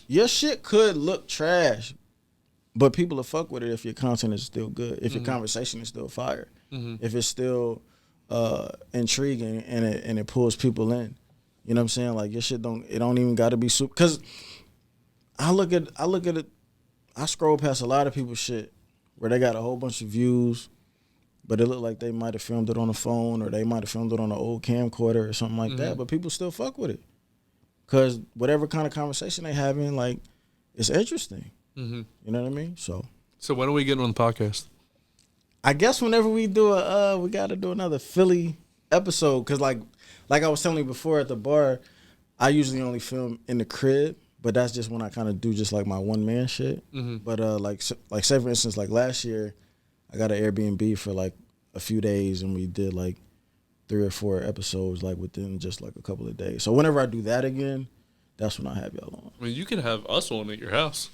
your shit could look trash, but people will fuck with it if your content is still good, if your conversation is still fire, if it's still intriguing and it pulls people in. You know what I'm saying? Like your shit don't even gotta be super, cause I look at it, I scroll past a lot of people's shit where they got a whole bunch of views, but it looked like they might have filmed it on a phone or they might have filmed it on an old camcorder or something like that, but people still fuck with it. Cause whatever kind of conversation they having, like, it's interesting. You know what I mean? So when are we getting on the podcast? I guess whenever we do we got to do another Philly episode. Cause like I was telling you before at the bar, I usually only film in the crib, but that's just when I kind of do just like my one man shit. But like say for instance, like last year, I got an Airbnb for like a few days and we did like 3 or 4 episodes like within just like a couple of days. So whenever I do that again, that's when I have y'all on. I mean, you can have us on at your house.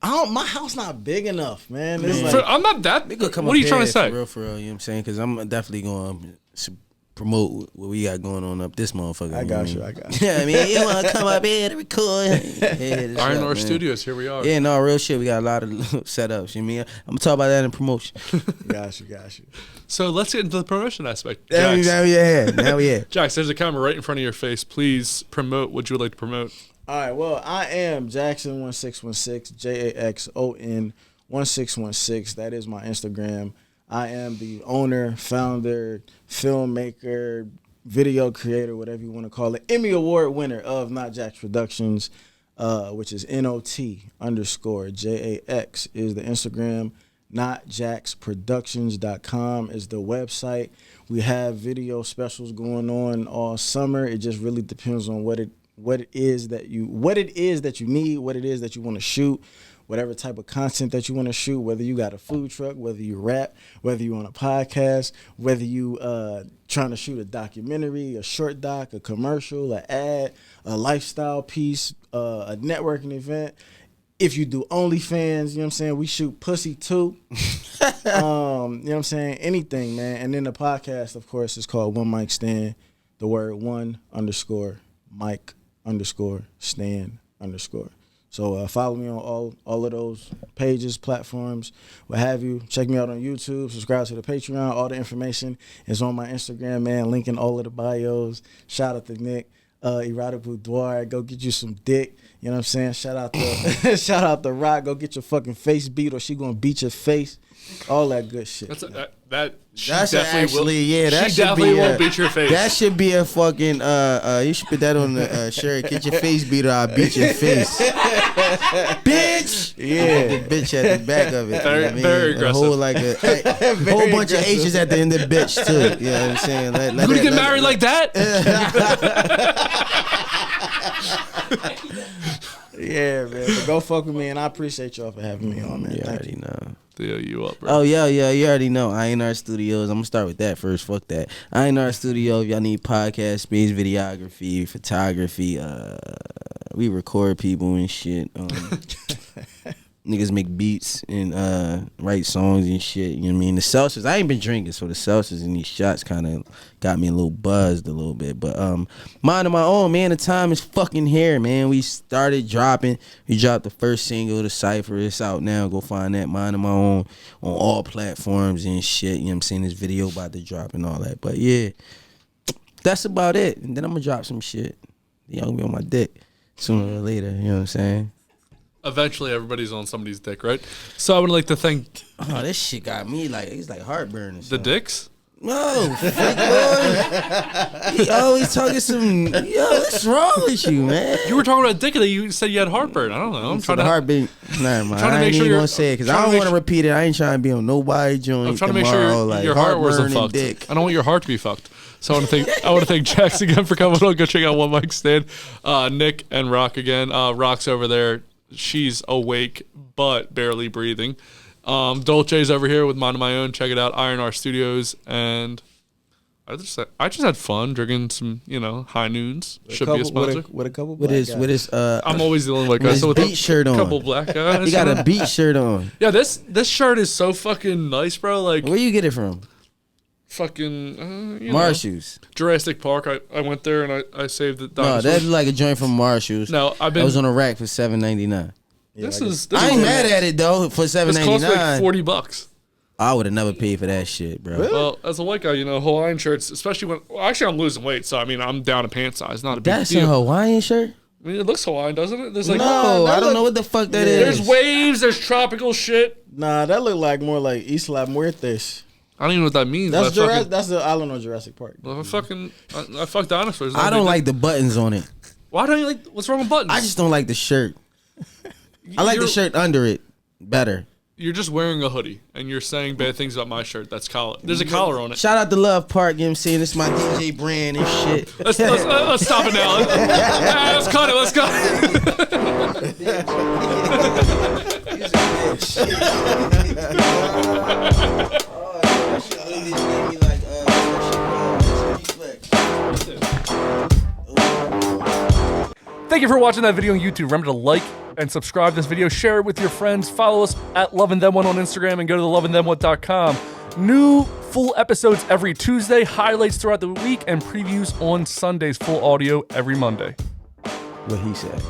My house not big enough, man. Like, I'm not that. What are you trying to say? For real, you know what I'm saying? Because I'm definitely going to promote what we got going on up this motherfucker. I got you. Yeah, I mean, you want to come up here to record? Iron Ore Studios, here we are. Yeah, no, real shit. We got a lot of setups. You mean? I'm going to talk about that in promotion. Got you. So let's get into the promotion aspect. Now yeah. Jax, there's a camera right in front of your face. Please promote what you would like to promote. All right, well, I am Jaxon1616, Jaxon 1616. That is my Instagram. I am the owner, founder, filmmaker, video creator, whatever you want to call it, Emmy Award winner of Not Jax Productions, which is NOT_JAX is the Instagram. NotJaxProductions.com is the website. We have video specials going on all summer. It just really depends on what it is that you need, what it is that you want to shoot, whatever type of content that you want to shoot, whether you got a food truck, whether you rap, whether you on a podcast, whether you trying to shoot a documentary, a short doc, a commercial, an ad, a lifestyle piece, a networking event. If you do OnlyFans, you know what I'm saying? We shoot pussy too. You know what I'm saying? Anything, man. And then the podcast, of course, is called One Mic Stand. The word 1_Mic_Stand_. So follow me on all of those pages, platforms, what have you. Check me out on YouTube. Subscribe to the Patreon. All the information is on my Instagram, man. Link in all of the bios. Shout out to Nick. Erotic Boudoir, go get you some dick. You know what I'm saying? Shout out to shout out to Rock. Go get your fucking face beat, or she gonna beat your face. All that good shit. She definitely won't beat your face. That should be a fucking you should put that on the shirt. Get your face beat, or I'll beat your face. Bitch. Yeah, the bitch at the back of it. Very aggressive. A whole whole bunch of H's at the end of bitch too. You know what I'm saying? You gonna get married like that? Yeah, man. But go fuck with me, and I appreciate y'all for having me on, man. You Thank already you. know. Theo, you up, bro? Oh, yeah, you already know. INR Studios. I'm going to start with that first. Fuck that. INR Studio, if y'all need podcast space, videography, photography, we record people and shit. Niggas make beats and write songs and shit. You know what I mean? The seltzers, I ain't been drinking, so the seltzers and these shots kind of got me a little buzzed a little bit. But mind of my own, man, the time is fucking here, man. We started dropping. We dropped the first single, The Cypher. It's out now. Go find that, Mind of My Own, on all platforms and shit. You know what I'm saying? This video about to drop and all that. But yeah, that's about it. And then I'm going to drop some shit. Y'all gonna be on my dick sooner or later. You know what I'm saying? Eventually, everybody's on somebody's dick, right? So I would like to thank... Oh, this shit got me it's like heartburn or something. The dicks? No, freak boy. He always talking some... Yo, what's wrong with you, man? You were talking about dick and you said you had heartburn. I don't know. I'm trying to... heartbeat. Nah, man. I ain't even gonna say it because I don't want to repeat it. I ain't trying to be on nobody joint. I'm trying to make sure your heart wasn't fucked. Dick. I don't want your heart to be fucked. So I want to thank Jax again for coming on. Go check out One Mic Stand. Nick and Rock again. Rock's over there. She's awake but barely breathing. Dolce's over here with Mind of My Own. Check it out, INR Studios. And I just had fun drinking some, high noons. Should be a sponsor. With a couple black guys. I'm always the only white guy. So with beat shirt on. A couple black guys. He got a beat shirt on. Yeah, this shirt is so fucking nice, bro. Like, where you get it from? Fucking Marshalls. Jurassic Park. I went there and I saved the dinosaurs. No, that's like a joint from Marshalls. No, I was on a rack for $7.99. Yeah, I ain't mad at it though for $7.99. This cost like $40. I would have never paid for that shit, bro. Really? Well, as a white guy, Hawaiian shirts, especially when actually I'm losing weight, so I mean I'm down a pant size. Not a big That's deal. a Hawaiian shirt. I mean, it looks Hawaiian, doesn't it? There's I don't know what the fuck that is. There's waves. There's tropical shit. Nah, that look like more like Isla Muertes. I don't even know what that means. That's that's the island on Jurassic Park. Well, I fuck dinosaurs. I don't like the buttons on it. Why don't you like? What's wrong with buttons? I just don't like the shirt. I like the shirt under it better. You're just wearing a hoodie and you're saying bad things about my shirt. That's collar. There's a collar on it. Shout out to Love Park. You know what I'm saying? This is my DJ brand and shit. Let's stop it now. Let's cut it. Let's cut Thank you for watching that video on YouTube. Remember to like and subscribe to this video, share it with your friends, follow us at LoveandThem1 on Instagram, and go to theloveandthem1.com. New full episodes every Tuesday, highlights throughout the week, and previews on Sundays, full audio every Monday. What he said.